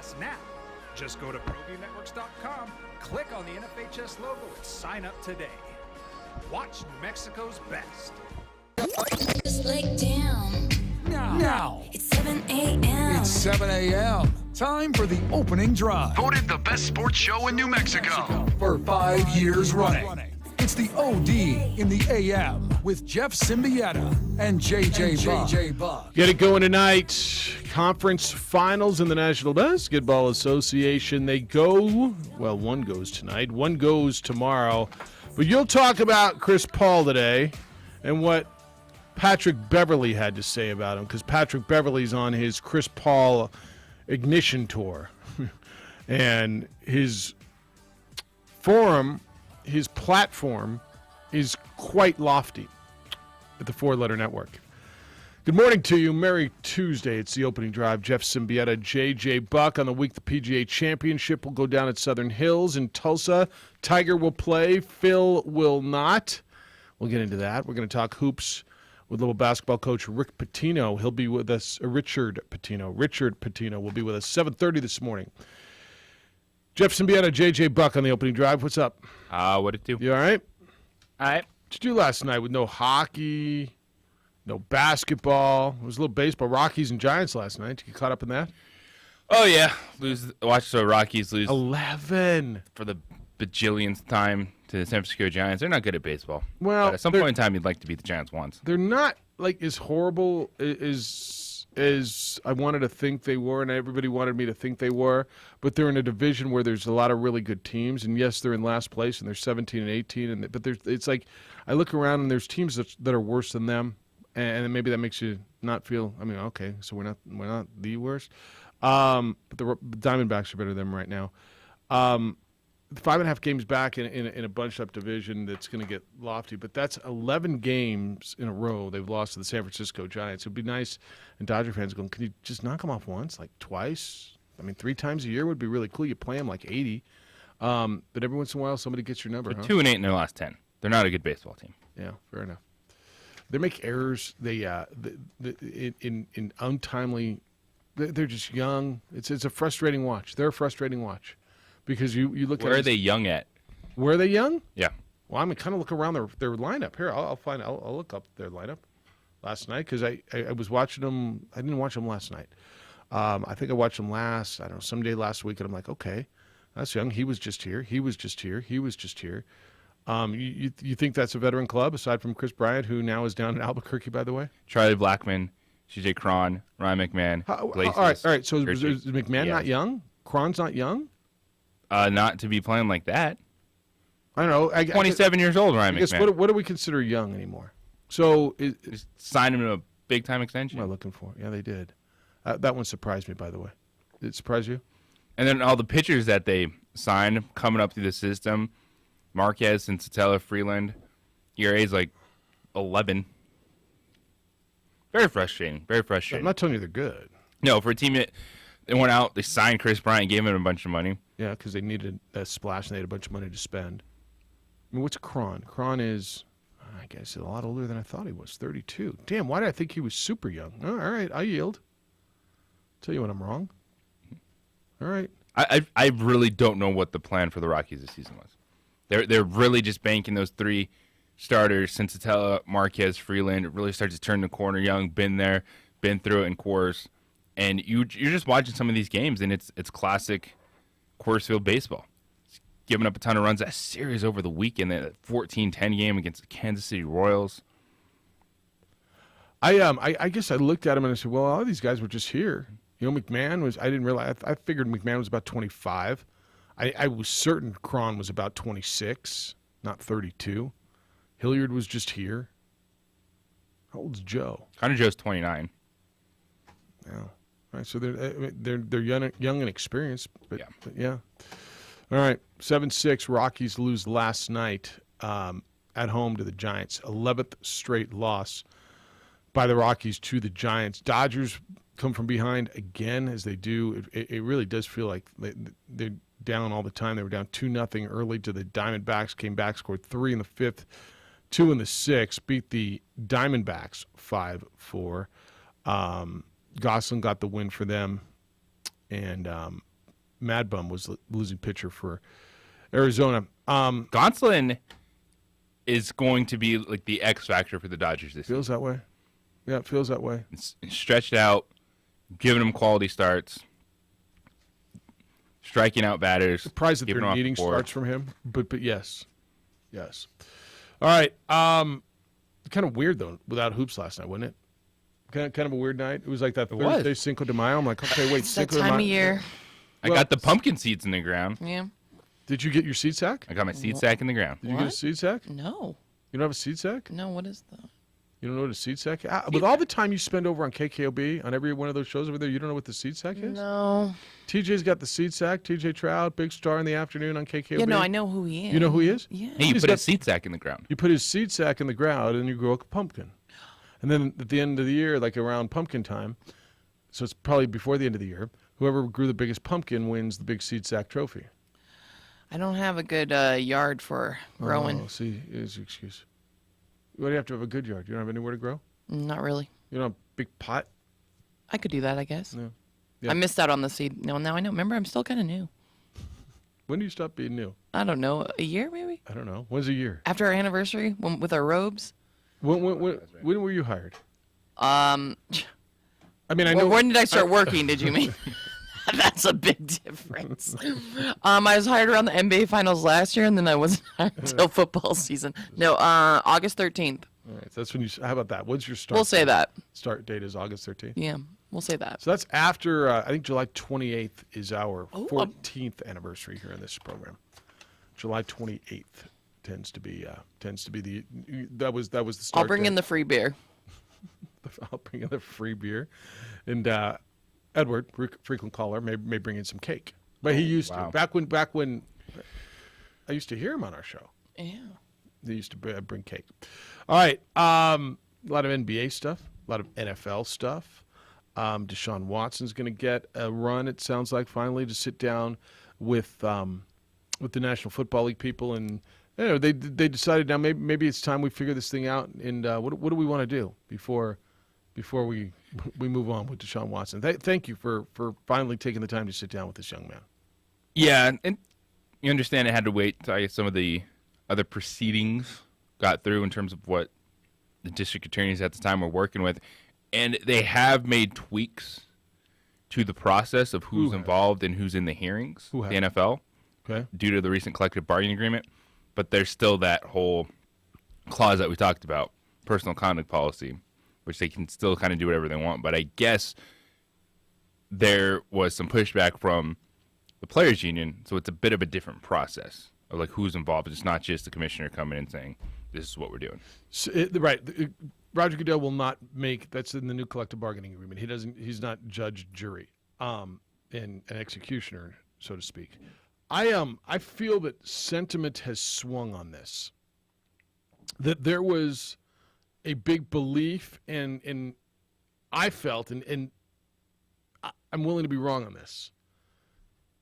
Pass now. Just go to ProViewNetworks.com, click on the NFHS logo, and sign up today. Watch New Mexico's best. Just like damn. Now. It's 7 a.m. It's 7 a.m. Time for the opening drive. Voted the best sports show in New Mexico. For 5 years running. It's the OD in the AM with Jeff Symbieta and JJ Buck. Get it going tonight. Conference finals in the National Basketball Association. They go, well, one goes tonight, one goes tomorrow. But you'll talk about Chris Paul today and what Patrick Beverly had to say about him, because Patrick Beverly's on his Chris Paul Ignition Tour. And his forum, his platform is quite lofty at the Four Letter Network. Good morning to you. Merry Tuesday. It's the opening drive. Jeff Symbieta, JJ Buck. On the week, the PGA Championship will go down at Southern Hills in Tulsa. Tiger will play. Phil will not. We'll get into that. We're going to talk hoops with little basketball coach Rick Patino. He'll be with us. Richard Patino will be with us 7:30 this morning. Jeff Symbieta, JJ Buck on the opening drive. What's up? What it do? You all right? All right. What'd you do last night with no hockey, no basketball? It was a little baseball. Rockies and Giants last night. Did you get caught up in that? Oh, yeah. Watch the Rockies lose 11. for the bajillionth time to the San Francisco Giants. They're not good at baseball. Well, but at some point in time, you'd like to beat the Giants once. They're not like as horrible as I wanted to think they were, and everybody wanted me to think they were. But they're in a division where there's a lot of really good teams, and yes, they're in last place, and they're 17 and 18. But it's like I look around and there's teams that are worse than them, and maybe that makes you not feel. I mean, okay, so we're not the worst. But the Diamondbacks are better than them right now. 5.5 games back in a bunched-up division that's going to get lofty, but that's 11 games in a row they've lost to the San Francisco Giants. It would be nice, and Dodger fans going, can you just knock them off once, like twice? I mean, 3 times a year would be really cool. You play them like 80, but every once in a while somebody gets your number. They're 2-8 in their last 10. They're not a good baseball team. Yeah, fair enough. They make errors. They in untimely. They're just young. It's a frustrating watch. They're a frustrating watch. Because you look at Where are they young at? Where are they young? Yeah. Well, I mean, kind of look around their lineup. Here, I'll look up their lineup last night because I was watching them. I didn't watch them last night. I think I watched them someday last week, and I'm like, okay, that's young. He was just here. He was just here. He was just here. You think that's a veteran club aside from Chris Bryant, who now is down in Albuquerque, by the way? Charlie Blackmon, CJ Cron, Ryan McMahon. All right. So is McMahon not young? Cron's not young? Not to be playing like that. I don't know. 27 years old, Ryan McMahon. What do we consider young anymore? So Just signed him to a big-time extension. What am I looking for? Yeah, they did. That one surprised me, by the way. Did it surprise you? And then all the pitchers that they signed coming up through the system, Marquez and Sotelo, Freeland, ERA's like 11. Very frustrating. Very frustrating. I'm not telling you they're good. No, for a team that they went out, they signed Chris Bryant, gave him a bunch of money. Yeah, because they needed a splash and they had a bunch of money to spend. I mean, what's Cron? Cron is, I guess, a lot older than I thought he was, 32. Damn, why did I think he was super young? Oh, all right, I yield. Tell you when I'm wrong. All right. I really don't know what the plan for the Rockies this season was. They're really just banking those 3 starters, Sensatella, Marquez, Freeland. It really starts to turn the corner. Young, been there, been through it in Coors. And you're just watching some of these games, and it's classic Coors Field baseball. It's giving up a ton of runs. That series over the weekend, that 14-10 game against the Kansas City Royals. I guess I looked at him and I said, well, all these guys were just here. You know, McMahon was, I didn't realize, I figured McMahon was about 25. I was certain Cron was about 26, not 32. Hilliard was just here. How old's Joe? Connor Joe's 29. Yeah. All right, so they're young and experienced, but yeah. All right, 7-6. Rockies lose last night at home to the Giants. 11th straight loss by the Rockies to the Giants. Dodgers come from behind again, as they do. It really does feel like they're down all the time. They were down 2-0 early to the Diamondbacks. Came back, scored 3 in the 5th, 2 in the 6th. Beat the Diamondbacks 5-4. Gosselin got the win for them, and Mad Bum was the losing pitcher for Arizona. Gonsolin is going to be like the X factor for the Dodgers this Feels season. that way. Yeah, it feels that way. It's stretched out, giving them quality starts, striking out batters. Surprised that keeping they're them off needing the board. starts from him, but yes. All right. Kind of weird though without hoops last night, wasn't it? Kind of a weird night. It was like that was. Thursday Cinco de Mayo. I'm like, okay, wait, It's that Cinco de Mayo. time of year. I Well, got the pumpkin seeds in the ground. Yeah. Did you get your seed sack? I got my seed sack in the ground. Did you get a What? seed sack? No. You don't have a seed sack? No, what is that? You don't know what a seed sack is? With all the time you spend over on KKOB on every one of those shows over there, you don't know what the seed sack is? No. TJ's got the seed sack. TJ Trout, big star in the afternoon on KKOB. Yeah, no, I know who he is. You know who he is? Yeah. Hey, you He's put a got- seed sack in the ground. You put his seed sack in the ground and you grow a pumpkin. And then at the end of the year, like around pumpkin time, so it's probably before the end of the year, whoever grew the biggest pumpkin wins the big seed sack trophy. I don't have a good yard for growing. Oh, see, here's your excuse. Why do you have to have a good yard? You don't have anywhere to grow? Not really. You don't have a big pot? I could do that, I guess. No. Yeah. I missed out on the seed. No, now I know. Remember, I'm still kind of new. When do you stop being new? I don't know. A year, maybe? I don't know. When's a year? After our anniversary, with our robes. When were you hired? Um, I mean, I well, know. when did I start working, did you mean? That's a big difference. I was hired around the NBA Finals last year, and then I wasn't hired until football season. No, August 13th. All right, so that's when you. How about that? What's your start? We'll say that. Start date is August 13th. Yeah, we'll say that. So that's after. I think July 28th is our Oh, 14th anniversary here in this program. July 28th tends to be the that was the start. I'll bring in date. the free beer. I'll bring in the free beer, and Edward, frequent caller, may bring in some cake. But he used wow. to back when I used to hear him on our show. Yeah. They used to bring cake. All right, a lot of NBA stuff, a lot of NFL stuff. Deshaun Watson's going to get a run. It sounds like finally to sit down with the National Football League people, and you know they decided now maybe it's time we figure this thing out. And what do we want to do before we move on with Deshaun Watson? Thank you for finally taking the time to sit down with this young man. Yeah, and you understand it had to wait till I guess some of the other proceedings got through in terms of what the district attorneys at the time were working with. And they have made tweaks to the process of who's Who has? involved and who's in the hearings, Who the has? NFL, Okay. due to the recent collective bargaining agreement. But there's still that whole clause that we talked about, personal conduct policy, which they can still kind of do whatever they want. But I guess there was some pushback from the players' union, so it's a bit of a different process of like who's involved. It's not just the commissioner coming in saying, this is what we're doing. So, right. Roger Goodell will not make. That's in the new collective bargaining agreement. He doesn't. He's not judge, jury, and an executioner, so to speak. I feel that sentiment has swung on this. That there was a big belief, and I felt, and I'm willing to be wrong on this.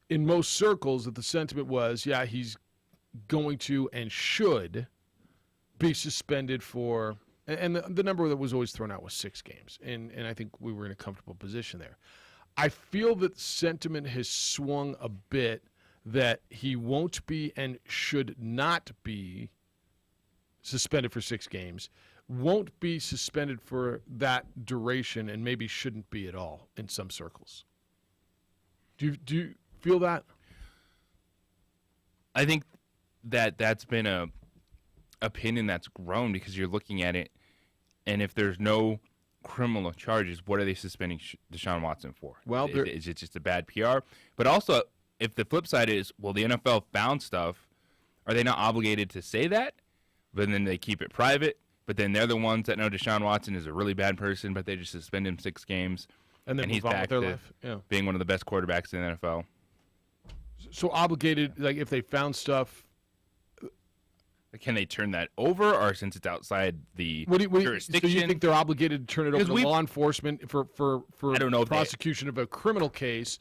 In most circles, that the sentiment was, yeah, he's going to and should be suspended for, and the number that was always thrown out was 6 games, and I think we were in a comfortable position there. I feel that sentiment has swung a bit that he won't be and should not be suspended for 6 games, won't be suspended for that duration, and maybe shouldn't be at all in some circles. Do you feel that? I think that's been a opinion that's grown because you're looking at it, and if there's no criminal charges, what are they suspending Deshaun Watson for? Well, is it just a bad PR? But also, if the flip side is, well, the NFL found stuff, are they not obligated to say that? But then they keep it private. But then they're the ones that know Deshaun Watson is a really bad person, but they just suspend him 6 games, And then he's move on back with their to life. Yeah. being one of the best quarterbacks in the NFL. So obligated, like if they found stuff. Can they turn that over, or since it's outside the So jurisdiction? you think they're obligated to turn it over Because to law enforcement for I don't know if prosecution of a criminal case?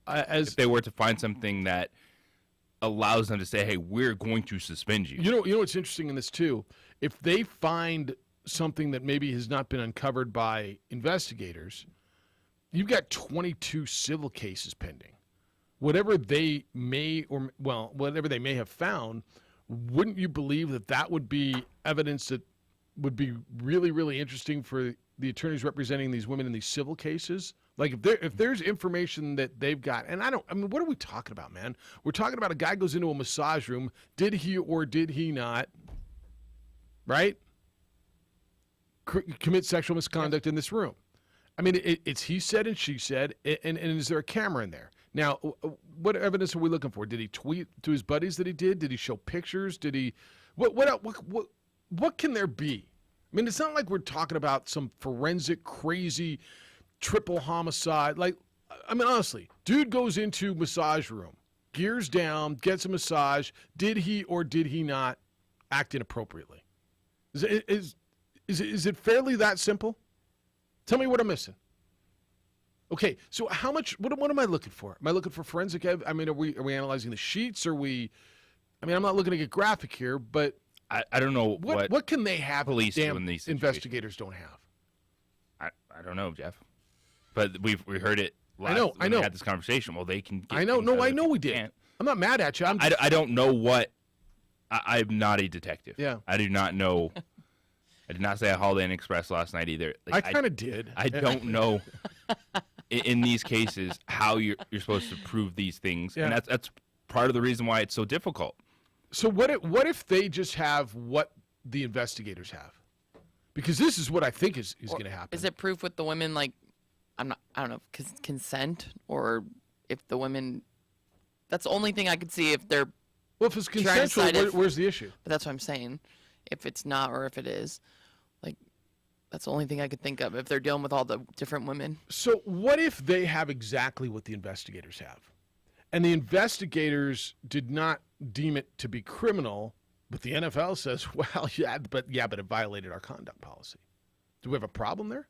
As if they were to find something that allows them to say, "Hey, we're going to suspend you." you know what's interesting in this too, if they find something that maybe has not been uncovered by investigators, you've got 22 civil cases pending, whatever they may have found, wouldn't you believe that that would be evidence that would be really, really interesting for the attorneys representing these women in these civil cases? Like if there's information that they've got, and what are we talking about, man? We're talking about a guy goes into a massage room. Did he or did he not, right, commit sexual misconduct in this room? I mean, it's he said and she said, and is there a camera in there? Now, what evidence are we looking for? Did he tweet to his buddies that he did? Did he show pictures? Did he? What can there be? I mean, it's not like we're talking about some forensic, crazy, triple homicide. Like, I mean, honestly, dude goes into massage room, gears down, gets a massage. Did he or did he not act inappropriately? Is it fairly that simple? Tell me what I'm missing. Okay, so how much? What am I looking for? Am I looking for forensic? I mean, are we analyzing the sheets? Are we? I mean, I'm not looking to get graphic here, but I don't know what can they have police damn do in these investigators don't have. I don't know, Jeff. But we heard it last I know. We had this conversation. Well, they can get I know. things No, that I know we they did. can't. I'm not mad at you. I don't know what. I'm not a detective. Yeah. I do not know. I did not say I Holiday Inn Express last night either. Like, I kind of did. I don't know in these cases how you're supposed to prove these things, Yeah. and that's part of the reason why it's so difficult. So what if they just have what the investigators have? Because this is what I think is going to happen. Is it proof with the women? Like, I don't know, consent, or if the women. That's the only thing I could see if they're. Well, if it's trying to consensual, decide where's the issue? But that's what I'm saying. If it's not, or if it is, like, that's the only thing I could think of if they're dealing with all the different women. So what if they have exactly what the investigators have, and the investigators did not deem it to be criminal, but the NFL says, well, but it violated our conduct policy. Do we have a problem there?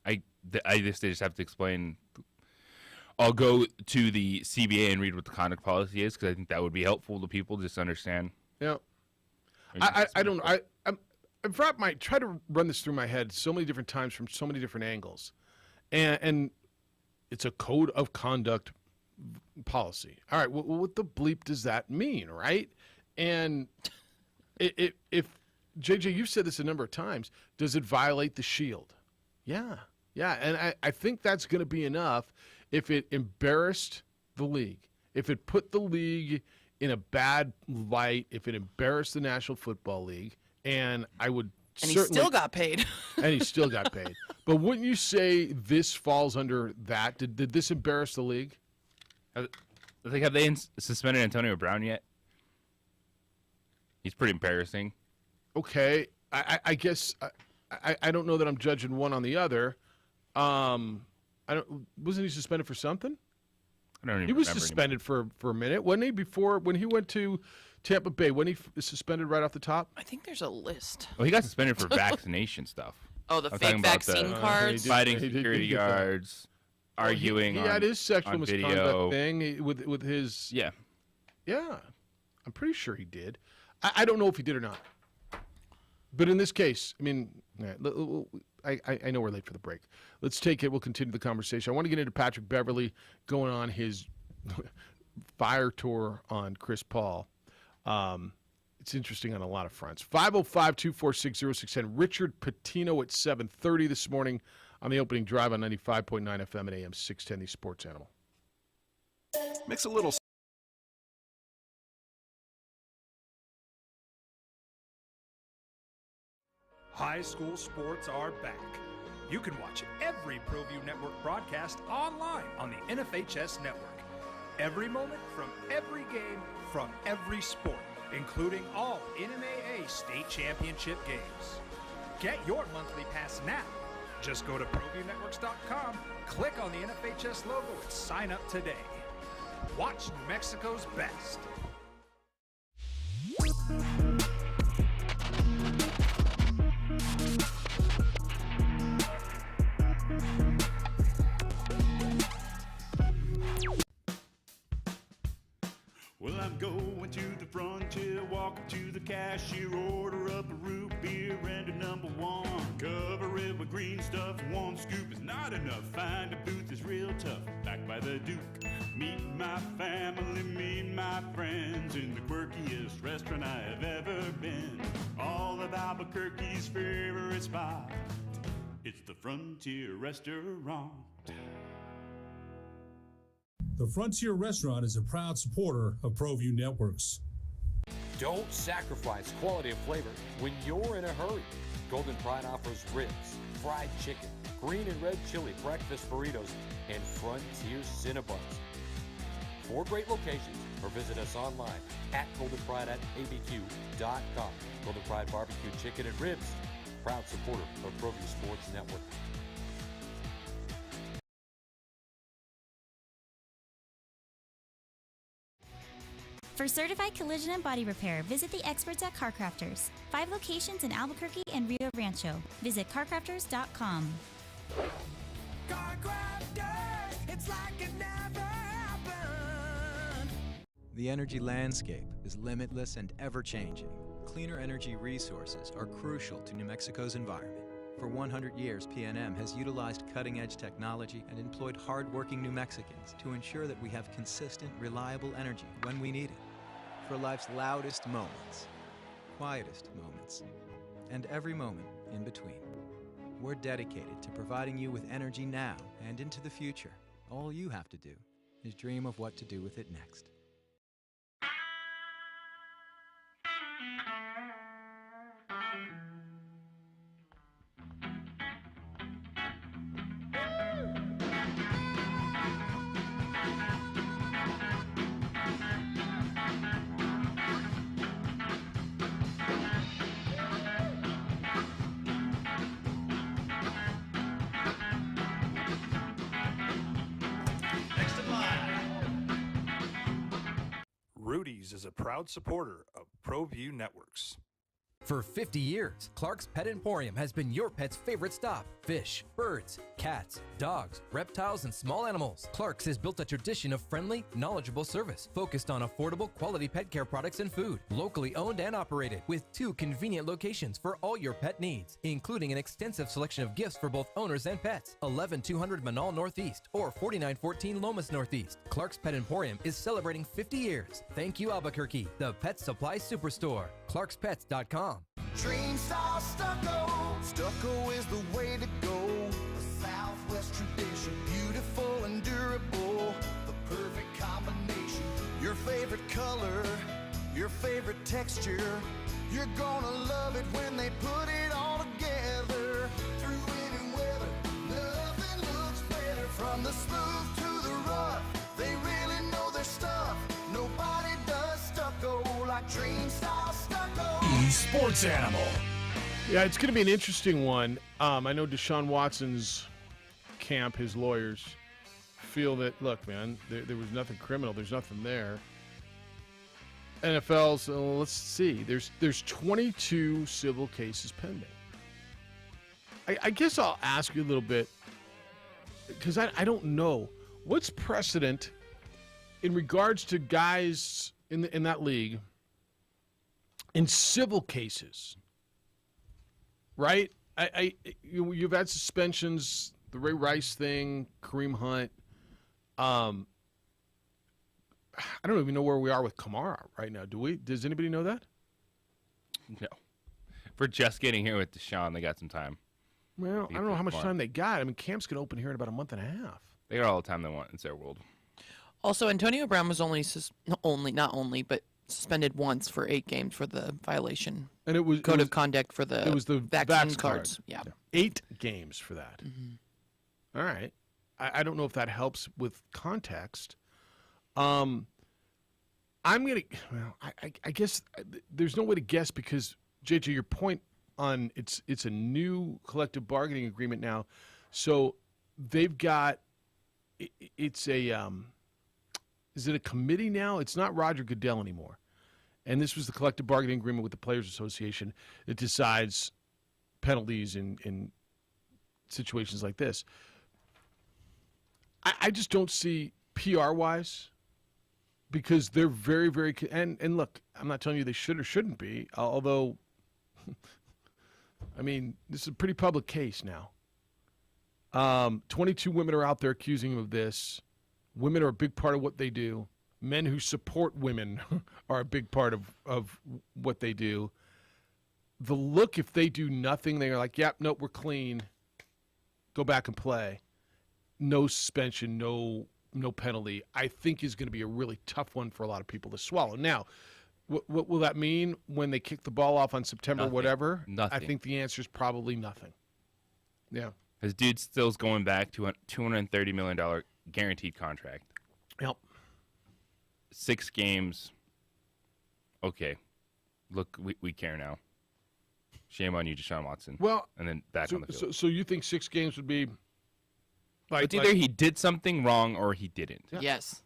I guess they just have to explain. I'll go to the CBA and read what the conduct policy is, because I think that would be helpful to people just to understand. Yeah. I don't know. I've tried to run this through my head so many different times from so many different angles, and it's a code of conduct policy. All right, what the bleep does that mean, right? And if JJ, you've said this a number of times, does it violate the shield? Yeah, and I think that's going to be enough if it embarrassed the league, if it put the league in a bad light, if it embarrassed the National Football League, and I would And certainly, he still got paid. and he still got paid. But wouldn't you say this falls under that? Did this embarrass the league? Have they suspended Antonio Brown yet? He's pretty embarrassing. Okay, I guess I don't know that I'm judging one on the other. Wasn't he suspended for something? I don't even He was remember suspended for a minute, wasn't he? Before, when he went to Tampa Bay, wasn't he suspended right off the top? I think there's a list. Well, he got suspended for vaccination stuff. Oh, the I'm fake talking about vaccine the- cards. Fighting he did security get that. guards, arguing He on, had his sexual on misconduct video. thing with his. Yeah. Yeah, I'm pretty sure he did. I don't know if he did or not. But in this case, I mean, I know we're late for the break. Let's take it. We'll continue the conversation. I want to get into Patrick Beverly going on his fire tour on Chris Paul. It's interesting on a lot of fronts. 505-246-0610. Richard Patino at 7:30 this morning on the opening drive on 95.9 FM and AM 610, the Sports Animal. Mix a little. High school sports are back. You can watch every ProView Network broadcast online on the NFHS network. Every moment from every game from every sport, including all NMAA state championship games. Get your monthly pass now. Just go to ProViewNetworks.com, click on the NFHS logo, and sign up today. Watch New Mexico's best. I'm going to the frontier, walk up to the cashier, order up a root beer and a number one. Cover it with green stuff, one scoop is not enough. Find a booth is real tough, back by the Duke. Meet my family, meet my friends in the quirkiest restaurant I have ever been. All of Albuquerque's favorite spot, it's the Frontier Restaurant. The Frontier Restaurant is a proud supporter of ProView Networks. Don't sacrifice quality of flavor when you're in a hurry. Golden Pride offers ribs, fried chicken, green and red chili breakfast burritos, and Frontier Cinnabons. 4 great locations, or visit us online at goldenpride@abq.com. Golden Pride Barbecue Chicken and Ribs, proud supporter of ProView Sports Network. For certified collision and body repair, visit the experts at CarCrafters. 5 locations in Albuquerque and Rio Rancho. Visit carcrafters.com. CarCrafters, it's like it never happened. The energy landscape is limitless and ever-changing. Cleaner energy resources are crucial to New Mexico's environment. For 100 years, PNM has utilized cutting-edge technology and employed hard-working New Mexicans to ensure that we have consistent, reliable energy when we need it. For life's loudest moments, quietest moments, and every moment in between. We're dedicated to providing you with energy now and into the future. All you have to do is dream of what to do with it next. Rudy's is a proud supporter of ProView Networks. For 50 years, Clark's Pet Emporium has been your pet's favorite stop. Fish, birds, cats, dogs, reptiles, and small animals. Clark's has built a tradition of friendly, knowledgeable service focused on affordable, quality pet care products and food. Locally owned and operated, with 2 convenient locations for all your pet needs, including an extensive selection of gifts for both owners and pets. 11200 Manal Northeast or 4914 Lomas Northeast. Clark's Pet Emporium is celebrating 50 years. Thank you, Albuquerque, the Pet Supply Superstore. ClarksPets.com. Dream style stucco. Stucco is the way to go. A Southwest tradition, beautiful and durable. The perfect combination. Your favorite color, your favorite texture. You're gonna love it when they put it all together. Through any weather, nothing looks better. From the smooth to the rough, they really know their stuff. Nobody does stucco like Dream style stucco. Sports Animal. Yeah, it's going to be an interesting one. I know Deshaun Watson's camp, his lawyers, feel that, look, man, there was nothing criminal. There's nothing there. NFL's, let's see. There's 22 civil cases pending. I guess I'll ask you a little bit, because I don't know. What's precedent in regards to guys in that league in civil cases, right? You've had suspensions, the Ray Rice thing, Kareem Hunt. I don't even know where we are with Kamara right now. Do we? Does anybody know that? No. For just getting here with Deshaun, they got some time. Well, I don't know how much time they got. I mean, camp's going to open here in about a month and a half. They got all the time they want. It's their world. Also, Antonio Brown was not only, but suspended once for 8 games for the violation. And it was code of conduct for the vaccine Vax cards. card. Yeah. 8 games for that. Mm-hmm. All right. I don't know if that helps with context. I'm going to, well, I guess there's no way to guess because, JJ, your point on it's a new collective bargaining agreement now. So they've got, it's a, is it a committee now? It's not Roger Goodell anymore. And this was the collective bargaining agreement with the Players Association that decides penalties in situations like this. I just don't see, PR-wise, because they're very, very and look, I'm not telling you they should or shouldn't be, although I mean, this is a pretty public case now. 22 women are out there accusing him of this. Women are a big part of what they do. Men who support women are a big part of what they do. The look, if they do nothing, they're like, yep, nope, we're clean. Go back and play. No suspension, no penalty, I think is going to be a really tough one for a lot of people to swallow. Now, what will that mean when they kick the ball off on September whatever? Nothing. I think the answer is probably nothing. Yeah. His dude still's going back to a $230 million guaranteed contract. Yep. 6 games. Okay. Look, we care now. Shame on you, Deshaun Watson. Well, and then back on the field. So you think 6 games would be like, it's either he did something wrong or he didn't. Yeah. Yes.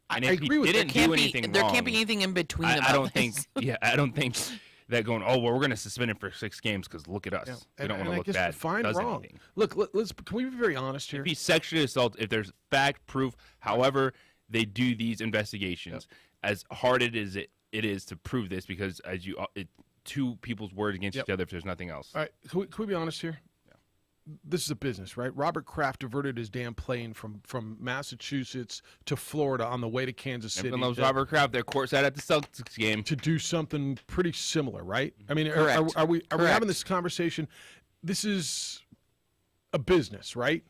And I if agree he with didn't do anything wrong, there can't be anything in between. I don't think. Yeah, I don't think that going. Oh well, we're going to suspend him for 6 games because look at us. Yeah. We don't And want to I look guess bad. fine, Does wrong. anything. Look, can we be very honest here? If he's sexually assaulted, if there's fact proof, however they do these investigations, as hard it is to prove this, because as two people's word against each other if there's nothing else. All right, can we be honest here? This is a business, right? Robert Kraft diverted his damn plane from Massachusetts to Florida on the way to Kansas City. Everyone loves Robert Kraft. They're courtside at the Celtics game to do something pretty similar, right? I mean, Correct. are we Correct. having this conversation? This is a business, right?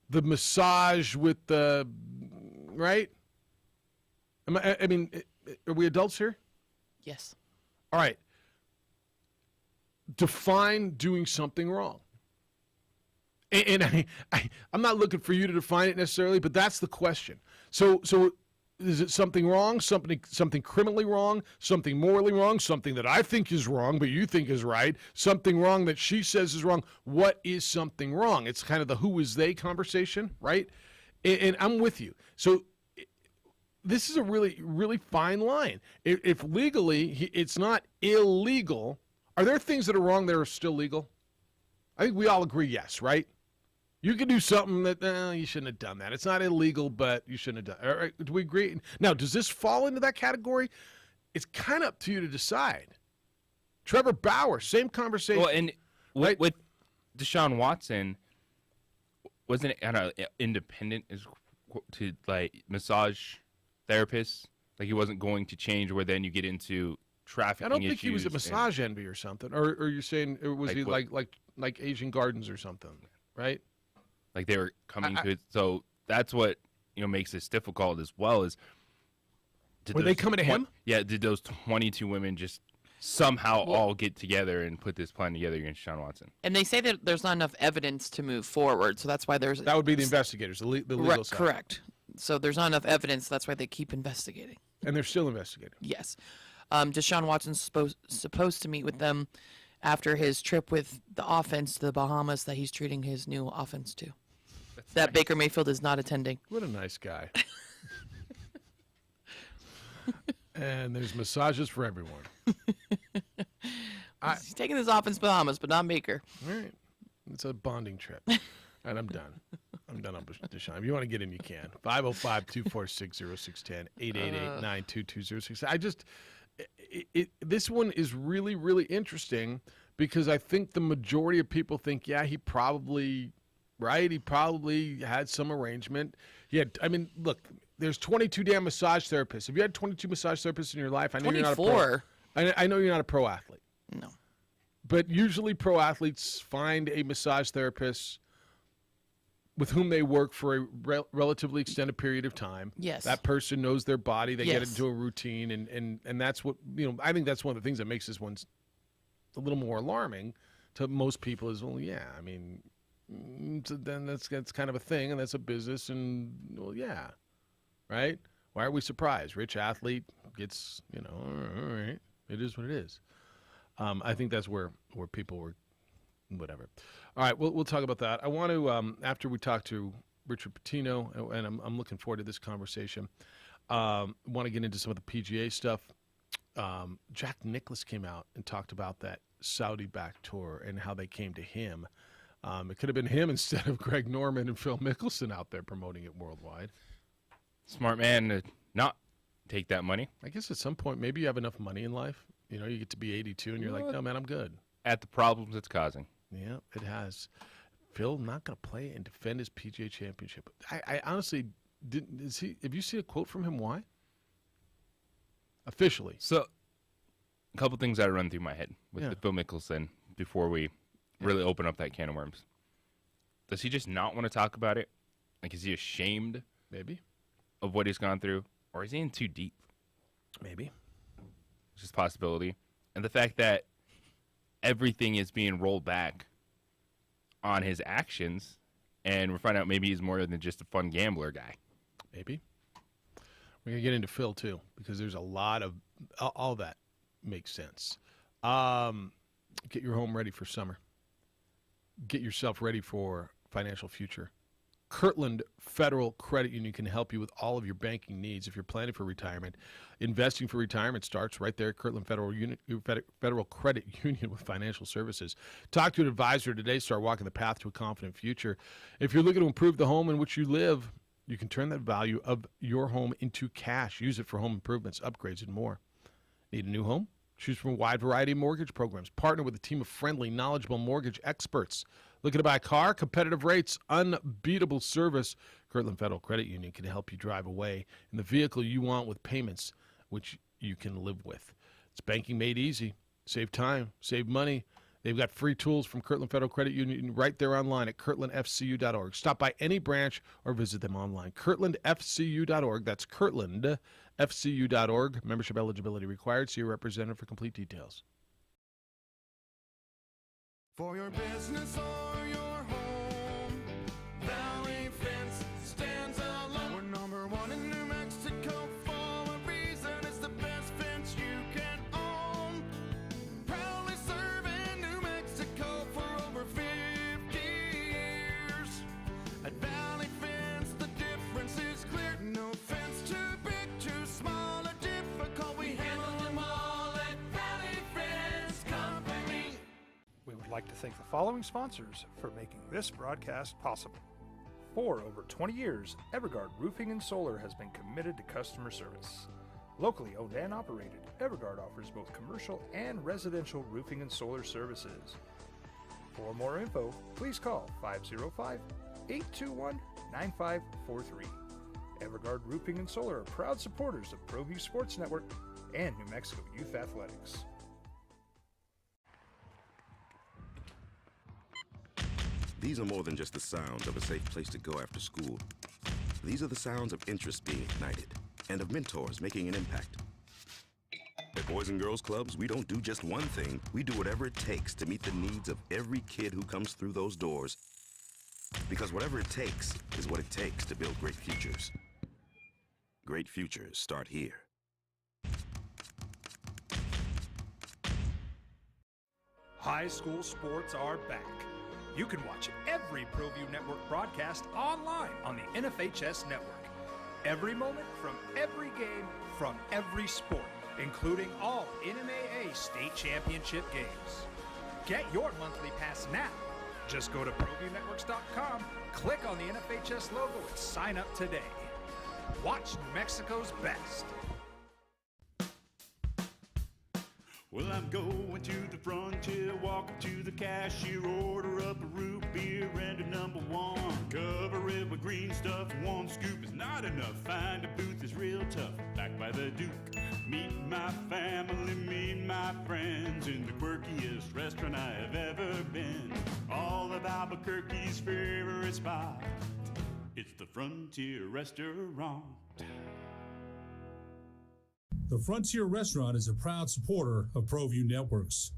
The massage with the right. I mean, are we adults here? Yes. All right. Define doing something wrong. And I'm not looking for you to define it necessarily, but that's the question. So is it something wrong, something criminally wrong, something morally wrong, something that I think is wrong but you think is right, something wrong that she says is wrong? What is something wrong? It's kind of the who is they conversation, right? And I'm with you. So this is a really, really fine line. If legally it's not illegal, are there things that are wrong that are still legal? I think we all agree yes, right? You can do something that you shouldn't have done that. It's not illegal, but you shouldn't have done it. All right, do we agree? Now, does this fall into that category? It's kind of up to you to decide. Trevor Bauer, same conversation. Well, and with Deshaun Watson, wasn't it independent to like massage therapists? Like he wasn't going to change where then you get into trafficking. I don't think he was a issues massage envy or something. Or you're saying it was like Asian Gardens or something, right? Like they were coming to it. So that's what makes this difficult as well. Is were they coming to him? Yeah. Did those 22 women just somehow all get together and put this plan together against Deshaun Watson? And they say that there's not enough evidence to move forward, so that's why there's that would be the investigators, the legal side. Correct. So there's not enough evidence. That's why they keep investigating. And they're still investigating. Yes. Deshaun Watson's supposed to meet with them after his trip with the offense to the Bahamas that he's treating his new offense to. That nice. Baker Mayfield is not attending. What a nice guy. And there's massages for everyone. He's taking his offense to Bahamas, but not Baker. All right. It's a bonding trip. And I'm done. I'm done on Deshaun. If you want to get in, you can. 505-246-0610, 888-922-0610. I just... this one is really, really interesting because I think the majority of people think, yeah, he probably had some arrangement. Look, there's 22 damn massage therapists. If you had 22 massage therapists in your life, I know 24. You're not a pro. I know you're not a pro athlete. No. But usually pro athletes find a massage therapist with whom they work for a relatively extended period of time. Yes. That person knows their body. They get into a routine. And that's what, I think that's one of the things that makes this one a little more alarming to most people is, well, yeah, I mean, so then that's kind of a thing and that's a business and, well, yeah, right? Why are we surprised? Rich athlete gets, all right, it is what it is. I think that's where people were, whatever. All right, we'll talk about that. I want to, after we talk to Richard Patino, and I'm looking forward to this conversation, want to get into some of the PGA stuff. Jack Nicklaus came out and talked about that Saudi-backed tour and how they came to him. It could have been him instead of Greg Norman and Phil Mickelson out there promoting it worldwide. Smart man to not take that money. I guess at some point, maybe you have enough money in life. You know, you get to be 82 and you're like, no, man, I'm good. At the problems it's causing. Yeah, it has. Phil not going to play and defend his PGA championship. I honestly didn't. Have you seen a quote from him? Why? Officially. So, a couple things that run through my head with the Phil Mickelson before we really open up that can of worms. Does he just not want to talk about it? Like, is he ashamed? Maybe. Of what he's gone through? Or is he in too deep? Maybe. It's just a possibility. And the fact that everything is being rolled back on his actions, and we're finding out maybe he's more than just a fun gambler guy. Maybe. We're going to get into Phil, too, because there's a lot of all that makes sense. Get your home ready for summer. Get yourself ready for financial future. Kirtland Federal Credit Union can help you with all of your banking needs. If you're planning for retirement, investing for retirement starts right there at Kirtland Federal Credit Union with financial services. Talk to an advisor today. Start walking the path to a confident future. If you're looking to improve the home in which you live, you can turn that value of your home into cash. Use it for home improvements, upgrades, and more. Need a new home? Choose from a wide variety of mortgage programs. Partner with a team of friendly, knowledgeable mortgage experts. Looking to buy a car? Competitive rates, unbeatable service. Kirtland Federal Credit Union can help you drive away in the vehicle you want with payments which you can live with. It's banking made easy. Save time, save money. They've got free tools from Kirtland Federal Credit Union right there online at kirtlandfcu.org. Stop by any branch or visit them online. kirtlandfcu.org. That's kirtlandfcu.org. Membership eligibility required. See your representative for complete details. For your business or your home, Valley Fence stands alone. We're number one in New Mexico for a reason. It's the best fence you can own. Proudly serving New Mexico for over 50 years. At Valley Fence, the difference is clear. No fence too big, too small, or difficult. We handle them all at Valley Fence Company. We would like to thank the following sponsors for making this broadcast possible. For over 20 years, Evergard Roofing and Solar has been committed to customer service. Locally owned and operated, Evergard offers both commercial and residential roofing and solar services. For more info, please call 505-821-9543. Evergard Roofing and Solar are proud supporters of ProView Sports Network and New Mexico Youth Athletics. These are more than just the sounds of a safe place to go after school. These are the sounds of interest being ignited and of mentors making an impact. At Boys and Girls Clubs, we don't do just one thing. We do whatever it takes to meet the needs of every kid who comes through those doors. Because whatever it takes is what it takes to build great futures. Great futures start here. High school sports are back. You can watch every ProView Network broadcast online on the NFHS network. Every moment from every game from every sport, including all NMAA state championship games. Get your monthly pass now. Just go to ProViewNetworks.com, click on the NFHS logo, and sign up today. Watch New Mexico's best. Well, I'm going to the frontier, walking to the cashier, order up a root beer and a number one. Cover it with green stuff, one scoop is not enough. Find a booth is real tough, back by the Duke. Meet my family, meet my friends in the quirkiest restaurant I have ever been. All of Albuquerque's favorite spot, it's the Frontier Restaurant. The Frontier Restaurant is a proud supporter of ProView Networks.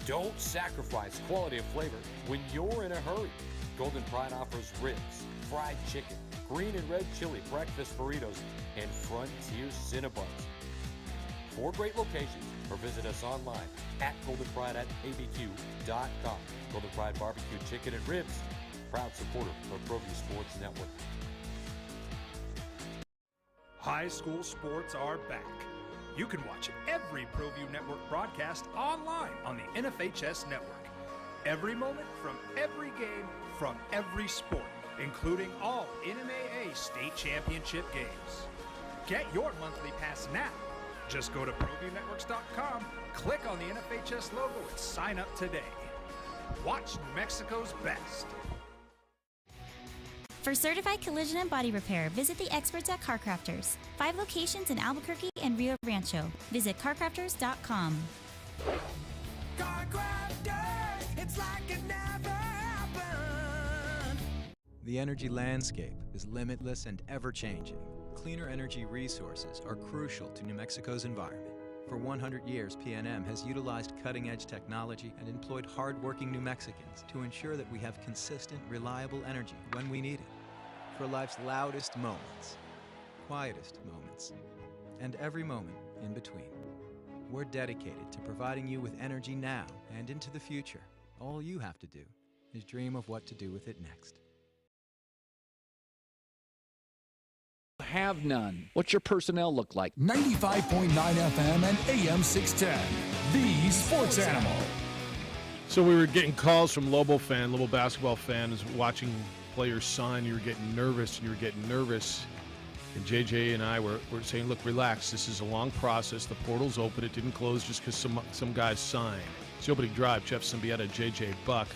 Don't sacrifice quality of flavor when you're in a hurry. Golden Pride offers ribs, fried chicken, green and red chili breakfast burritos, and Frontier Cinnabons. 4 great locations, or visit us online at goldenpride@abq.com. Golden Pride Barbecue Chicken and Ribs, proud supporter of ProView Sports Network. High school sports are back. You can watch every ProView Network broadcast online on the NFHS network. Every moment from every game from every sport, including all NMAA state championship games. Get your monthly pass now. Just go to ProViewNetworks.com, click on the NFHS logo, and sign up today. Watch New Mexico's best. For certified collision and body repair, visit the experts at Car Crafters. 5 locations in Albuquerque and Rio Rancho. Visit CarCrafters.com. Car Crafters, it's like it never happened. The energy landscape is limitless and ever-changing. Cleaner energy resources are crucial to New Mexico's environment. For 100 years, PNM has utilized cutting-edge technology and employed hard-working New Mexicans to ensure that we have consistent, reliable energy when we need it. For life's loudest moments, quietest moments, and every moment in between. We're dedicated to providing you with energy now and into the future. All you have to do is dream of what to do with it next. Have none. What's your personnel look like? 95.9 FM and AM 610. The Sports Animal. So we were getting calls from Lobo basketball fans watching players sign. You were getting nervous. And JJ and I were saying, look, relax. This is a long process. The portal's open. It didn't close just because some guys signed. It's the opening drive. Jeff Symbieta, JJ Buck.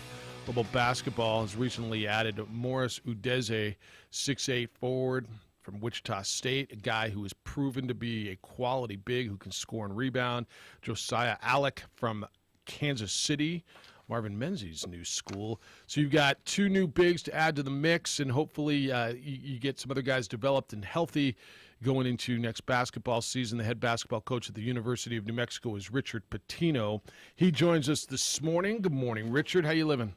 Lobo basketball has recently added Morris Udeze, 6'8" forward from Wichita State, a guy who has proven to be a quality big who can score and rebound. Josiah Alec from Kansas City, Marvin Menzies' new school. So you've got 2 new bigs to add to the mix, and hopefully you get some other guys developed and healthy going into next basketball season. The head basketball coach at the University of New Mexico is Richard Patino. He joins us this morning. Good morning, Richard. How you living?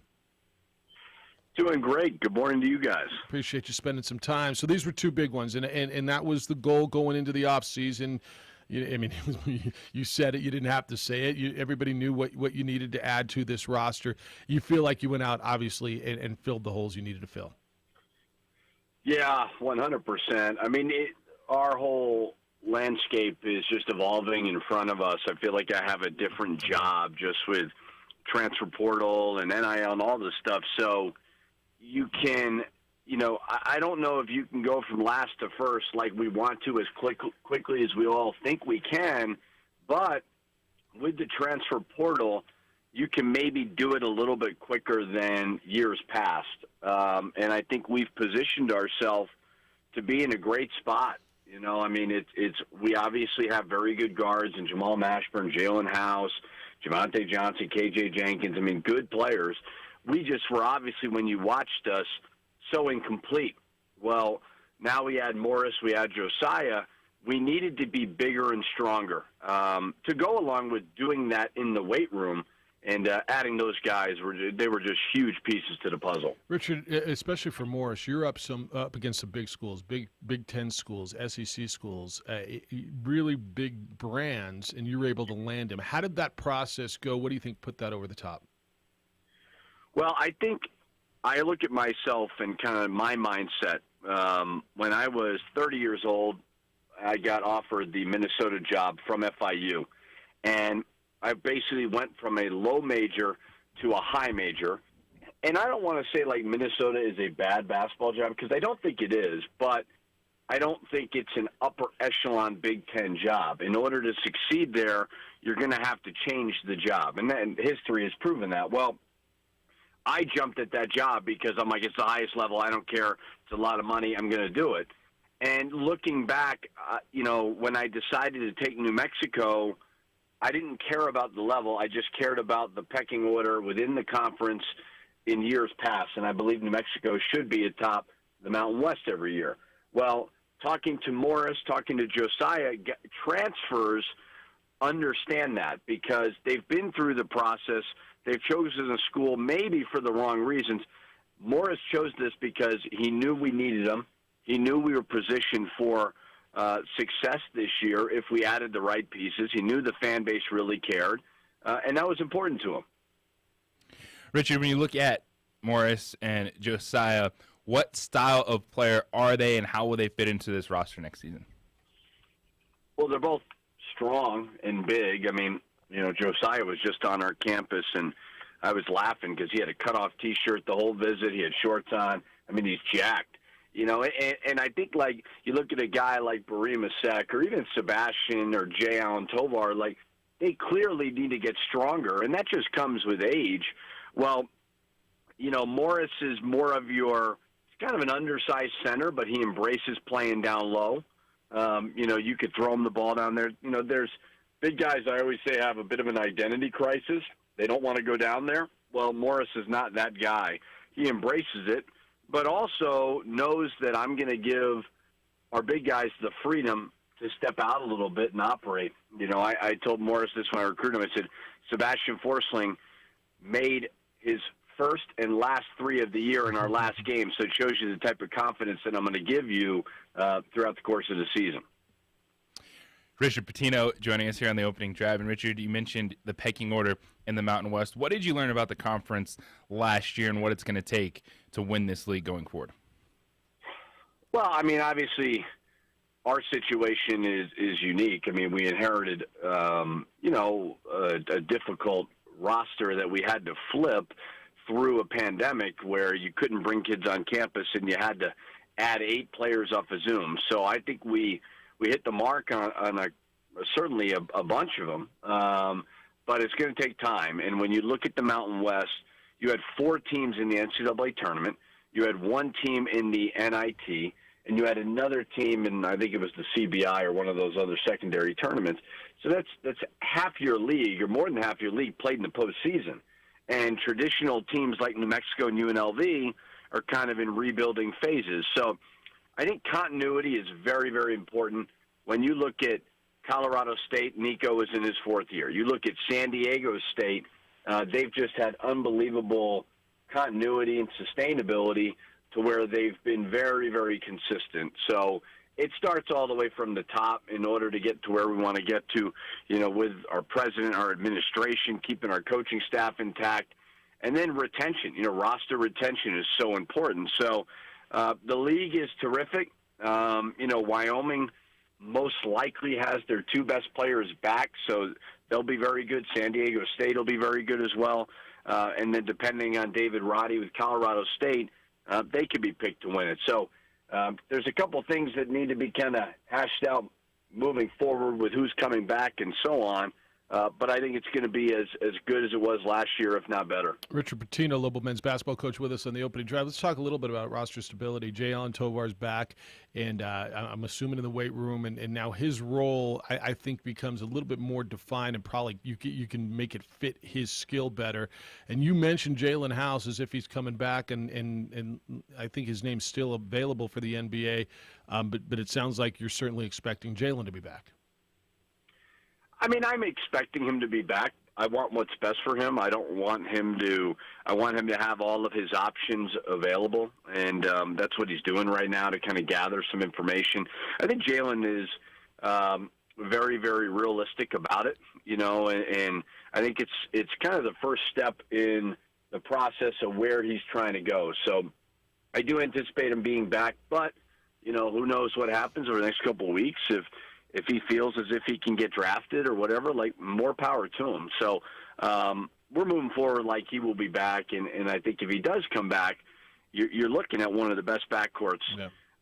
Doing great. Good morning to you guys. Appreciate you spending some time. So these were 2 big ones, and that was the goal going into the offseason. You said it. You didn't have to say it. Everybody knew what you needed to add to this roster. You feel like you went out, obviously, and filled the holes you needed to fill. Yeah, 100%. I mean, our whole landscape is just evolving in front of us. I feel like I have a different job just with transfer portal and NIL and all this stuff. So you can, I don't know if you can go from last to first like we want to as quickly as we all think we can, but with the transfer portal, you can maybe do it a little bit quicker than years past. And I think we've positioned ourselves to be in a great spot. We obviously have very good guards in Jamal Mashburn, Jalen House, Javante Johnson, KJ Jenkins. Good players. We just were obviously, when you watched us, so incomplete. Well, now we add Morris, we add Josiah. We needed to be bigger and stronger to go along with doing that in the weight room. And adding those guys, they were just huge pieces to the puzzle. Richard, especially for Morris, you're up against some big schools, Big Ten schools, SEC schools, really big brands, and you were able to land him. How did that process go? What do you think put that over the top? Well, I think I look at myself and kind of my mindset. When I was 30 years old, I got offered the Minnesota job from FIU. And I basically went from a low major to a high major. And I don't want to say like Minnesota is a bad basketball job because I don't think it is, but I don't think it's an upper echelon Big Ten job. In order to succeed there, you're going to have to change the job. And then history has proven that. Well, I jumped at that job because I'm like, it's the highest level. I don't care. It's a lot of money. I'm going to do it. And looking back, when I decided to take New Mexico, I didn't care about the level. I just cared about the pecking order within the conference in years past. And I believe New Mexico should be atop the Mountain West every year. Well, talking to Morris, talking to Josiah, transfers understand that because they've been through the process. They've chosen a school maybe for the wrong reasons. Morris chose this because he knew we needed him. He knew we were positioned for success this year if we added the right pieces. He knew the fan base really cared, and that was important to him. Richard, when you look at Morris and Josiah, what style of player are they, and how will they fit into this roster next season? Well, they're both strong and big. Josiah was just on our campus, and I was laughing because he had a cutoff T-shirt the whole visit. He had shorts on. I mean, he's jacked. You know, and I think, like, you look at a guy like Barry Masek or even Sebastian or Jay Allen Tovar, like, they clearly need to get stronger, and that just comes with age. Well, you know, Morris is more of your – he's kind of an undersized center, but he embraces playing down low. You know, you could throw him the ball down there. You know, there's big guys I always say have a bit of an identity crisis. They don't want to go down there. Well, Morris is not that guy. He embraces it, but also knows that I'm going to give our big guys the freedom to step out a little bit and operate. You know, I told Morris this when I recruited him. I said, Sebastian Forsling made his first and last 3 of the year in our last game, so it shows you the type of confidence that I'm going to give you throughout the course of the season. Richard Patino joining us here on the opening drive. And Richard, you mentioned the pecking order in the Mountain West. What did you learn about the conference last year and what it's going to take to win this league going forward? Well, I mean, obviously, our situation is unique. I mean, we inherited, you know, a difficult roster that we had to flip through a pandemic where you couldn't bring kids on campus and you had to add 8 players off of Zoom. So I think we hit the mark on certainly a bunch of them, but it's going to take time. And when you look at the Mountain West, you had 4 teams in the NCAA tournament. You had 1 team in the NIT, and you had another team in, I think it was the CBI or one of those other secondary tournaments. So that's half your league, or more than half your league, played in the postseason. And traditional teams like New Mexico and UNLV are kind of in rebuilding phases. So I think continuity is very, very important. When you look at Colorado State, Nico is in his 4th year. You look at San Diego State, they've just had unbelievable continuity and sustainability to where they've been very, very consistent. So it starts all the way from the top in order to get to where we want to get to, you know, with our president, our administration, keeping our coaching staff intact, and then retention. You know, roster retention is so important. So the league is terrific. You know, Wyoming most likely has their 2 best players back, so they'll be very good. San Diego State will be very good as well. And then depending on David Roddy with Colorado State, they could be picked to win it. So there's a couple things that need to be kind of hashed out moving forward with who's coming back and so on. But I think it's going to be as good as it was last year, if not better. Richard Patino, Lobo men's basketball coach, with us on the opening drive. Let's talk a little bit about roster stability. Jay Allen Tovar's back, and I'm assuming in the weight room, and now his role, I think, becomes a little bit more defined, and probably you can make it fit his skill better. And you mentioned Jalen House as if he's coming back, and I think his name's still available for the NBA, but it sounds like you're certainly expecting Jalen to be back. I mean, I'm expecting him to be back. I want what's best for him. I want him to have all of his options available, and that's what he's doing right now to kind of gather some information. I think Jalen is very, very realistic about it, you know, and I think it's kind of the first step in the process of where he's trying to go. So I do anticipate him being back, but, you know, who knows what happens over the next couple of weeks. If he feels as if he can get drafted or whatever, like, more power to him. So we're moving forward like he will be back, and I think if he does come back, you're looking at one of the best backcourts,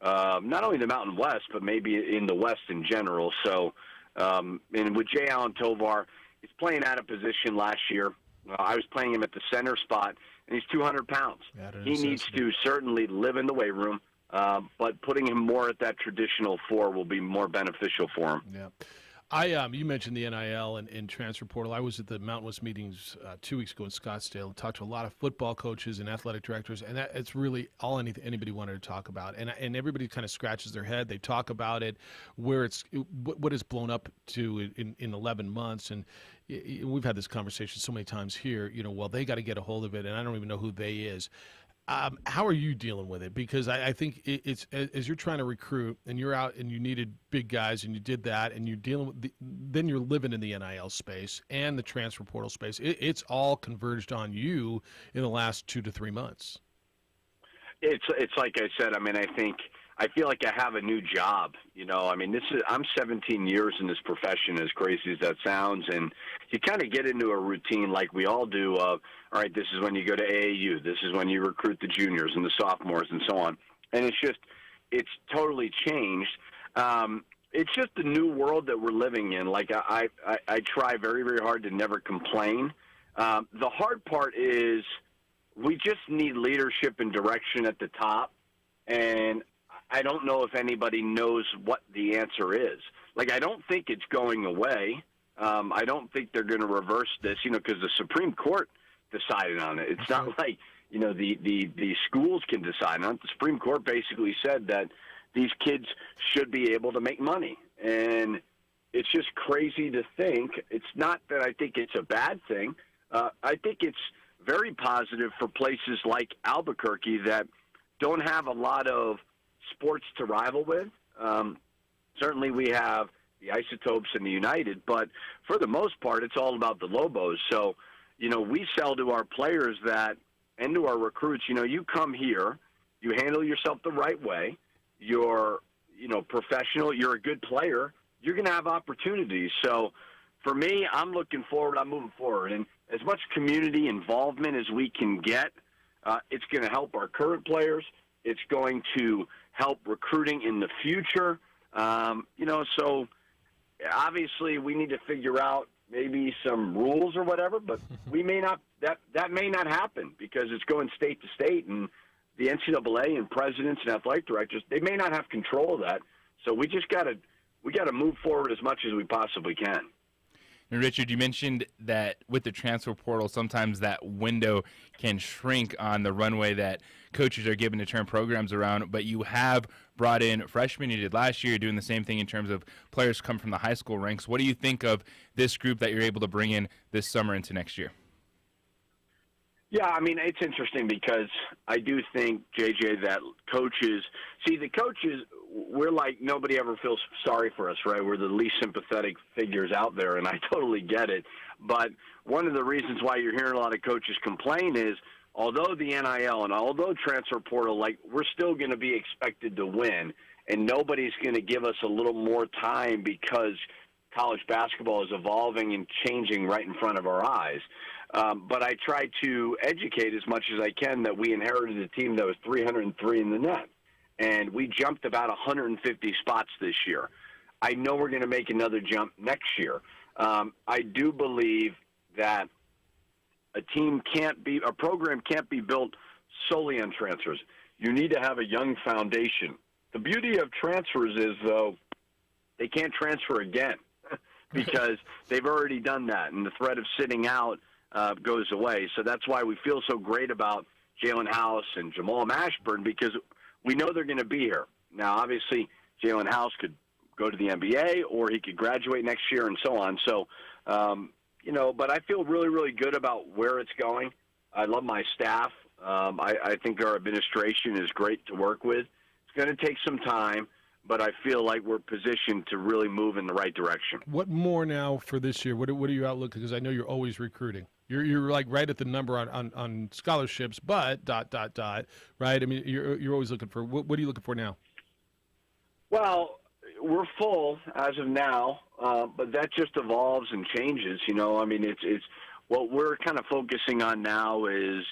not only in the Mountain West, but maybe in the West in general. So, and with Jay Allen Tovar, he's playing out of position last year. I was playing him at the center spot, and he's 200 pounds. He needs to certainly live in the weight room. But putting him more at that traditional 4 will be more beneficial for him. Yeah. You mentioned the NIL and transfer portal. I was at the Mountain West meetings 2 weeks ago in Scottsdale and talked to a lot of football coaches and athletic directors, and it's really all anybody wanted to talk about. And everybody kind of scratches their head. They talk about it, what it's blown up to in 11 months. And we've had this conversation so many times here, you know, well, they got to get a hold of it, and I don't even know who they is. How are you dealing with it? Because I think it's as you're trying to recruit and you're out and you needed big guys and you did that and you're dealing with then you're living in the NIL space and the transfer portal space. It's all converged on you in the last 2 to 3 months. It's like I said. I mean, I think I feel like I have a new job. I mean, I'm 17 years in this profession, as crazy as that sounds, and you kind of get into a routine like we all do of, all right, this is when you go to AAU, this is when you recruit the juniors and the sophomores and so on. And it's totally changed. It's just the new world that we're living in. Like, I try very, very hard to never complain. The hard part is we just need leadership and direction at the top, and I don't know if anybody knows what the answer is. Like, I don't think it's going away. I don't think they're going to reverse this, because the Supreme Court decided on it. It's not like, the schools can decide on it. The Supreme Court basically said that these kids should be able to make money. And it's just crazy to think. It's not that I think it's a bad thing. I think it's very positive for places like Albuquerque that don't have a lot of sports to rival with. Certainly we have the Isotopes and the United, but for the most part, it's all about the Lobos. So, we sell to our players and to our recruits, you come here, you handle yourself the right way, you're, professional, you're a good player, you're going to have opportunities. So for me, I'm looking forward, I'm moving forward. And as much community involvement as we can get, it's going to help our current players. It's going to help recruiting in the future. So obviously we need to figure out maybe some rules or whatever, but we may not, that may not happen because it's going state to state, and the NCAA and presidents and athletic directors, they may not have control of that. So we just got to move forward as much as we possibly can. And Richard, you mentioned that with the transfer portal, sometimes that window can shrink on the runway that coaches are given to turn programs around, but you have brought in freshmen. You did last year. You're doing the same thing in terms of players come from the high school ranks. What do you think of this group that you're able to bring in this summer into next year? Yeah, I mean, it's interesting because I do think, JJ, that the coaches, we're like nobody ever feels sorry for us, right? We're the least sympathetic figures out there, and I totally get it. But one of the reasons why you're hearing a lot of coaches complain is although the NIL and although transfer portal, like, we're still going to be expected to win, and nobody's going to give us a little more time because college basketball is evolving and changing right in front of our eyes. But I try to educate as much as I can that we inherited a team that was 303 in the net, and we jumped about 150 spots this year. I know we're going to make another jump next year. I do believe that a program can't be built solely on transfers. You need to have a young foundation. The beauty of transfers is, though, they can't transfer again because they've already done that, and the threat of sitting out goes away. So that's why we feel so great about Jalen House and Jamal Mashburn, because we know they're going to be here. Now, obviously, Jalen House could go to the NBA or he could graduate next year and so on. So, but I feel really, really good about where it's going. I love my staff. I think our administration is great to work with. It's going to take some time, but I feel like we're positioned to really move in the right direction. What more now for this year? What are your outlook? Because I know you're always recruiting. You're like right at the number on scholarships, but ... right? I mean, you're always looking for. What are you looking for now? Well, we're full as of now, but that just evolves and changes. I mean, it's what we're kind of focusing on now is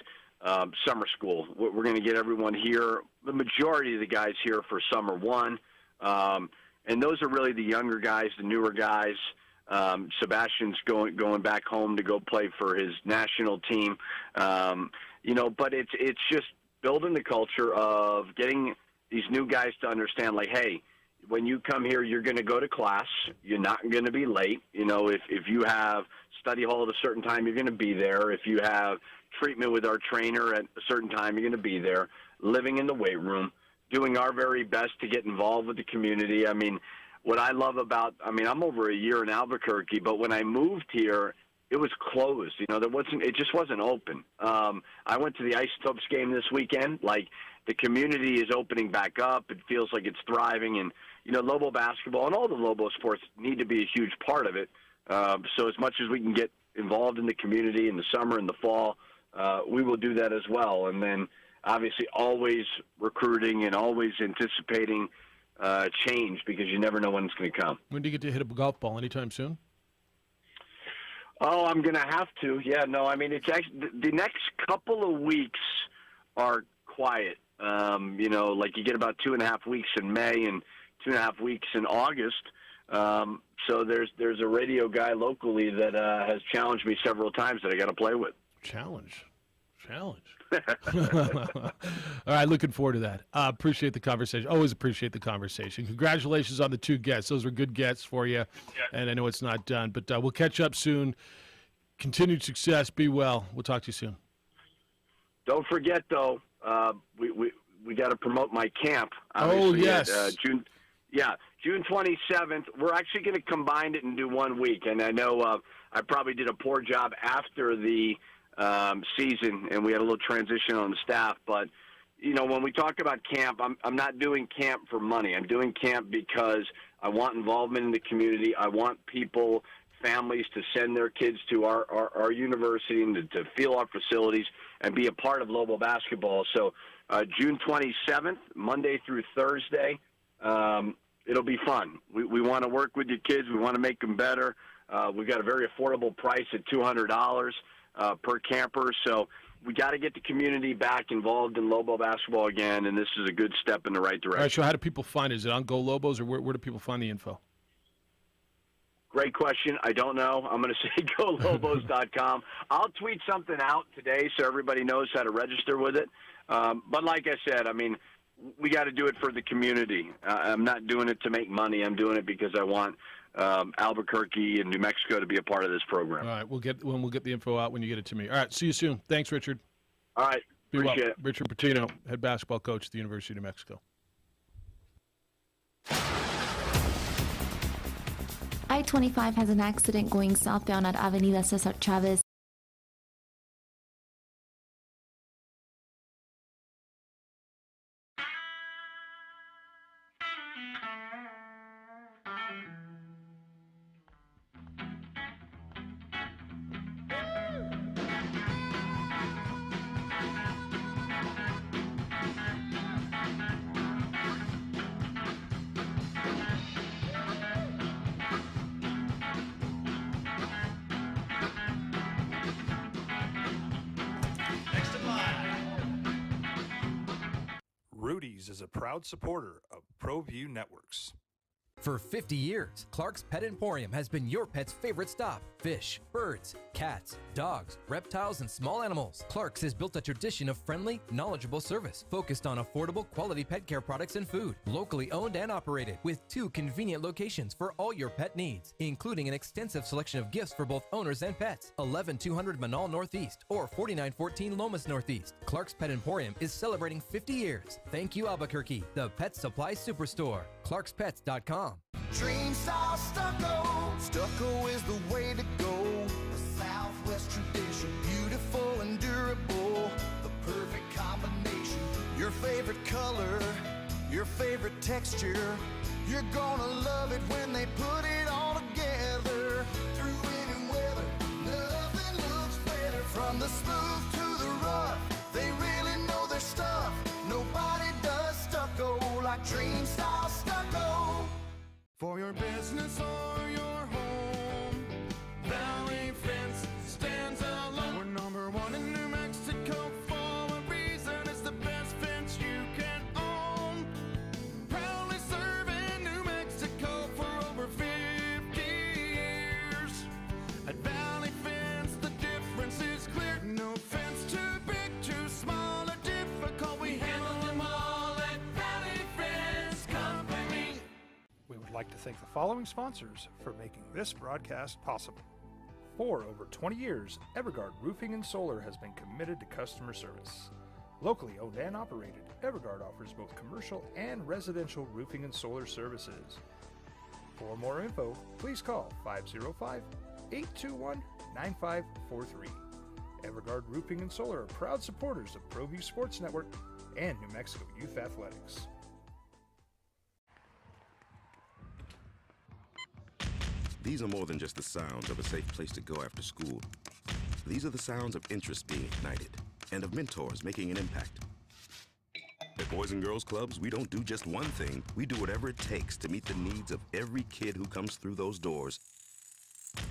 summer school. We're going to get everyone here. The majority of the guys here for summer one. And those are really the younger guys, the newer guys. Sebastian's going back home to go play for his national team. But it's just building the culture of getting these new guys to understand, like, hey, when you come here, you're going to go to class. You're not going to be late. If you have study hall at a certain time, you're going to be there. If you have treatment with our trainer at a certain time, you're going to be there. Living in the weight room, doing our very best to get involved with the community. I mean, what I love about, I'm over a year in Albuquerque, but when I moved here, it was closed. It just wasn't open. I went to the Isotopes game this weekend. Like, the community is opening back up. It feels like it's thriving, and Lobo basketball and all the Lobo sports need to be a huge part of it. So as much as we can get involved in the community in the summer and the fall, we will do that as well. And then obviously always recruiting and always anticipating change because you never know when it's going to come. When do you get to hit a golf ball? Anytime soon? Oh, I'm going to have to. Yeah, no, I mean, it's actually the next couple of weeks are quiet. Like you get about 2.5 weeks in May and 2.5 weeks in August. So there's a radio guy locally that has challenged me several times that I got to play with. Challenge. All right, looking forward to that. Appreciate the conversation. Always appreciate the conversation. Congratulations on the 2 gets. Those were good gets for you. And I know it's not done, but we'll catch up soon. Continued success. Be well. We'll talk to you soon. Don't forget, though, we got to promote my camp. Oh, yes. June 27th. We're actually going to combine it and do 1 week. And I know I probably did a poor job after the season, and we had a little transition on the staff. But, when we talk about camp, I'm not doing camp for money. I'm doing camp because I want involvement in the community. I want families to send their kids to our university and to feel our facilities and be a part of Lobo basketball. So June 27th, Monday through Thursday, it'll be fun. We want to work with your kids. We want to make them better. We've got a very affordable price at $200 per camper. So we got to get the community back involved in Lobo basketball again, and this is a good step in the right direction. All right, so how do people find it? Is it on Go Lobos, or where do people find the info? Great question. I don't know. I'm going to say golobos.com. I'll tweet something out today so everybody knows how to register with it. But like I said, I mean, we got to do it for the community. I'm not doing it to make money. I'm doing it because I want Albuquerque and New Mexico to be a part of this program. All right, we'll get the info out when you get it to me. All right, see you soon. Thanks, Richard. All right, appreciate it. Richard Patino, head basketball coach at the University of New Mexico. I-25 has an accident going southbound at Avenida Cesar Chavez. Rudy's is a proud supporter of ProView Networks. For 50 years, Clark's Pet Emporium has been your pet's favorite stop. Fish, birds, cats, dogs, reptiles, and small animals. Clark's has built a tradition of friendly, knowledgeable service focused on affordable, quality pet care products and food. Locally owned and operated with 2 convenient locations for all your pet needs, including an extensive selection of gifts for both owners and pets. 11200 Manal Northeast or 4914 Lomas Northeast. Clark's Pet Emporium is celebrating 50 years. Thank you, Albuquerque, the pet supply superstore. ClarksPets.com. Dream style stucco. Stucco is the way to go. The Southwest tradition, beautiful and durable. The perfect combination. Your favorite color, your favorite texture. You're gonna love it when they put it all together. Through any weather, nothing looks better. From the smooth to the rough, they really know their stuff. Nobody does stucco like Dream style stucco. For your business or your home, Valley Fence stands alone. We're number 1 in New Mexico for a reason. It's the best fence you can own. Proudly serving New Mexico for over 50 years. At Valley Fence, the difference is clear. No fence too big, too small, or difficult. We handle them all at Valley Fence Company. We would like to thank the following sponsors for making this broadcast possible. For over 20 years, Evergard Roofing and Solar has been committed to customer service. Locally owned and operated, Evergard offers both commercial and residential roofing and solar services. For more info, please call 505-821-9543. Evergard Roofing and Solar are proud supporters of ProView Sports Network and New Mexico Youth Athletics. These are more than just the sounds of a safe place to go after school. These are the sounds of interest being ignited and of mentors making an impact. At Boys and Girls Clubs, we don't do just one thing. We do whatever it takes to meet the needs of every kid who comes through those doors.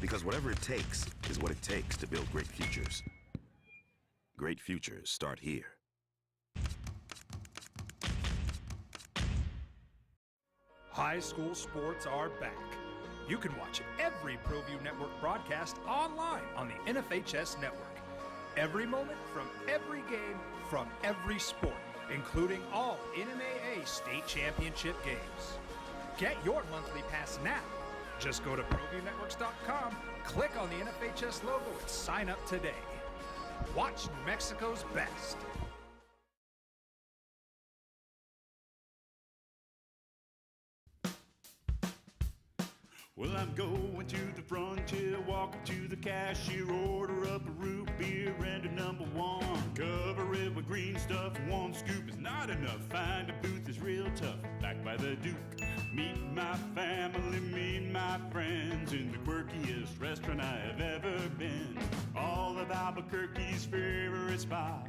Because whatever it takes is what it takes to build great futures. Great futures start here. High school sports are back. You can watch every ProView Network broadcast online on the NFHS network. Every moment from every game from every sport, including all NMAA state championship games. Get your monthly pass now. Just go to ProViewNetworks.com, click on the NFHS logo, and sign up today. Watch New Mexico's best. Well, I'm going to the frontier, walking to the cashier, order up a root beer and a number one. Cover it with green stuff, one scoop is not enough. Find a booth is real tough, back by the Duke. Meet my family, meet my friends in the quirkiest restaurant I have ever been. All of Albuquerque's favorite spot,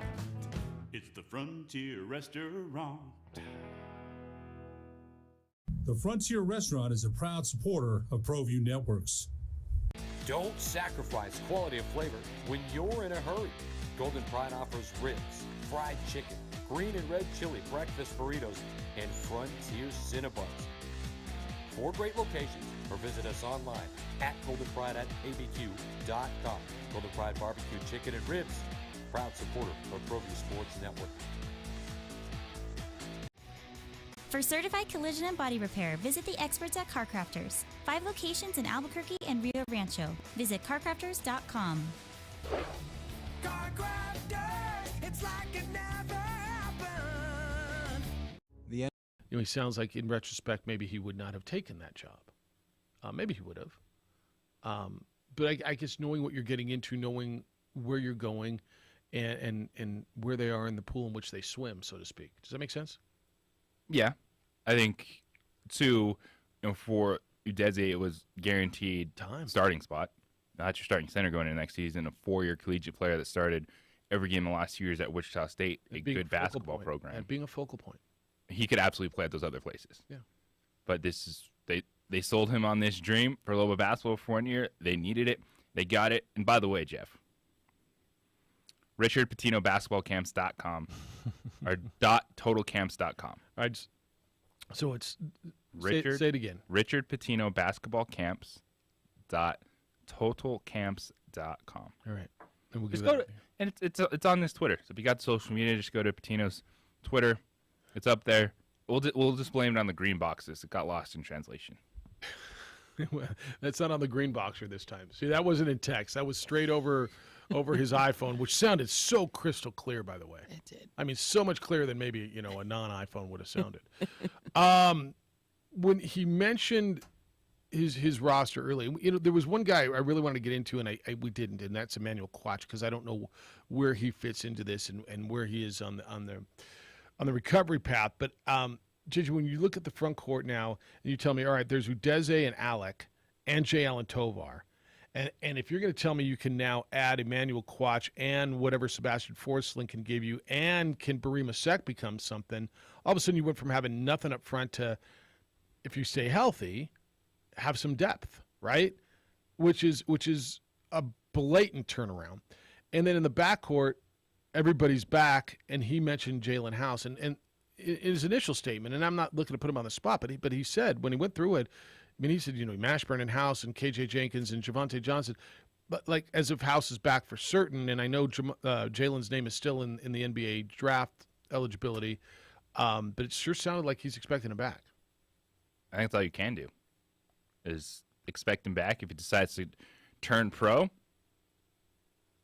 it's the Frontier Restaurant. The Frontier Restaurant is a proud supporter of ProView Networks. Don't sacrifice quality of flavor when you're in a hurry. Golden Pride offers ribs, fried chicken, green and red chili breakfast burritos, and Frontier Cinnabons. 4 great locations, or visit us online at goldenpride@abq.com. Golden Pride Barbecue Chicken and Ribs, proud supporter of ProView Sports Network. For certified collision and body repair, visit the experts at Car Crafters. 5 locations in Albuquerque and Rio Rancho. Visit carcrafters.com. Car Crafters, it's like it never happened. He sounds like in retrospect maybe he would not have taken that job. Maybe he would have. But I guess knowing what you're getting into, knowing where you're going, and where they are in the pool in which they swim, so to speak. Does that make sense? Yeah, I think too. For Udeze, it was guaranteed starting spot. That's your starting center going into next season. A 4-year collegiate player that started every game in the last 2 years at Wichita State, a good basketball program, and being a focal point. He could absolutely play at those other places. Yeah, but this is they sold him on this dream for Lobo basketball for 1 year. They needed it. They got it. And by the way, Jeff, Richard Patino basketballcamps.com or .totalcamps.com. All right. So it's Richard. Say it again. Richard Patino basketballcamps.totalcamps.com. All right. And we'll just go to, and it's on this Twitter. So if you got social media, just go to Patino's Twitter. It's up there. We'll just blame it on the green boxes. It got lost in translation. That's not on the green boxer this time. See, that wasn't in text. That was straight over his iPhone, which sounded so crystal clear, by the way. It did. I mean, so much clearer than maybe, a non-iPhone would have sounded. When he mentioned his roster early, there was one guy I really wanted to get into, and we didn't, and that's Emmanuel Quach, because I don't know where he fits into this and where he is on the recovery path. But JJ, when you look at the front court now, and you tell me, all right, there's Udeze and Alec and J. Allen Tovar. And if you're going to tell me you can now add Emmanuel Quach and whatever Sebastian Forsling can give you, and can Barima Sek become something, all of a sudden you went from having nothing up front to, if you stay healthy, have some depth, right? Which is a blatant turnaround. And then in the backcourt, everybody's back, and he mentioned Jalen House. And in his initial statement, and I'm not looking to put him on the spot, but he said when he went through it, he said, Mashburn and House and KJ Jenkins and Javonte Johnson, but like as if House is back for certain. And I know Jalen's name is still in the NBA draft eligibility, but it sure sounded like he's expecting him back. I think that's all you can do is expect him back. If he decides to turn pro,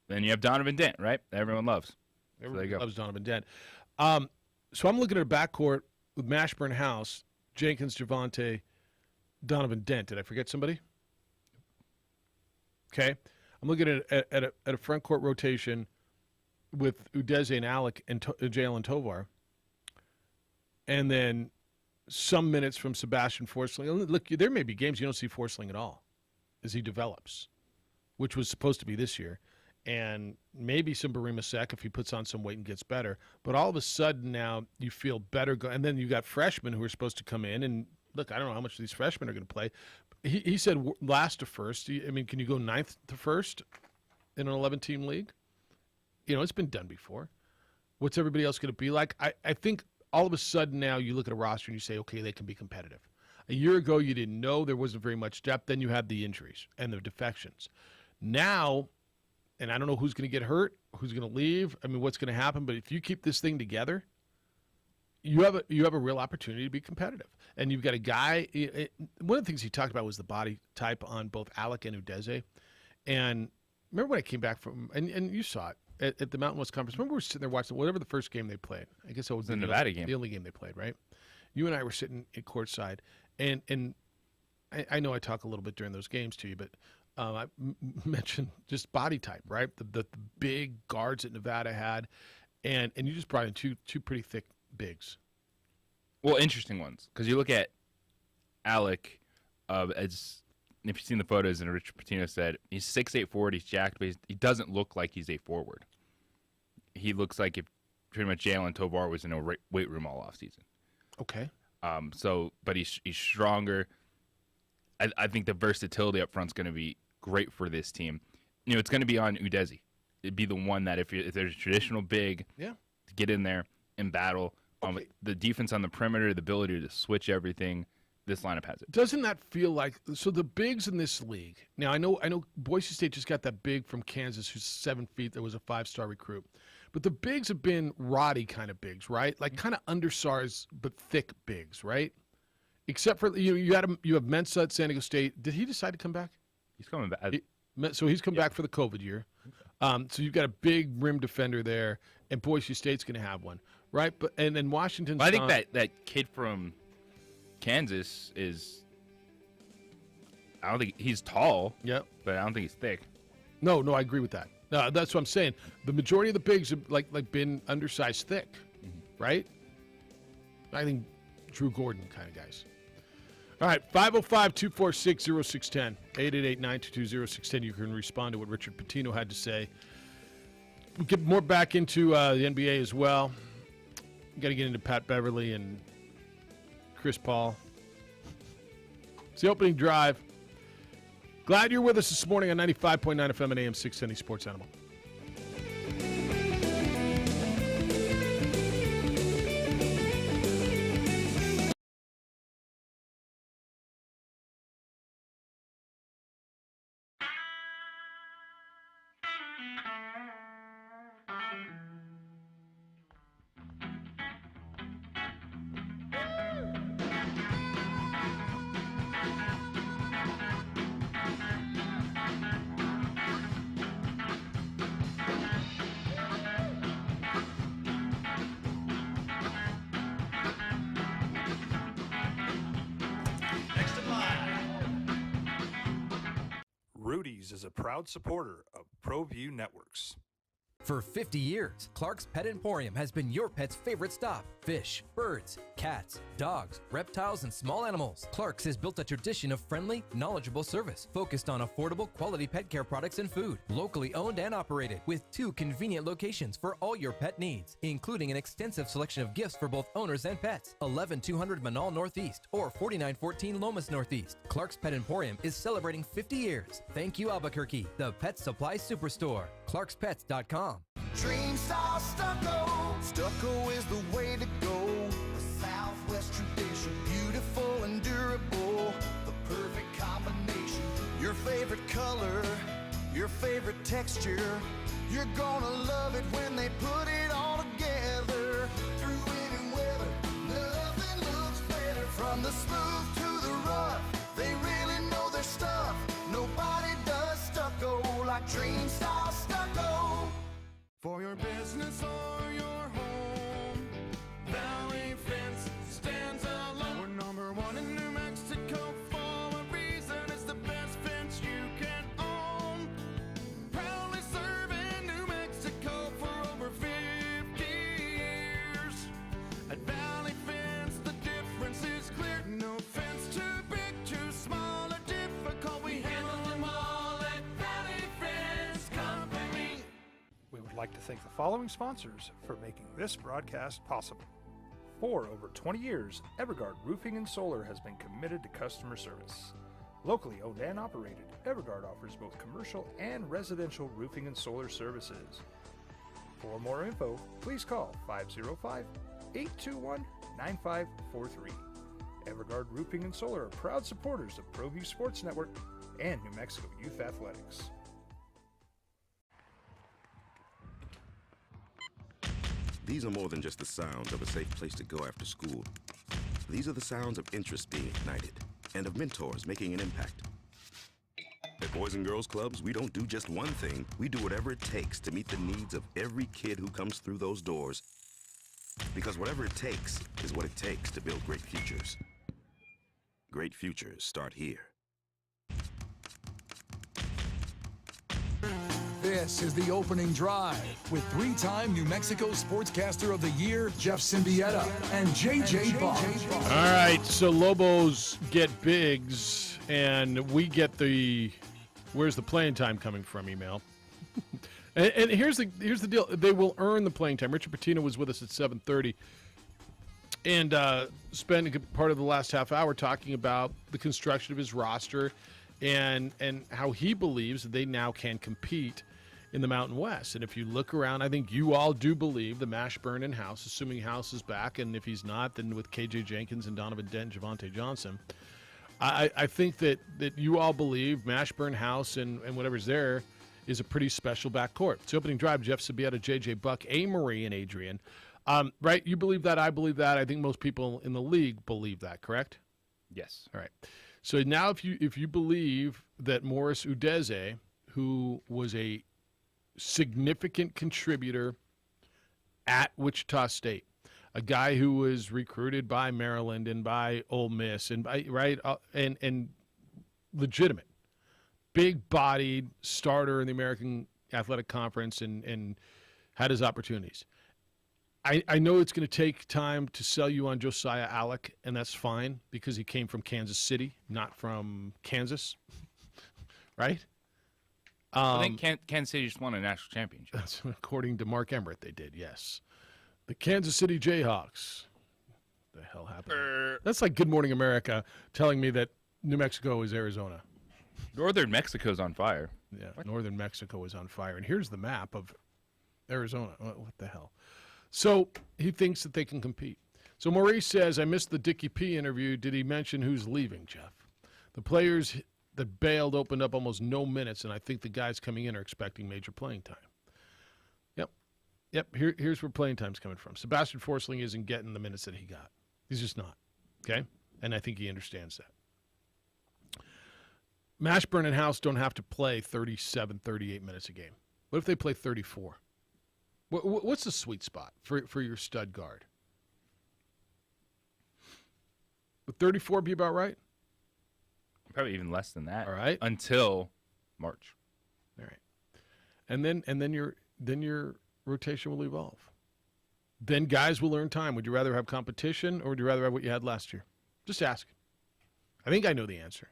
then you have Donovan Dent, right? Everyone loves. Everyone loves Donovan Dent. So I'm looking at a backcourt with Mashburn, House, Jenkins, Javonte, Donovan Dent. Did I forget somebody? Okay. I'm looking at a front court rotation with Udeze and Alec and Jalen Tovar. And then some minutes from Sebastian Forsling. Look, there may be games you don't see Forsling at all as he develops, which was supposed to be this year. and maybe some Barima Sec if he puts on some weight and gets better. But all of a sudden now you feel better. And then you got freshmen who are supposed to come in. And look, I don't know how much these freshmen are going to play. He said last to first. I mean, can you go 9th to first in an 11-team league? You know, it's been done before. What's everybody else going to be like? I think all of a sudden now you look at a roster and you say, okay, they can be competitive. A year ago, you didn't know. There wasn't very much depth. Then you had the injuries and the defections. Now, and I don't know who's going to get hurt, who's going to leave. I mean, what's going to happen? But if you keep this thing together, you have a real opportunity to be competitive. And you've got a guy. One of the things he talked about was the body type on both Alec and Udeze. And remember when I came back from, and you saw it at the Mountain West Conference. Remember we were sitting there watching whatever the first game they played. I guess it was the Nevada game. The only game they played, right? You and I were sitting at courtside. And I know I talk a little bit during those games to you, but I mentioned just body type, right? The big guards that Nevada had, and you just brought in two pretty thick bigs. Well, interesting ones, because you look at Alec, as if you've seen the photos, and Richard Patino said he's 6'8" forward, he's jacked, but he doesn't look like he's a forward. He looks like if pretty much Jalen Tovar was in a weight room all off season. Okay. But he's stronger. I think the versatility up front is going to be great for this team. You know, it's going to be on Udeze. It'd be the one that if there's a traditional big, to get in there and battle. The defense on the perimeter, the ability to switch everything, this lineup has it. Doesn't that feel like so? The bigs in this league. Now I know Boise State just got that big from Kansas, who's 7 feet. That was a 5-star recruit. But the bigs have been Roddy kind of bigs, right? Like kind of undersized but thick bigs, right? Except for you have Mensah at San Diego State. Did he decide to come back? He's coming back. So he's come back for the COVID year. So you've got a big rim defender there, and Boise State's going to have one, right? But and then Washington's. I think that kid from Kansas is. I don't think he's tall. Yeah, but I don't think he's thick. No, I agree with that. No, that's what I'm saying. The majority of the bigs have like been undersized thick, right? I think Drew Gordon kind of guys. All right, 505-246-0610, 888-922-0610. You can respond to what Richard Patino had to say. We'll get more back into the NBA as well. We've got to get into Pat Beverly and Chris Paul. It's the opening drive. Glad you're with us this morning on 95.9 FM and AM 670 Sports Animal. Rudy's is a proud supporter of ProView Networks. For 50 years, Clark's Pet Emporium has been your pet's favorite stop. Fish, birds, cats, dogs, reptiles, and small animals. Clark's has built a tradition of friendly, knowledgeable service focused on affordable, quality pet care products and food. Locally owned and operated with 2 convenient locations for all your pet needs, including an extensive selection of gifts for both owners and pets. 11200 Manal Northeast or 4914 Lomas Northeast. Clark's Pet Emporium is celebrating 50 years. Thank you, Albuquerque, the pet supply superstore. ClarksPets.com. Dream style stucco. Stucco is the way to go. A Southwest tradition, beautiful and durable. The perfect combination. Your favorite color, your favorite texture. You're gonna love it when they put it all together. Through any weather, nothing looks better. From the smooth to the rough, they really know their stuff. Nobody does stucco like Dream style stucco. For your business or your home, Valley Fence stands alone. We're number 1 in New Mexico for a reason. It's the best fence you can own. Proudly serving New Mexico for over 50 like to thank the following sponsors for making this broadcast possible. For over 20 years, Evergard Roofing and Solar has been committed to customer service. Locally owned and operated, Evergard offers both commercial and residential roofing and solar services. For more info, please call 505-821-9543. Evergard Roofing and Solar are proud supporters of ProView Sports Network and New Mexico Youth Athletics. These are more than just the sounds of a safe place to go after school. These are the sounds of interest being ignited and of mentors making an impact. At Boys and Girls Clubs, we don't do just one thing. We do whatever it takes to meet the needs of every kid who comes through those doors. Because whatever it takes is what it takes to build great futures. Great futures start here. This is the opening drive with three-time New Mexico Sportscaster of the Year, Jeff Symbieta, and JJ Buck. All right, so Lobos get bigs, and we get the where's the playing time coming from email. and here's the deal. They will earn the playing time. Richard Patino was with us at 7:30 and spent a good part of the last half hour talking about the construction of his roster and how he believes that they now can compete in the Mountain West. And if you look around, I think you all do believe the Mashburn and House, assuming House is back, and if he's not, then with KJ Jenkins and Donovan Dent and Javonte Johnson, I think that you all believe Mashburn, House, and whatever's there is a pretty special backcourt. It's the opening drive. Jeff Symbieta, JJ Buck, Marie, and Adrian. Right? You believe that. I believe that. I think most people in the league believe that, correct? Yes. All right. So now if you believe that Morris Udeze, who was a significant contributor at Wichita State, a guy who was recruited by Maryland and by Ole Miss and by and legitimate, big-bodied starter in the American Athletic Conference and had his opportunities. I know it's going to take time to sell you on Josiah Allick, and that's fine because he came from Kansas City, not from Kansas, right? I think Kansas City just won a national championship. That's according to Mark Emmert, they did, yes. The Kansas City Jayhawks. What the hell happened? That's like Good Morning America telling me that New Mexico is Arizona. Northern Mexico's on fire. Yeah, what? Northern Mexico is on fire. And here's the map of Arizona. What the hell? So he thinks that they can compete. So Maurice says, I missed the Dickie P interview. Did he mention who's leaving, Jeff? The players that bailed opened up almost no minutes, and I think the guys coming in are expecting major playing time. Yep. Here's where playing time's coming from. Sebastian Forsling isn't getting the minutes that he got. He's just not. Okay? And I think he understands that. Mashburn and House don't have to play 37, 38 minutes a game. What if they play 34? What's the sweet spot for your stud guard? Would 34 be about right? Probably even less than that. All right. Until March. All right. And then your rotation will evolve. Then guys will earn time. Would you rather have competition or would you rather have what you had last year? Just ask. I think I know the answer.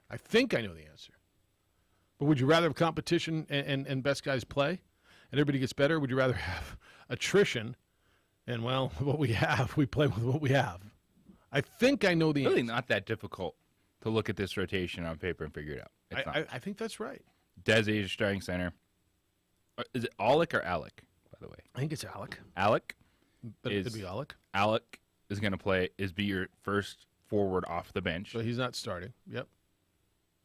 But would you rather have competition and best guys play and everybody gets better? Or would you rather have attrition and, well, what we have, we play with what we have? I think I know the answer. Really not that difficult to look at this rotation on paper and figure it out. I think that's right. Desi is starting center. Is it Allick or Allick, by the way? I think it's Allick. Allick? But it could be Allick. Allick is going to be your first forward off the bench. So he's not starting. Yep.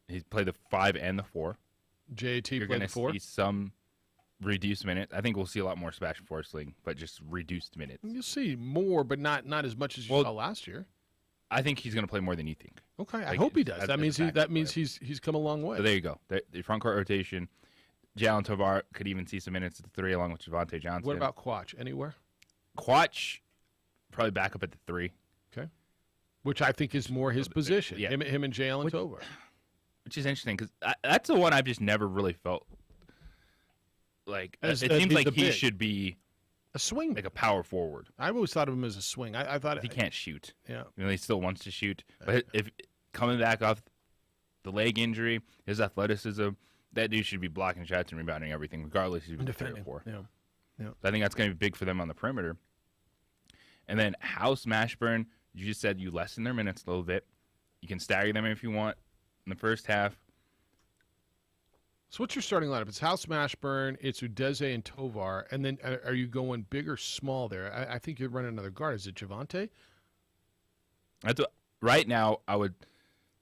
He's played the 5 and the 4. JT You're played going the 4. to see some reduced minutes. I think we'll see a lot more Sebastian Forsling, but just reduced minutes. You'll see more, but not as much as you saw last year. I think he's going to play more than you think. Okay, I hope he does. That means he's come a long way. So there you go. The front court rotation. Jalen Tovar could even see some minutes at the 3 along with Javonte Johnson. What about Quach? Anywhere? Quach probably back up at the 3. Okay. Which I think is more his position. Yeah. Him and Jalen Tovar. Which is interesting because that's the one I've just never really felt like. It seems like he should be a swing, like a power forward. I've always thought of him as a swing. I thought he can't shoot. Yeah, he still wants to shoot, but if coming back off the leg injury, his athleticism, that dude should be blocking shots and rebounding everything, regardless if he's 3 or 4. Yeah. Yep. So I think that's going to be big for them on the perimeter. And then House, Mashburn, you just said you lessen their minutes a little bit. You can stagger them if you want in the first half. So what's your starting lineup? It's House, Mashburn, it's Udeze and Tovar, and then are you going big or small there? I think you'd run another guard. Is it Javante? Right now, I would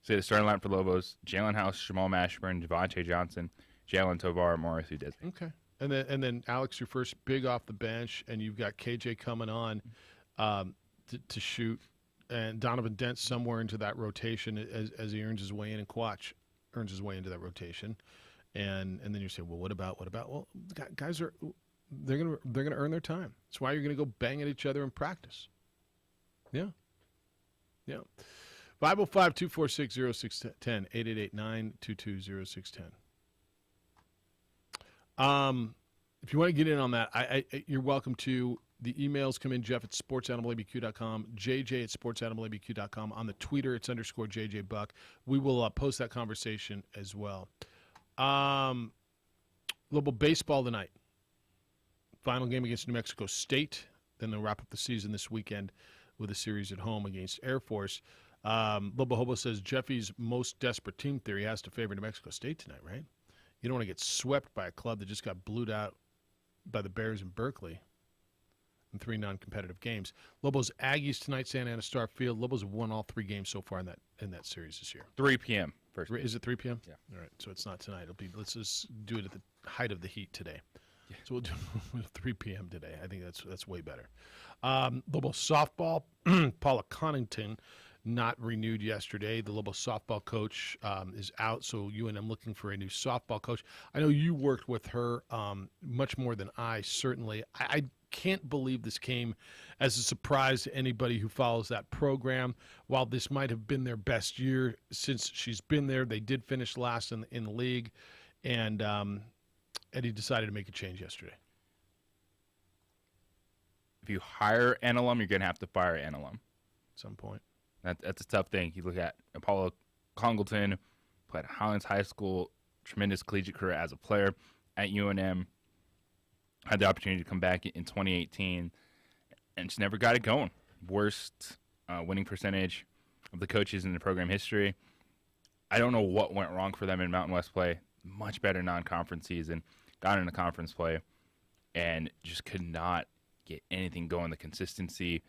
say the starting lineup for Lobos: Jalen House, Jamal Mashburn, Javante Johnson, Jalen Tovar, Morris Udeze. Okay. And then Alex, your first big off the bench, and you've got KJ coming on to shoot, and Donovan Dent somewhere into that rotation as he earns his way in, and Quach earns his way into that rotation. And then you say, well, what about? Well, guys they're gonna earn their time. That's why you're gonna go bang at each other in practice. Yeah. 505-246-0610, 888-922-0610. If you want to get in on that, you're welcome to. The emails come in, Jeff at sportsanimalabq.com, JJ at sportsanimalabq.com. On the Twitter, it's _JJ Buck. We will post that conversation as well. Lobo baseball tonight. Final game against New Mexico State. Then they'll wrap up the season this weekend with a series at home against Air Force. Lobo Hobo says Jeffy's most desperate team theory has to favor New Mexico State tonight, right? You don't want to get swept by a club that just got blued out by the Bears in Berkeley in 3 non-competitive games. Lobos Aggies tonight, Santa Ana Star Field. Lobos have won all 3 games so far in that series this year. 3 p.m. first. Is it 3 p.m.? Yeah. All right, so it's not tonight. Let's just do it at the height of the heat today. Yeah. So we'll do 3 p.m. today. I think that's way better. Lobo softball, Paula Connington, not renewed yesterday. The Lobo softball coach is out, so UNM looking for a new softball coach. I know you worked with her much more than I, certainly. I can't believe this came as a surprise to anybody who follows that program. While this might have been their best year since she's been there, they did finish last in the league, and Eddie decided to make a change yesterday. If you hire an alum, you're going to have to fire an alum. At some point. That's a tough thing. You look at Apollo Congleton, played at Highlands High School, tremendous collegiate career as a player at UNM, had the opportunity to come back in 2018, and just never got it going. Worst winning percentage of the coaches in the program history. I don't know what went wrong for them in Mountain West play. Much better non-conference season. Got into conference play, and just could not get anything going. The consistency,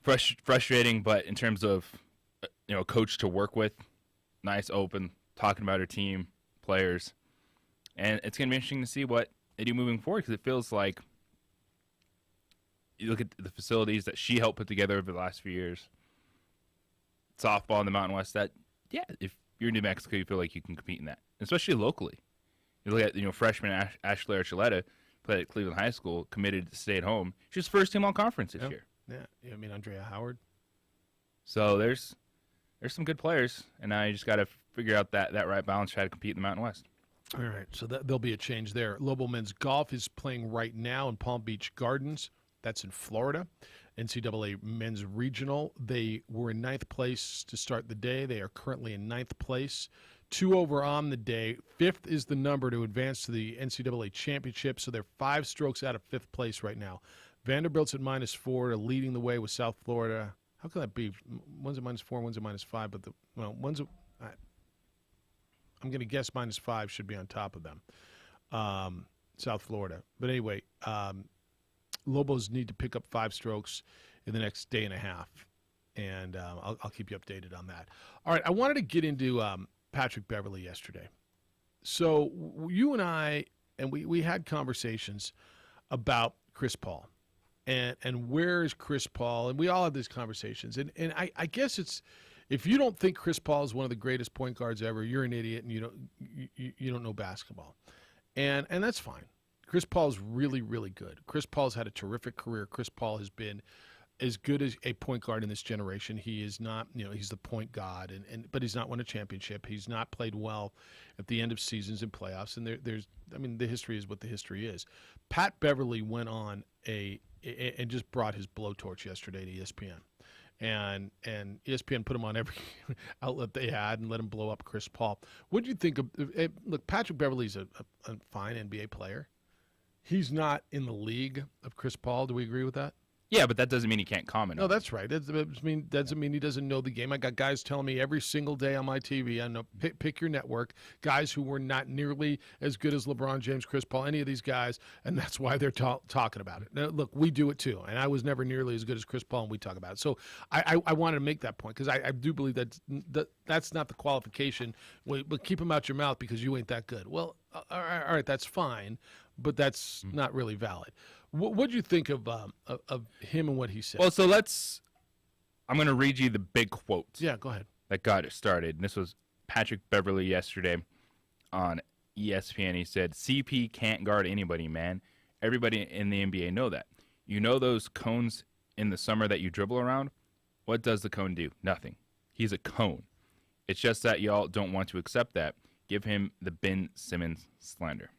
frustrating, but in terms of a coach to work with, nice, open, talking about her team, players, and it's going to be interesting to see what they do moving forward, because it feels like you look at the facilities that she helped put together over the last few years, softball in the Mountain West, that, yeah, if you're in New Mexico, you feel like you can compete in that, especially locally. You look at, freshman Ashley Archuleta, played at Cleveland High School, committed to stay at home. She's first team all conference this year. Yeah, I mean, Andrea Howard. So there's some good players, and now you just got to figure out that right balance, try to compete in the Mountain West. All right, so there'll be a change there. Lobo men's golf is playing right now in Palm Beach Gardens. That's in Florida. NCAA men's regional. They were in 9th place to start the day. They are currently in 9th place. 2 over on the day. 5th is the number to advance to the NCAA championship, so they're 5 strokes out of 5th place right now. Vanderbilt's at -4, leading the way with South Florida. How can that be? One's at -4, one's at -5, but one's I'm going to guess -5 should be on top of them. South Florida. But anyway, Lobos need to pick up 5 strokes in the next day and a half, and I'll keep you updated on that. All right, I wanted to get into Patrick Beverly yesterday. So you and I, and we had conversations about Chris Paul. And where is Chris Paul? And we all have these conversations. And I guess it's, if you don't think Chris Paul is one of the greatest point guards ever, you're an idiot and you don't know basketball. And that's fine. Chris Paul is really, really good. Chris Paul's had a terrific career. Chris Paul has been as good as a point guard in this generation. He is not, he's the point god, but he's not won a championship. He's not played well at the end of seasons and playoffs. And the history is what the history is. Pat Beverly went on and just brought his blowtorch yesterday to ESPN. And ESPN put him on every outlet they had and let him blow up Chris Paul. What do you think of – look, Patrick Beverly's a fine NBA player. he's not in the league of Chris Paul. Do we agree with that? Yeah, but that doesn't mean he can't comment. No, that's right. That doesn't mean he doesn't know the game. I got guys telling me every single day on my TV, I know, pick your network, guys who were not nearly as good as LeBron James, Chris Paul, any of these guys, and that's why they're talking about it. Now, look, we do it too, and I was never nearly as good as Chris Paul, and we talk about it. So I wanted to make that point because I do believe that's not the qualification. But keep him out your mouth because you ain't that good. Well, all right, that's fine, but that's not really valid. What do you think of him and what he said? Well, so I'm going to read you the big quote. Yeah, go ahead. That got it started. And this was Patrick Beverly yesterday on ESPN. He said, CP can't guard anybody, man. Everybody in the NBA know that. You know those cones in the summer that you dribble around? What does the cone do? Nothing. He's a cone. It's just that y'all don't want to accept that. Give him the Ben Simmons slander.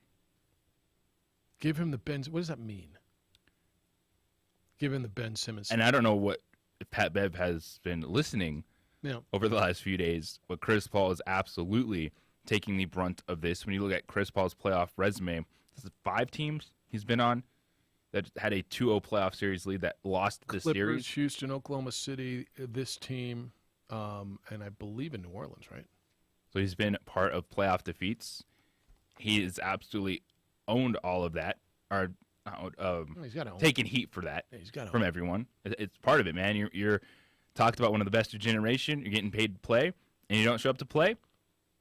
Give him the Ben. What does that mean? Give him the Ben Simmons. And I don't know what Pat Bev has been listening over the last few days, but Chris Paul is absolutely taking the brunt of this. When you look at Chris Paul's playoff resume, this is 5 teams he's been on that had a 2-0 playoff series lead that lost the Clippers, series. Houston, Oklahoma City, this team, and I believe in New Orleans, right? So he's been part of playoff defeats. He has absolutely owned all of that, or he's gotta own taking heat for that from everyone. It's part of it, man. You're talked about one of the best of generation. You're getting paid to play, and you don't show up to play.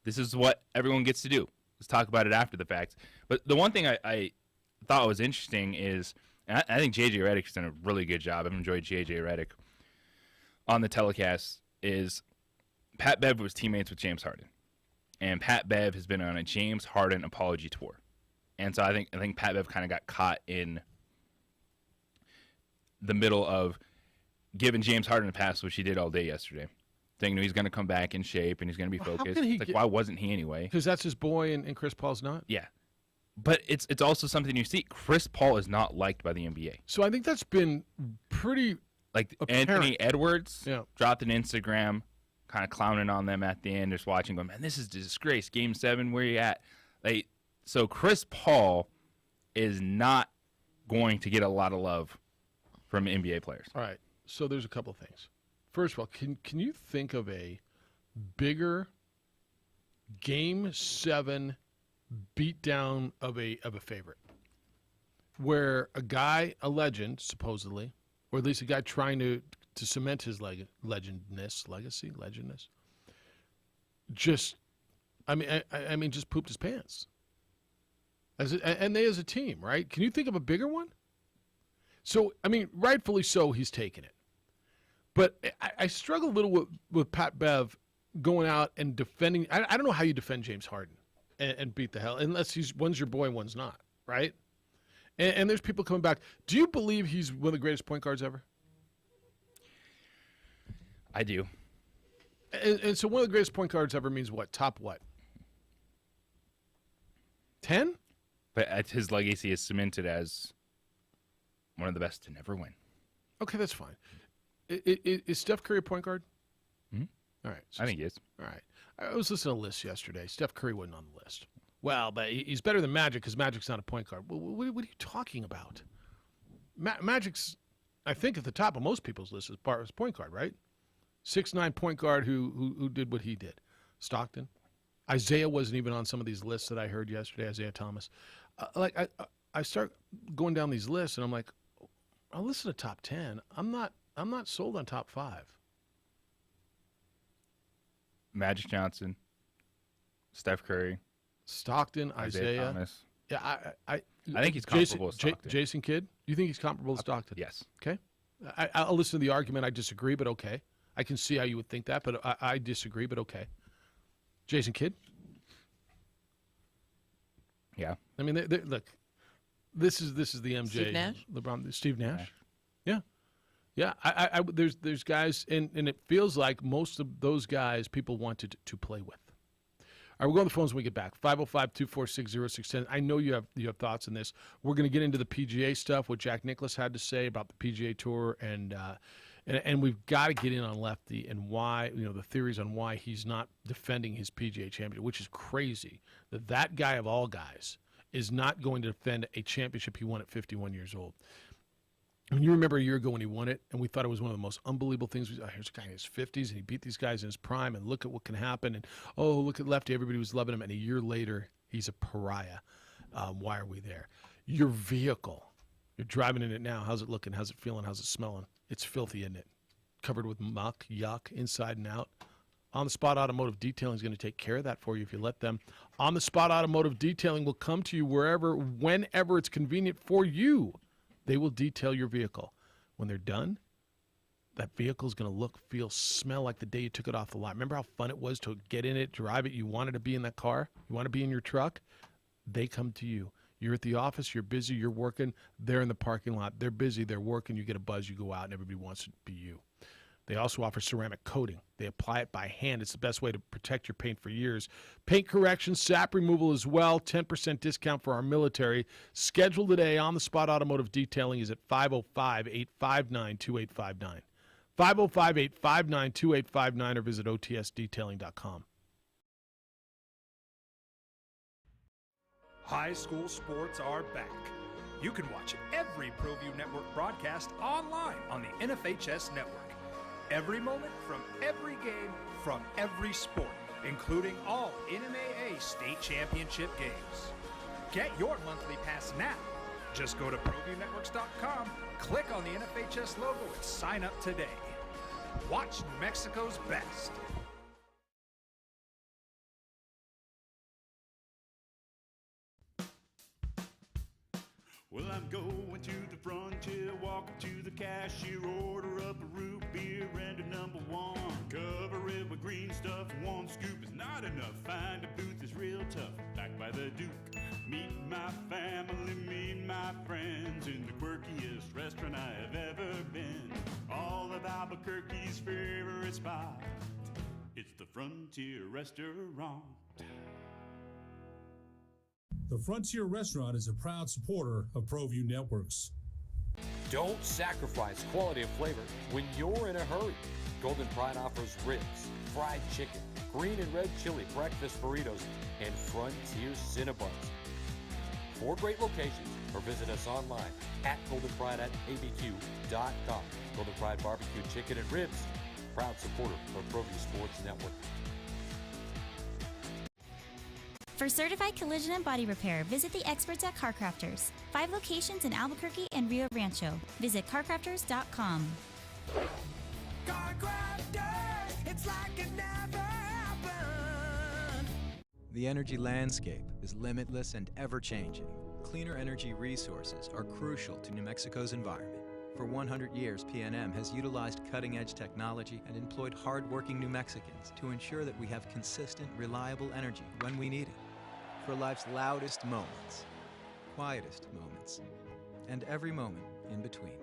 This is what everyone gets to do. Let's talk about it after the fact. But the one thing I thought was interesting is, and I think J.J. Redick's done a really good job. I've enjoyed J.J. Redick on the telecast, is Pat Bev was teammates with James Harden. And Pat Bev has been on a James Harden apology tour. And so I think Pat Bev kind of got caught in the middle of giving James Harden a pass, which he did all day yesterday, saying he's going to come back in shape and he's going to be focused. Why wasn't he anyway? Because that's his boy and Chris Paul's not? Yeah. But it's also something you see. Chris Paul is not liked by the NBA. So I think that's been pretty apparent. Anthony Edwards dropped an Instagram kind of clowning on them at the end, just watching, going, man, this is a disgrace. Game 7, where you at? So Chris Paul is not going to get a lot of love from NBA players. All right. So there's a couple of things. First of all, can you think of a bigger Game 7 beatdown of a favorite, where a guy, a legend, supposedly, or at least a guy trying to cement his legacy, just, I mean, just pooped his pants. And they as a team, right? Can you think of a bigger one? So, I mean, rightfully so, he's taken it. But I struggle a little with Pat Bev going out and defending. I don't know how you defend James Harden and beat the hell, unless one's your boy and one's not, right? And there's people coming back. Do you believe he's one of the greatest point guards ever? I do. And so one of the greatest point guards ever means what? Top what? 10? But his legacy is cemented as one of the best to never win. Okay, that's fine. Is Steph Curry a point guard? Mm-hmm. All right. I think he is. All right. I was listening to a list yesterday. Steph Curry wasn't on the list. Well, but he's better than Magic because Magic's not a point guard. What are you talking about? Magic's, I think, at the top of most people's list as point guard, right? 6'9" point guard who did what he did. Stockton. Isaiah wasn't even on some of these lists that I heard yesterday, Isaiah Thomas. I start going down these lists, and I'm like, I'll listen to top 10. I'm not sold on top 5. Magic Johnson, Steph Curry, Stockton, Isaiah Thomas. Yeah, I think he's comparable to Stockton. Jason Kidd? You think he's comparable to Stockton? Yes. Okay. I'll listen to the argument. I disagree, but okay. I can see how you would think that, but I disagree, but okay. Jason Kidd? Yeah. I mean, look, this is the MJ. Steve Nash? LeBron, Steve Nash. Yeah. Yeah, there's guys, and it feels like most of those guys people wanted to play with. All right, we'll go on the phones when we get back. 505-246-0610. I know you have thoughts on this. We're going to get into the PGA stuff, what Jack Nicklaus had to say about the PGA Tour, and we've got to get in on Lefty and why, the theories on why he's not defending his PGA championship, which is crazy. That guy of all guys is not going to defend a championship he won at 51 years old. And you remember a year ago when he won it, and we thought it was one of the most unbelievable things. Here's a guy in his 50s, and he beat these guys in his prime, and look at what can happen. And, oh, look at Lefty. Everybody was loving him. And a year later, he's a pariah. Why are we there? Your vehicle, you're driving in it now. How's it looking? How's it feeling? How's it smelling? It's filthy, isn't it? Covered with muck, yuck, inside and out. On the Spot Automotive Detailing is going to take care of that for you if you let them. On the Spot Automotive Detailing will come to you wherever, whenever it's convenient for you. They will detail your vehicle. When they're done, that vehicle is going to look, feel, smell like the day you took it off the lot. Remember how fun it was to get in it, drive it? You wanted to be in that car? You want to be in your truck? They come to you. You're at the office, you're busy, you're working. They're in the parking lot. They're busy, they're working. You get a buzz, you go out, and everybody wants to be you. They also offer ceramic coating. They apply it by hand. It's the best way to protect your paint for years. Paint correction, sap removal as well. 10% discount for our military. Schedule today. On the Spot Automotive Detailing is at 505-859-2859. 505-859-2859 or visit otsdetailing.com. High school sports are back. You can watch every ProView Network broadcast online on the NFHS network. Every moment from every game from every sport, including all NMAA state championship games. Get your monthly pass now. Just go to ProViewNetworks.com, click on the NFHS logo, and sign up today. Watch New Mexico's best. Well, I'm going to the frontier, walking to the cashier, order up a root beer and a number one. Cover it with green stuff, one scoop is not enough. Find a booth is real tough, back by the Duke. Meet my family, meet my friends in the quirkiest restaurant I have ever been. All of Albuquerque's favorite spot, it's the Frontier Restaurant. The Frontier Restaurant is a proud supporter of ProView Networks. Don't sacrifice quality of flavor when you're in a hurry. Golden Pride offers ribs, fried chicken, green and red chili breakfast burritos, and Frontier Cinnabons. 4 great locations, or visit us online at goldenpride@abq.com. Golden Pride Barbecue Chicken and Ribs, proud supporter of ProView Sports Network. For certified collision and body repair, visit the experts at Car Crafters. 5 locations in Albuquerque and Rio Rancho. Visit carcrafters.com. Car Crafters, it's like it never happened. The energy landscape is limitless and ever-changing. Cleaner energy resources are crucial to New Mexico's environment. For 100 years, PNM has utilized cutting-edge technology and employed hard-working New Mexicans to ensure that we have consistent, reliable energy when we need it. For life's loudest moments, quietest moments, and every moment in between.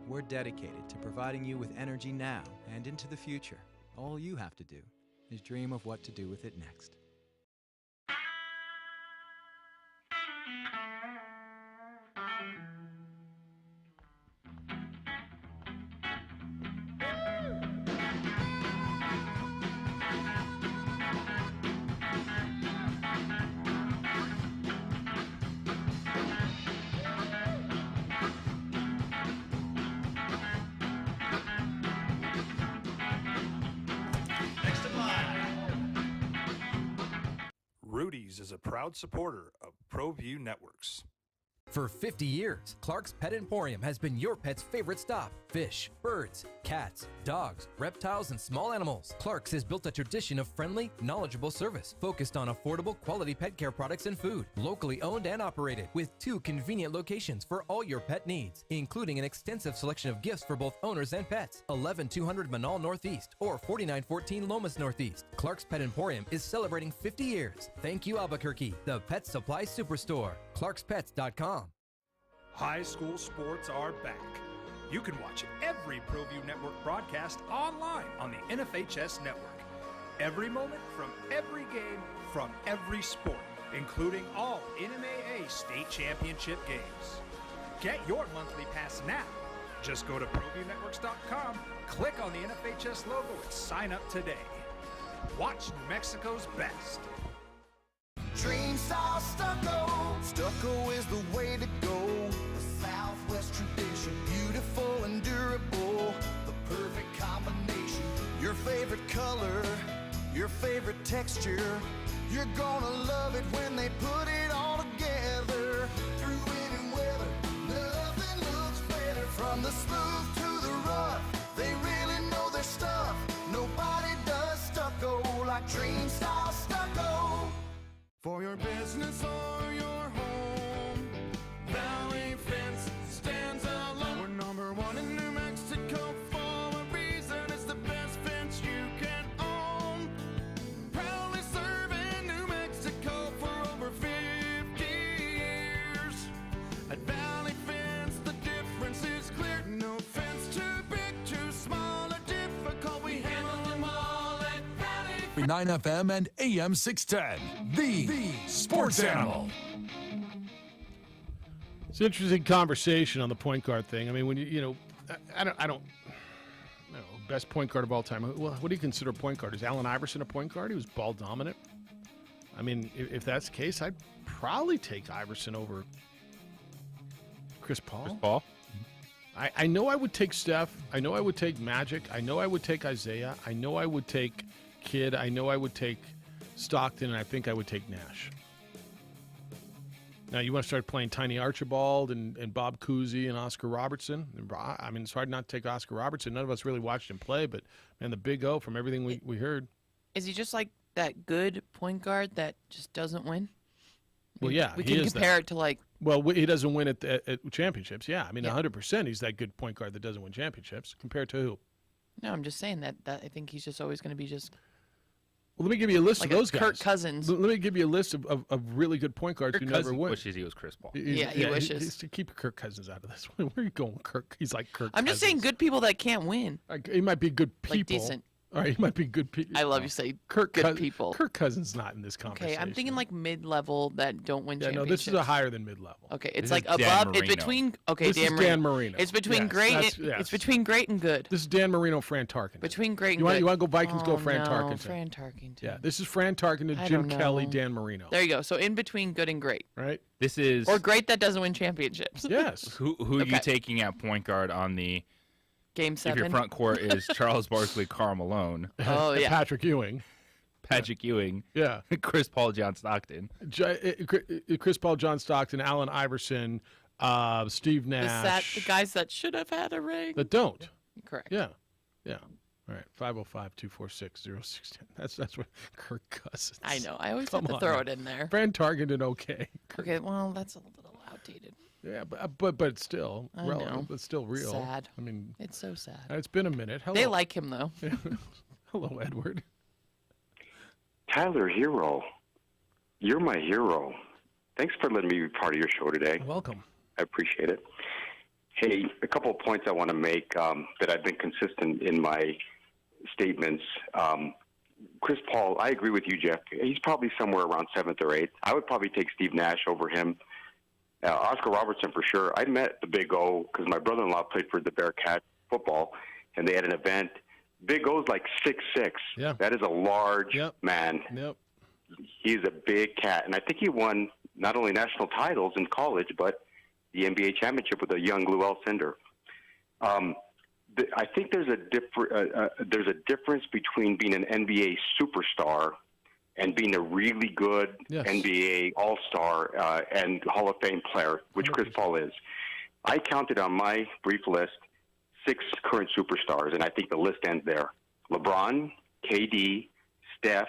We're dedicated to providing you with energy now and into the future. All you have to do is dream of what to do with it next. Rudy's is a proud supporter of ProView Networks. For 50 years, Clark's Pet Emporium has been your pet's favorite stop. Fish, birds, cats, dogs, reptiles, and small animals. Clark's has built a tradition of friendly, knowledgeable service focused on affordable, quality pet care products and food. Locally owned and operated with 2 convenient locations for all your pet needs, including an extensive selection of gifts for both owners and pets. 11200 Manal Northeast or 4914 Lomas Northeast. Clark's Pet Emporium is celebrating 50 years. Thank you, Albuquerque, the Pet Supply Superstore. ClarksPets.com. High school sports are back. You can watch every ProView Network broadcast online on the NFHS network. Every moment from every game from every sport, including all NMAA state championship games. Get your monthly pass now. Just go to ProViewNetworks.com, click on the NFHS logo, and sign up today. Watch New Mexico's best. Dream style stucco. Stucco is the way to go. The Southwest tradition, beautiful and durable. The perfect combination. Your favorite color, your favorite texture. You're gonna love it when they put it all together. Through any weather, nothing looks better. From the smooth to the rough, they really know their stuff. Nobody does stucco like Dream Style Stucco. For your business or your home, Valley Fence stands alone. We're number one in New Mexico for a reason. It's the best fence you can own. Proudly serving New Mexico for over 50 years. At Valley Fence, the difference is clear. No fence too big, too small, or difficult. We handle them all at Valley 9 FM and AM 610, the sports animal. It's an interesting conversation on the point guard thing. I mean, when I don't know, best point guard of all time. Well, what do you consider a point guard? Is Allen Iverson a point guard? He was ball dominant. I mean, if that's the case, I'd probably take Iverson over Chris Paul. Chris Paul? I know I would take Steph. I know I would take Magic. I know I would take Isaiah. I know I would take Kidd. I know I would take Stockton, and I think I would take Nash. Now, you want to start playing Tiny Archibald and Bob Cousy and Oscar Robertson? I mean, it's hard not to take Oscar Robertson. None of us really watched him play, but, man, the Big O, from everything we heard. Is he just like that good point guard that just doesn't win? Well, yeah, we he can is compare that. it to like. Well, he doesn't win at championships. Yeah, I mean, 100% he's that good point guard that doesn't win championships. Compared to who? No, I'm just saying that I think he's just always going to be just. Well, let me give you a list like of those guys. Kirk Cousins. Let me give you a list of really good point guards Kirk who Cousins never win. wishes he was Chris Paul. He wishes. He's to keep Kirk Cousins out of this. Where are you going, Kirk? He's like Kirk. I'm just saying good people that can't win. He might be good people. Like decent. All right, he might be good people. I love you say Kirk good people. Kirk Cousins not in this conversation. Okay, I'm thinking like mid-level that don't win Yeah, no, championships. this is a higher than mid-level. Okay, it's This like is Dan above. It's Marino. between. Okay, This is Dan Marino. It's between Yes, great. that's- yes. It's between great and good. This is Dan Marino, Fran Tarkenton. Between great and You good. want to go Vikings? Go Fran no, Tarkenton. Fran Tarkenton. Yeah, this is Fran Tarkenton, I Jim don't Kelly, know. Dan Marino. There you go. So in between good and great, Right? This is or great that doesn't win championships. Yes. who are you taking at point guard on the Game 7. If your front court is Charles Barkley, Karl Malone, Oh yeah. Patrick Ewing. Patrick Ewing, Yeah. Chris Paul, John Stockton. Chris Paul, John Stockton, Allen Iverson, Steve Nash. The guys that should have had a ring. that don't. Correct. Yeah. Yeah. All right. 505-246-0610. That's what Kirk Cousins. I know. I always Come have to on, throw man. it in there. Fran Tarkenton, okay. Okay. Well, that's a little outdated. Yeah, but it's still I relevant. know. It's still real. Sad. I mean, It's so sad. it's been a minute. Hello. They like him though. Hello, Edward. Tyler Hero, you're my hero. Thanks for letting me be part of your show today. Welcome. I appreciate it. Hey, a couple of points I want to make that I've been consistent in my statements. Chris Paul, I agree with you, Jeff. He's probably somewhere around 7th or 8th. I would probably take Steve Nash over him. Oscar Robertson for sure. I met the Big O because my brother-in-law played for the Bearcat football, and they had an event. Big O's like 6'6". Yeah. That is a large man. Yep. He's a big cat, and I think he won not only national titles in college, but the NBA championship with a young Lou Alcindor. I think there's a difference between being an NBA superstar and being a really good NBA All-Star and Hall of Fame player, which Chris Paul is. I counted on my brief list 6 current superstars, and I think the list ends there. LeBron, KD, Steph,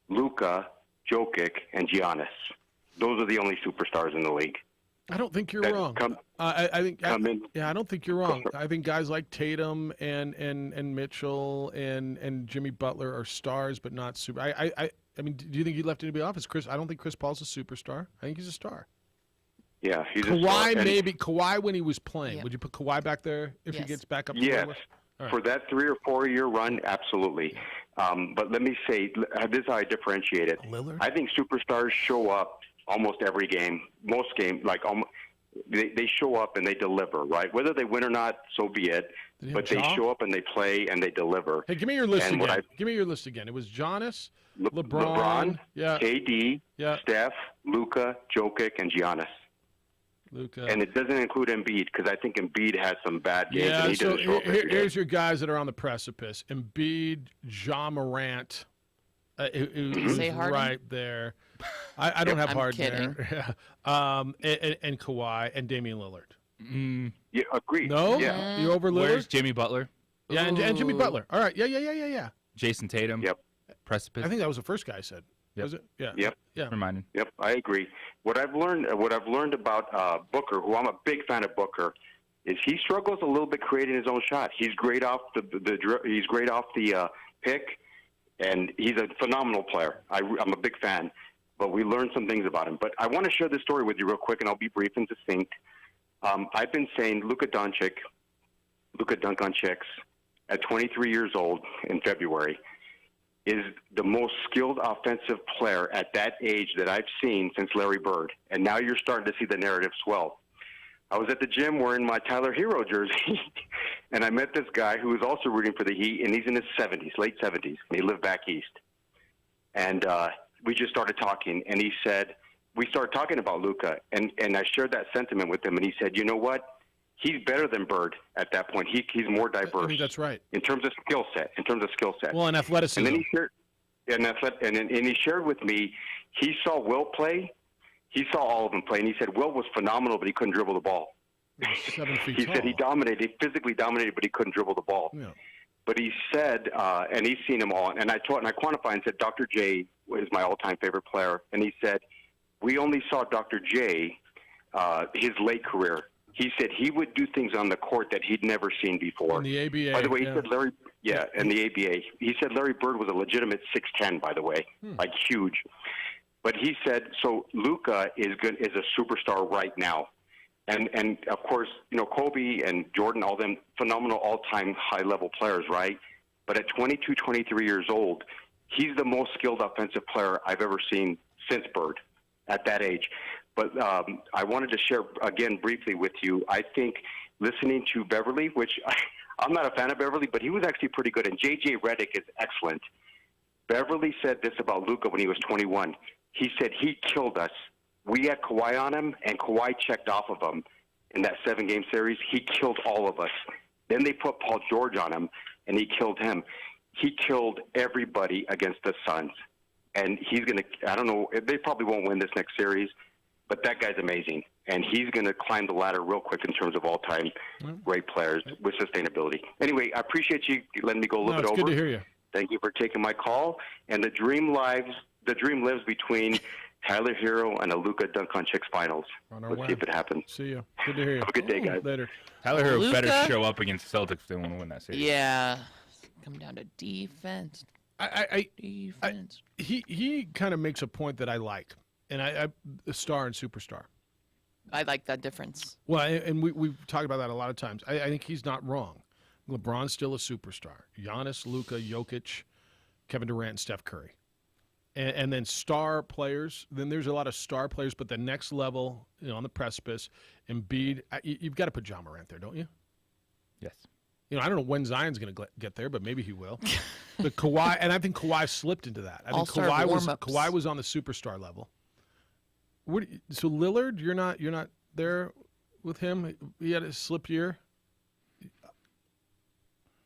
Luka, Jokic, and Giannis. Those are the only superstars in the league. I don't think you're wrong. I don't think you're wrong. I think guys like Tatum and Mitchell and Jimmy Butler are stars, but not super. I mean, do you think he left anybody off? I don't think Chris Paul's a superstar. I think he's a star. Yeah, he's a Kawhi star. maybe Kawhi when he was playing. Would you put Kawhi back there if he gets back up? To Yes. the right. For that 3 or 4 year run, absolutely. But let me say, this is how I differentiate it. Lillard? I think superstars show up almost every game. Most games, like they show up and they deliver, right? Whether they win or not, so be it. but they show up and they play and they deliver. Hey, give me your list And again. Give me your list again. It was Giannis, LeBron, KD, Steph, Luka, Jokic, and Giannis. Luka. And it doesn't include Embiid because I think Embiid has some bad games. Yeah, and he so doesn't show up every day. here's your guys that are on the precipice. Embiid, Ja Morant, who's Say Harden? right there. I don't have I'm Harden kidding. there. And Kawhi and Damian Lillard. Yeah, agreed. No? Yeah. You over Lillard? Where's Jimmy Butler? Yeah, and Jimmy Butler. All right. Yeah. Jason Tatum. Yep. Precipice. I think that was the first guy I said. Yep. Was it? Yeah. Yep. Yeah. Reminding. Yep, I agree. What I've learned about Booker, who I'm a big fan of Booker, is he struggles a little bit creating his own shot. He's great off the pick, and he's a phenomenal player. I'm a big fan, but we learned some things about him. But I want to share this story with you real quick, and I'll be brief and succinct. I've been saying Luka Doncic at 23 years old in February is the most skilled offensive player at that age that I've seen since Larry Bird. And now you're starting to see the narrative swell. I was at the gym wearing my Tyler Hero jersey, and I met this guy who was also rooting for the Heat, and he's in his 70s, late 70s, and he lived back east. And we just started talking, and he said, we started talking about Luka, and I shared that sentiment with him, and he said, you know what? He's better than Bird at that point. He's more diverse. I think that's right. In terms of skill set. Well, and athleticism. And then he shared, and he shared with me, he saw Will play. He saw all of them play, and he said Will was phenomenal, but he couldn't dribble the ball. 7 feet He tall. said he physically dominated, but he couldn't dribble the ball. Yeah. But he said, and he's seen them all, and I quantified and said Dr. J is my all-time favorite player, and he said we only saw Dr. J his late career. He said he would do things on the court that he'd never seen before. In the ABA. By the way, he said Larry. Yeah, in the ABA. He said Larry Bird was a legitimate 6'10", by the way, like huge. But he said so. Luka is a superstar right now, and of course Kobe and Jordan, all them phenomenal all-time high-level players, right? But at 22, 23 years old, he's the most skilled offensive player I've ever seen since Bird at that age. But I wanted to share, again, briefly with you, I think listening to Beverly, which I'm not a fan of Beverly, but he was actually pretty good, and J.J. Redick is excellent. Beverly said this about Luka when he was 21. He said he killed us. We had Kawhi on him, and Kawhi checked off of him in that 7-game series. He killed all of us. Then they put Paul George on him, and he killed him. He killed everybody against the Suns. And he's going to, I don't know, they probably won't win this next series, but that guy's amazing, and he's going to climb the ladder real quick in terms of all-time great players with sustainability. Anyway, I appreciate you letting me go a little bit over. It's good to hear you. Thank you for taking my call. And the dream lives between Tyler Hero and a Luka Doncic finals. Let's see if it happens. See you. Good to hear you. Have a good day, guys. Later. Tyler Hero Luka? better show up against Celtics if they want to win that series. Yeah. Come down to defense. Defense. He kind of makes a point that I like, and I star and superstar. I like that difference. Well, and we've talked about that a lot of times. I think he's not wrong. LeBron's still a superstar. Giannis, Luka, Jokic, Kevin Durant, and Steph Curry. And then star players. Then there's a lot of star players, but the next level, on the precipice, Embiid. You've got to put Ja Morant there, don't you? Yes. I don't know when Zion's going to get there, but maybe he will. But Kawhi, and I think Kawhi slipped into that. I think Kawhi was on the superstar level. So Lillard, you're not there with him. He had a slip year.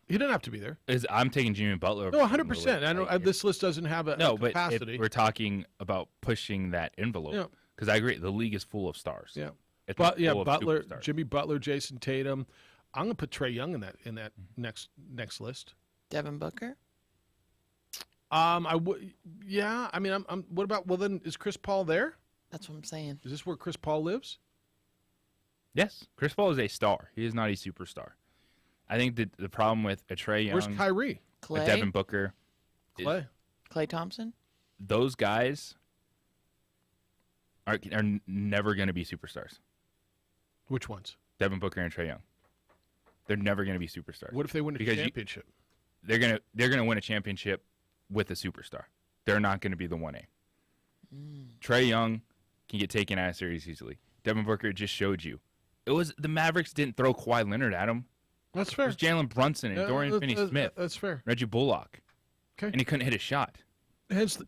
He didn't have to be there. I'm taking Jimmy Butler. No, 100%. I know this list doesn't have a capacity. But if we're talking about pushing that envelope, because I agree, the league is full of stars. Yeah, it's but full of Butler, superstars. Jimmy Butler, Jason Tatum. I'm gonna put Trae Young in that next list. Devin Booker. I would. Yeah, I mean, I'm. What about? Well, then is Chris Paul there? That's what I'm saying. Is this where Chris Paul lives? Yes, Chris Paul is a star. He is not a superstar. I think that the problem with a Trae Young, Where's Kyrie? Clay? a Devin Booker, Clay Thompson. Those guys are never going to be superstars. Which ones? Devin Booker and Trae Young. They're never going to be superstars. What if they win a championship? They're gonna win a championship with a superstar. They're not going to be the 1A. Trae Young can get taken out of series easily. Devin Booker just showed you. It was the Mavericks didn't throw Kawhi Leonard at him. That's fair. There's Jalen Brunson and Dorian Finney-Smith. That's fair. Reggie Bullock. Okay. And he couldn't hit a shot. Hence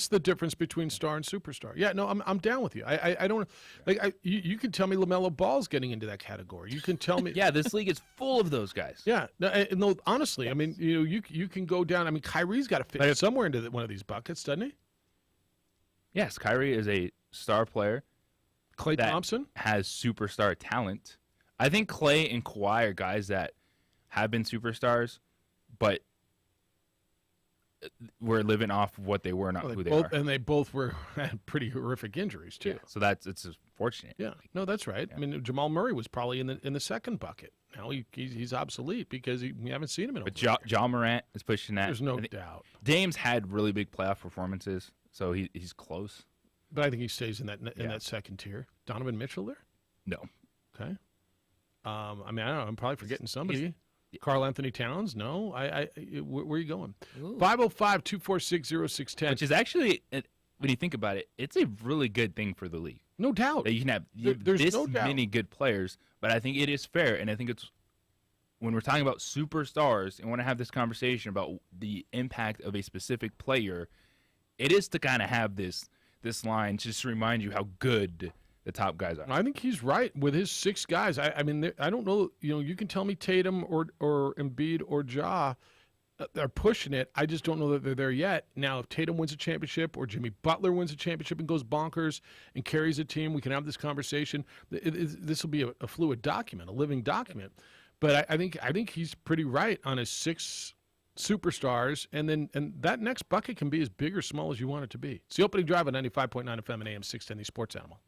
the difference between star and superstar. Yeah, no, I'm down with you. I don't like. You can tell me LaMelo Ball's getting into that category. You can tell me. Yeah, this league is full of those guys. Yeah, no, honestly, I mean, you can go down. I mean, Kyrie's got to fit somewhere into one of these buckets, doesn't he? Yes, Kyrie is a star player. Klay Thompson has superstar talent. I think Klay and Kawhi are guys that have been superstars, but we're living off of what they were, not who they are. And they both had pretty horrific injuries too. Yeah, so it's unfortunate. Yeah, no, that's right. Yeah. I mean, Jamal Murray was probably in the second bucket. Now he's obsolete because we haven't seen him in. But Ja Morant is pushing that. There's no doubt. Dame's had really big playoff performances, so he's close. But I think he stays in that second tier. Donovan Mitchell there? No. Okay. I mean, I don't know. I'm probably forgetting somebody. Karl Anthony Towns? No. Where are you going? 505-246-0610. Which is actually, when you think about it, it's a really good thing for the league. No doubt. That you can have many good players, but I think it is fair, and I think it's when we're talking about superstars and want to have this conversation about the impact of a specific player, it is to kind of have this line just to remind you how good the top guys are. I think he's right with his 6 guys. I mean, I don't know. You can tell me Tatum or Embiid or Ja, they're pushing it. I just don't know that they're there yet. Now, if Tatum wins a championship or Jimmy Butler wins a championship and goes bonkers and carries a team, we can have this conversation. This will be a fluid document, a living document. But I think he's pretty right on his 6 superstars, and that next bucket can be as big or small as you want it to be. It's the opening drive at 95.9 FM and AM 610, the Sports Animal.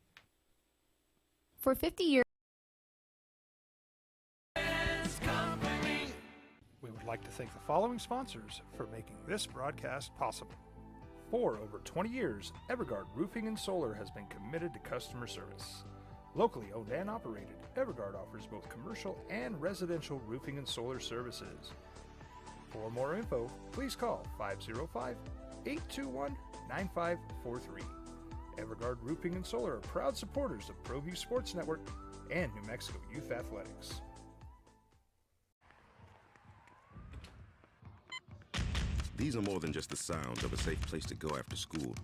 For 50 years. We would like to thank the following sponsors for making this broadcast possible. For over 20 years, Evergard Roofing and Solar has been committed to customer service. Locally owned and operated, Evergard offers both commercial and residential roofing and solar services. For more info, please call 505-821-9543. Evergard Roofing and Solar are proud supporters of ProView Sports Network and New Mexico Youth Athletics. These are more than just the sounds of a safe place to go after school.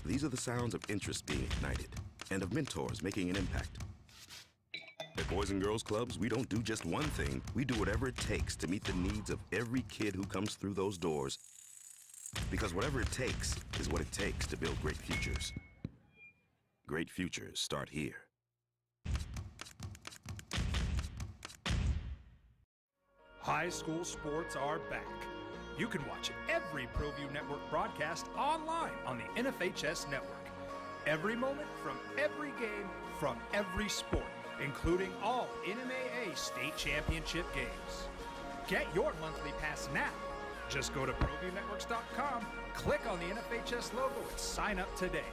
These are the sounds of interest being ignited and of mentors making an impact. At Boys and Girls Clubs, we don't do just one thing. We do whatever it takes to meet the needs of every kid who comes through those doors. Because whatever it takes is what it takes to build great futures. Great futures start here. High school sports are back. You can watch every ProView Network broadcast online on the NFHS network. Every moment from every game from every sport, including all NMAA state championship games. Get your monthly pass now. Just go to ProViewNetworks.com, click on the NFHS logo, and sign up today.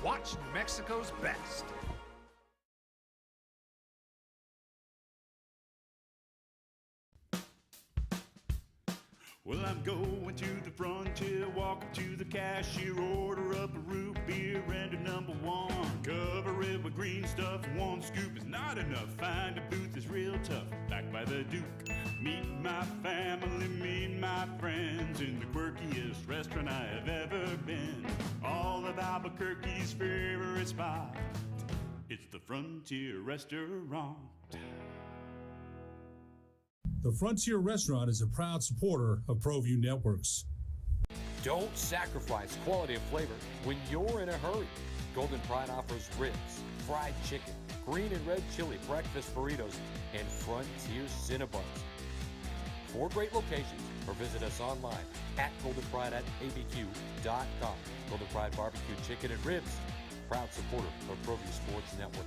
Watch New Mexico's best. Well, I'm going to the frontier, walking to the cashier, order up a root beer and a number 1. Cover it with green stuff, 1 scoop is not enough. Find a booth that's real tough, back by the Duke. Meet my family, meet my friends in the quirkiest restaurant I have ever been. All of Albuquerque's favorite spot, it's the Frontier Restaurant. The Frontier Restaurant is a proud supporter of ProView Networks. Don't sacrifice quality of flavor when you're in a hurry. Golden Pride offers ribs, fried chicken, green and red chili breakfast burritos, and Frontier Cinnabons. 4 great locations, or visit us online at goldenpride@abq.com. Golden Pride Barbecue Chicken and Ribs, proud supporter of ProView Sports Network.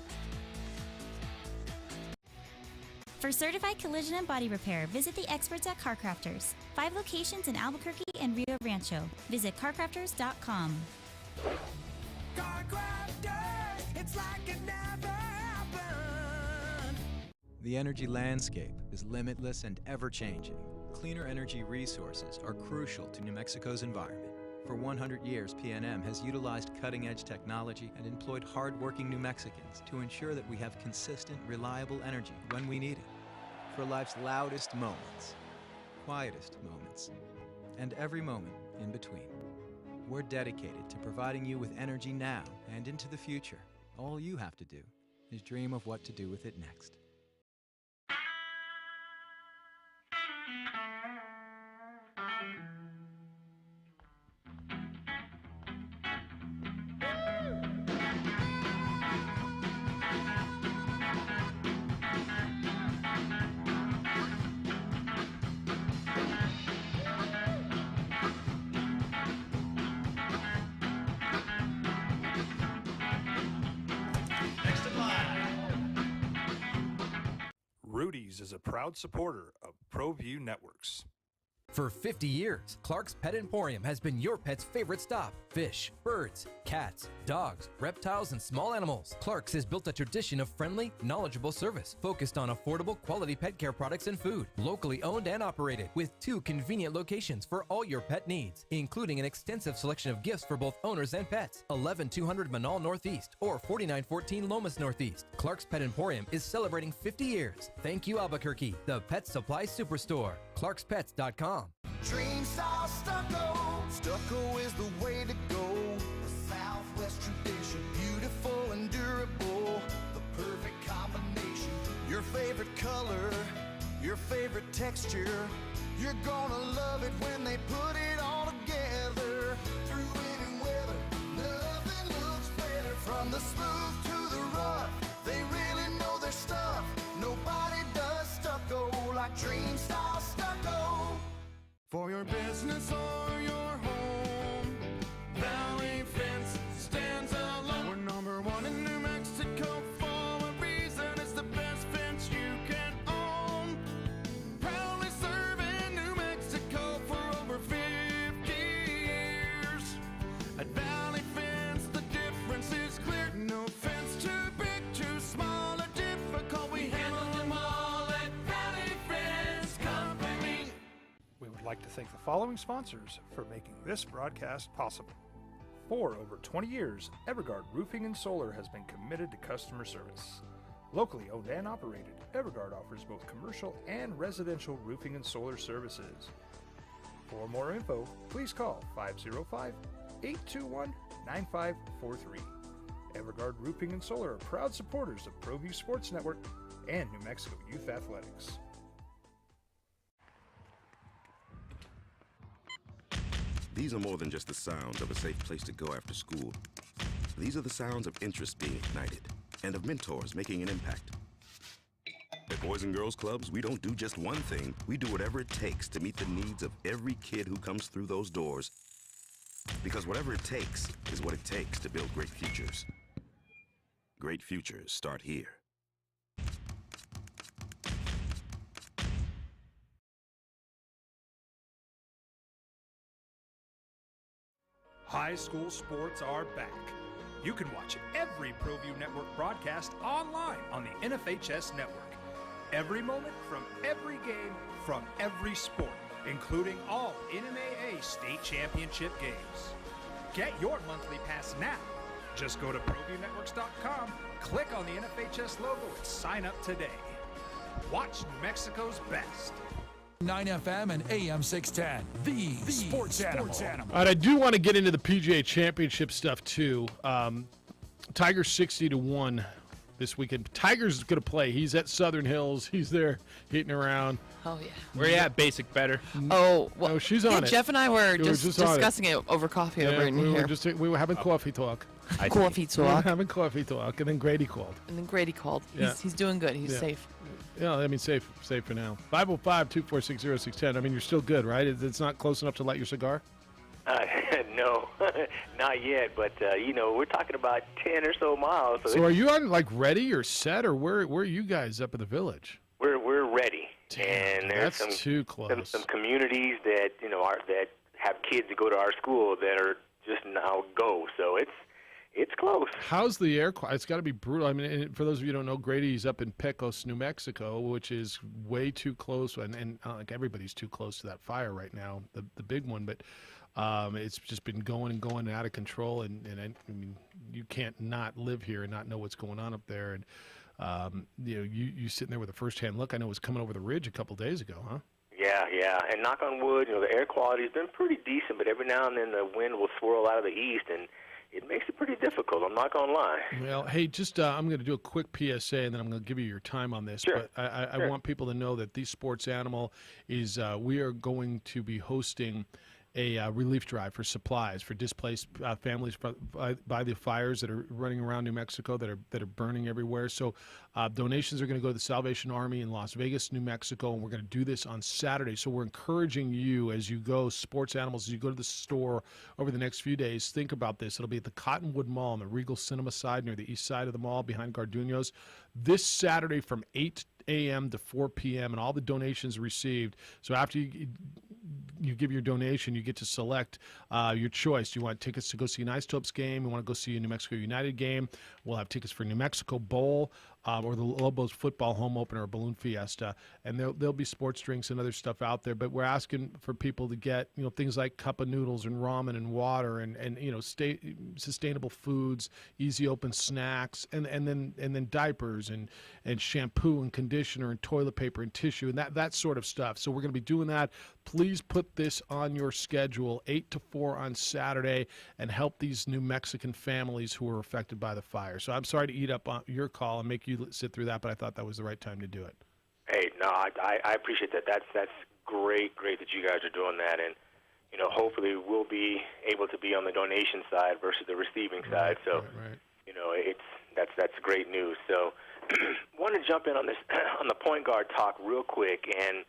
For certified collision and body repair, visit the experts at Car Crafters. 5 locations in Albuquerque and Rio Rancho. Visit carcrafters.com. Car Crafters, it's like it never happened. The energy landscape is limitless and ever-changing. Cleaner energy resources are crucial to New Mexico's environment. For 100 years, PNM has utilized cutting-edge technology and employed hard-working New Mexicans to ensure that we have consistent, reliable energy when we need it. for life's loudest moments, quietest moments, and every moment in between. We're dedicated to providing you with energy now and into the future. All you have to do is dream of what to do with it next. Rudy's is a proud supporter of ProView Networks. For 50 years, Clark's Pet Emporium has been your pet's favorite stop. Fish, birds, cats, dogs, reptiles, and small animals. Clark's has built a tradition of friendly, knowledgeable service focused on affordable, quality pet care products and food. Locally owned and operated with 2 convenient locations for all your pet needs, including an extensive selection of gifts for both owners and pets. 11200 Manal Northeast or 4914 Lomas Northeast. Clark's Pet Emporium is celebrating 50 years. Thank you, Albuquerque, the pet supply superstore. ClarksPets.com. Dream style stucco. Stucco is the way to go. A Southwest tradition, beautiful and durable. The perfect combination. Your favorite color, your favorite texture. You're gonna love it when they put it all together. Through any weather, nothing looks better. From the smooth to the rough, they really know their stuff. Nobody does stucco like Dream style stucco. For your business or your home, Valley Fence stands alone. We're number 1 in New Mexico for a reason. It's the best fence you can own. Proudly serving New Mexico for over 50 years. At Valley Fence, the difference is clear. No fence too big, too small, or difficult. We handle them all at Valley Fence Company. We would like to thank the following sponsors for making this broadcast possible. For over 20 years, Evergard Roofing and Solar has been committed to customer service. Locally owned and operated, Evergard offers both commercial and residential roofing and solar services. For more info, please call 505-821-9543. Evergard Roofing and Solar are proud supporters of ProView Sports Network and New Mexico Youth Athletics. These are more than just the sounds of a safe place to go after school. These are the sounds of interest being ignited and of mentors making an impact. At Boys and Girls Clubs, we don't do just one thing. We do whatever it takes to meet the needs of every kid who comes through those doors. Because whatever it takes is what it takes to build great futures. Great futures start here. High school sports are back. You can watch every ProView Network broadcast online on the NFHS network. Every moment from every game from every sport, including all NMAA state championship games. Get your monthly pass now. Just go to ProViewNetworks.com, click on the NFHS logo, and sign up today. Watch New Mexico's best. 9 FM and AM 610, the sports animal. All right, I do want to get into the PGA Championship stuff too. Tiger's 60-1 this weekend. Tiger's going to play. He's at Southern Hills. He's there hitting around. Oh, yeah. Where you at, Basic Better? Oh, well, no, she's on it. Jeff and I were just discussing it over coffee over in we here. We were having coffee talk. Coffee We were talk. having coffee talk, and then Grady called. Yeah. He's doing good. He's safe. Yeah, I mean, safe for now. 505-246-0610. I mean, you're still good, right? It's not close enough to light your cigar? No, not yet. But, we're talking about 10 or so miles. So are you on, ready or set, or where are you guys up at the village? We're ready. Damn, and there's that's too close. Some communities that, that have kids that go to our school that are just now go. So it's close. How's the air quality? It's got to be brutal. I mean, for those of you who don't know, Grady's up in Pecos, New Mexico, which is way too close, and everybody's too close to that fire right now, the big one. But it's just been going and out of control, and I mean, you can't not live here and not know what's going on up there. And You sitting there with a first-hand look. I know it was coming over the ridge a couple days ago, huh? Yeah. And knock on wood, the air quality has been pretty decent, but every now and then the wind will swirl out of the east, and it makes it pretty difficult. I'm not going to lie. Well, hey, just I'm going to do a quick PSA, and then I'm going to give you your time on this. Sure. But I want people to know that the Sports Animal is we are going to be hosting a relief drive for supplies for displaced families by the fires that are running around New Mexico that are burning everywhere. So donations are going to go to the Salvation Army in Las Vegas, New Mexico, and we're going to do this on Saturday. So we're encouraging you as you go, Sports Animals, as you go to the store over the next few days, think about this. It'll be at the Cottonwood Mall on the Regal Cinema side near the east side of the mall behind Garduño's this Saturday from 8 a.m. to 4 p.m. and all the donations received. So after you give your donation, you get to select your choice. Do you want tickets to go see an Isotopes game? You want to go see a New Mexico United game? We'll have tickets for New Mexico Bowl or the Lobos football home opener or Balloon Fiesta. And there'll be sports drinks and other stuff out there. But we're asking for people to get things like cup of noodles and ramen and water and sustainable foods, easy open snacks, and then diapers and shampoo and conditioner and toilet paper and tissue and that sort of stuff. So we're going to be doing that. Please put this on your schedule, 8 to 4 on Saturday, and help these New Mexican families who are affected by the fire. So I'm sorry to eat up on your call and make you sit through that, but I thought that was the right time to do it. Hey, no, I appreciate that. That's great that you guys are doing that, and hopefully we'll be able to be on the donation side versus the receiving side. So, right. That's great news. So, want to jump in on this on the point guard talk real quick, and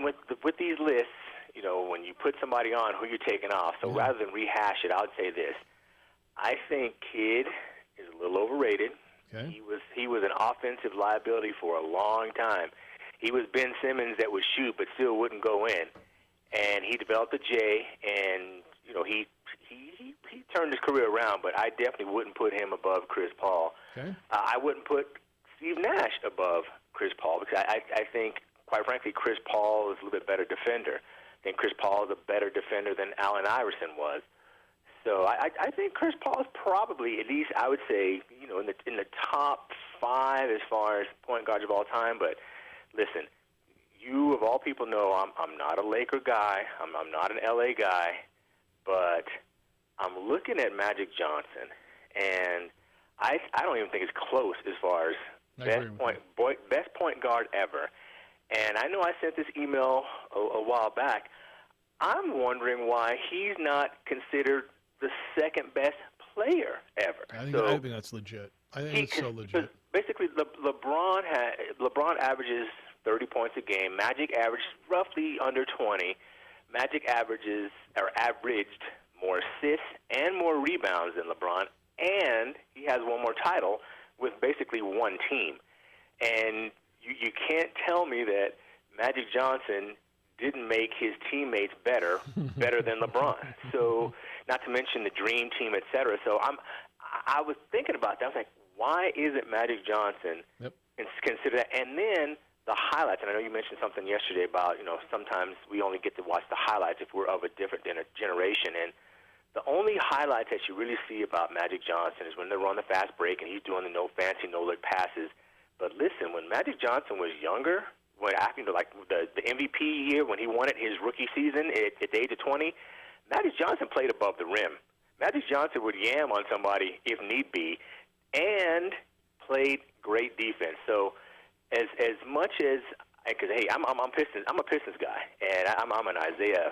with these lists, when you put somebody on, who you're taking off. So rather than rehash it, I would say this: I think Kidd is a little overrated. Okay. He was an offensive liability for a long time. He was Ben Simmons that would shoot but still wouldn't go in, and he developed a J, and he turned his career around. But I definitely wouldn't put him above Chris Paul. Okay. I wouldn't put Steve Nash above Chris Paul because I think, quite frankly, Chris Paul is a little bit better defender. I think Chris Paul is a better defender than Allen Iverson was. So I think Chris Paul is probably, at least I would say, in the top 5 as far as point guards of all time. But listen, you of all people know I'm not a Laker guy. I'm not an LA guy, but I'm looking at Magic Johnson, and I don't even think it's close as far as best point guard ever. And I know I sent this email a while back. I'm wondering why he's not considered the second best player ever. I think that's legit. I think it's so legit. Basically, LeBron averages 30 points a game. Magic averaged roughly under 20. Magic averaged more assists and more rebounds than LeBron, and he has one more title with basically one team. And you can't tell me that Magic Johnson didn't make his teammates better than LeBron. So, not to mention the Dream Team, et cetera. So I was thinking about that. I was like, why isn't Magic Johnson considered that? And then the highlights, and I know you mentioned something yesterday about, sometimes we only get to watch the highlights if we're of a different generation. And the only highlights that you really see about Magic Johnson is when they're on the fast break and he's doing the no fancy, no-look passes. But listen, when Magic Johnson was younger, when after like the MVP year when he won it his rookie season at the age of 20, Magic Johnson played above the rim. Magic Johnson would yam on somebody if need be, and played great defense. So as much as because hey, I'm a Pistons guy, and I'm an Isaiah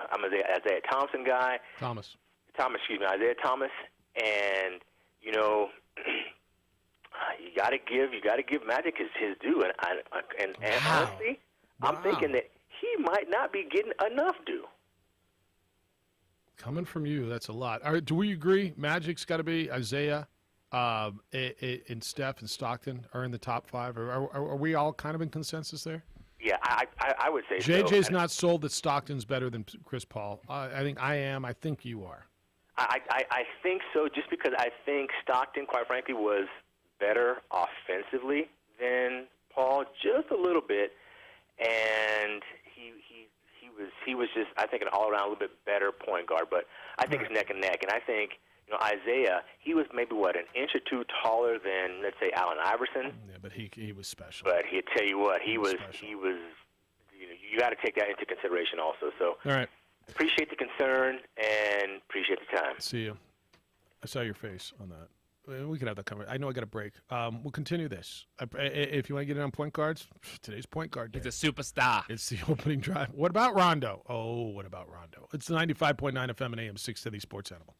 Thompson guy. Isaiah Thomas, and you got to give Magic his due, and honestly, I'm thinking that he might not be getting enough due. Coming from you, that's a lot. All right, do we agree? Magic's got to be Isaiah, and Steph and Stockton are in the top 5. Are we all kind of in consensus there? Yeah, I would say JJ's so. not sold that Stockton's better than Chris Paul. I think I am. I think you are. I think so, just because I think Stockton, quite frankly, was better offensively than Paul, just a little bit, and he was just, I think, an all-around a little bit better point guard. But I think it's neck and neck, and I think Isaiah, he was maybe, an inch or two taller than, let's say, Allen Iverson. Yeah, but he was special. But he'll tell you what, he was, you got to take that into consideration also. So all right. Appreciate the concern and appreciate the time. See you. I saw your face on that. We can have that conversation. I know I got a break. We'll continue this. If you want to get in on point guards, today's point guard day. He's a superstar. It's the opening drive. What about Rondo? Oh, what about Rondo? It's 95.9 FM and AM 630 Sports Animal.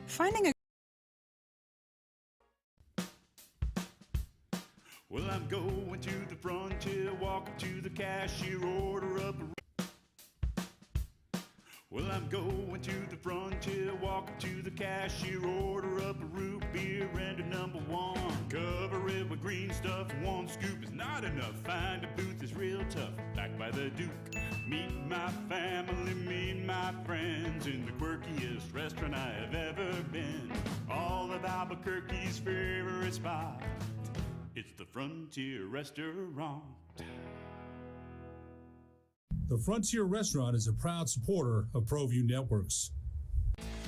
Finding a Well, I'm going to the frontier, walking to the cashier, order up a... Well, I'm going to the frontier, walking to the cashier, order up a root beer and a number one. Cover it with green stuff, one scoop is not enough. Find a booth is real tough, back by the Duke. Meet my family, meet my friends in the quirkiest restaurant I have ever been. All of Albuquerque's favorite spot, it's the Frontier Restaurant. The Frontier Restaurant is a proud supporter of ProView Networks.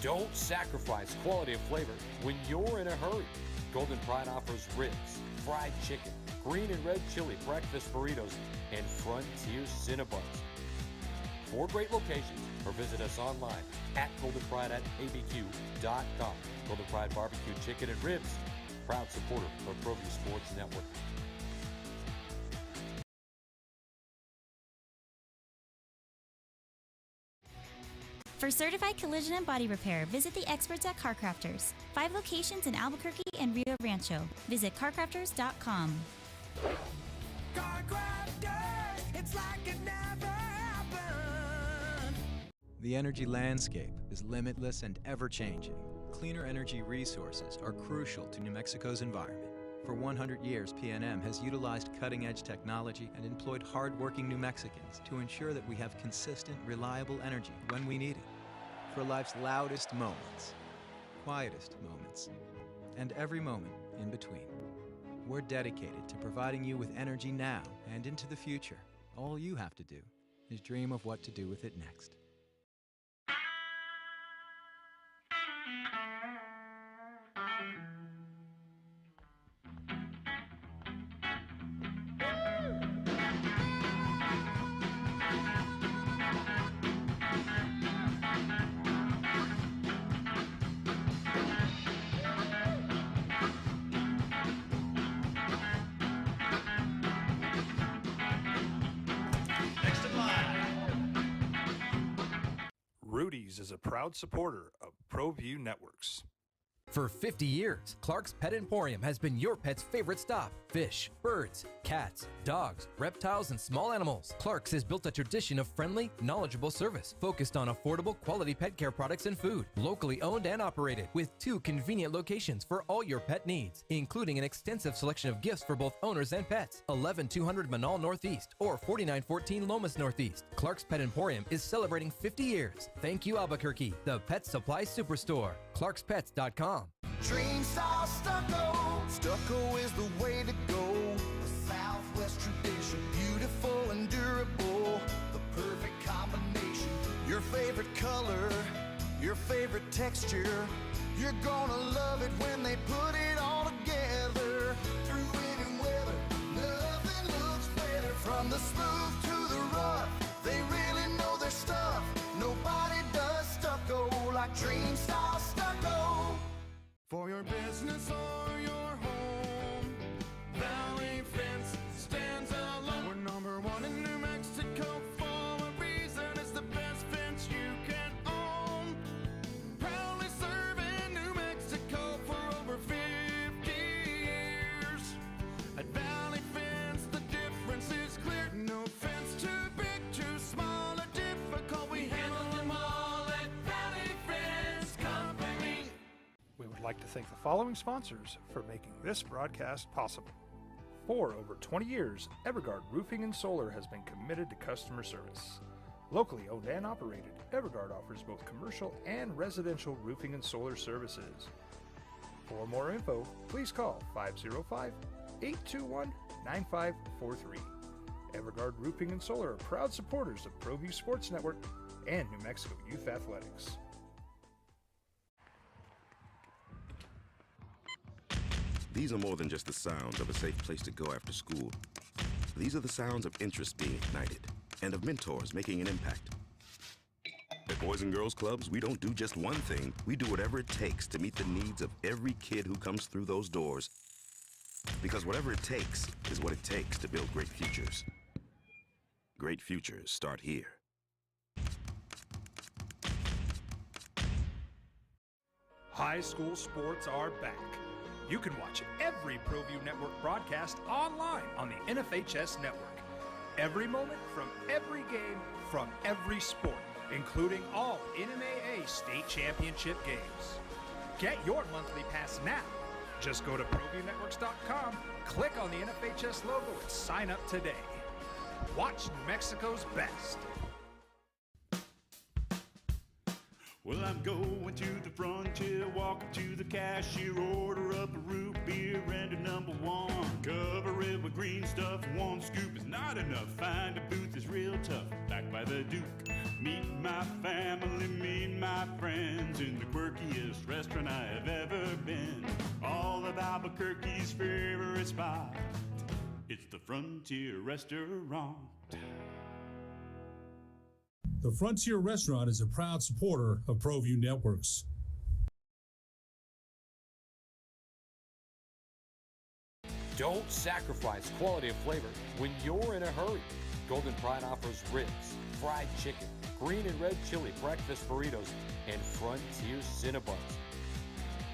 Don't sacrifice quality of flavor when you're in a hurry. Golden Pride offers ribs, fried chicken, green and red chili breakfast burritos, and Frontier Cinnabons. 4 great locations, or visit us online at goldenpride@abq.com. Golden Pride Barbecue Chicken and Ribs, proud supporter of ProView Sports Network. For certified collision and body repair, visit the experts at CarCrafters. 5 locations in Albuquerque and Rio Rancho. Visit carcrafters.com. It's like it never happened. The energy landscape is limitless and ever-changing. Cleaner energy resources are crucial to New Mexico's environment. For 100 years, PNM has utilized cutting-edge technology and employed hard-working New Mexicans to ensure that we have consistent, reliable energy when we need it. For life's loudest moments, quietest moments, and every moment in between. We're dedicated to providing you with energy now and into the future. All you have to do is dream of what to do with it next. Rudy's is a proud supporter of ProView Networks. For 50 years, Clark's Pet Emporium has been your pet's favorite stop. Fish, birds, cats, dogs, reptiles, and small animals. Clark's has built a tradition of friendly, knowledgeable service focused on affordable, quality pet care products and food. Locally owned and operated with 2 convenient locations for all your pet needs, including an extensive selection of gifts for both owners and pets. 11200 Manal Northeast or 4914 Lomas Northeast. Clark's Pet Emporium is celebrating 50 years. Thank you, Albuquerque, the Pet Supply Superstore. ClarksPets.com. Dream style stucco. Stucco is the way to go. A Southwest tradition, beautiful and durable. The perfect combination. Your favorite color, your favorite texture. You're gonna love it when they put it all together. Through any weather, nothing looks better. From the smooth to the rough, they really know their stuff. Nobody does stucco like Dream style stucco. For your business or your home, Valley Fence stands alone. We're number 1 in New Mexico for a reason. It's the best fence you can own. Proudly serving New Mexico for over 50 years. At Valley Fence, the difference is clear. No fence too big, too small, or difficult. We handle them all at Valley Fence Company. We would like to thank the following sponsors for making this broadcast possible. For over 20 years, Evergard Roofing and Solar has been committed to customer service. Locally owned and operated, Evergard offers both commercial and residential roofing and solar services. For more info, please call 505-821-9543. Evergard Roofing and Solar are proud supporters of ProView Sports Network and New Mexico Youth Athletics. These are more than just the sounds of a safe place to go after school. These are the sounds of interest being ignited and of mentors making an impact. At Boys and Girls Clubs, we don't do just one thing. We do whatever it takes to meet the needs of every kid who comes through those doors. Because whatever it takes is what it takes to build great futures. Great futures start here. High school sports are back. You can watch every ProView Network broadcast online on the NFHS network. Every moment from every game from every sport, including all NMAA state championship games. Get your monthly pass now. Just go to ProViewNetworks.com, click on the NFHS logo, and sign up today. Watch New Mexico's best. Well, I'm going to the frontier, walk up to the cashier, order up a root beer and a number one. Cover it with green stuff, one scoop is not enough. Find a booth is real tough, back by the Duke. Meet my family, meet my friends in the quirkiest restaurant I have ever been. All of Albuquerque's favorite spot, it's the Frontier Restaurant. The Frontier Restaurant is a proud supporter of ProView Networks. Don't sacrifice quality of flavor when you're in a hurry. Golden Pride offers ribs, fried chicken, green and red chili breakfast burritos, and Frontier Cinnabons.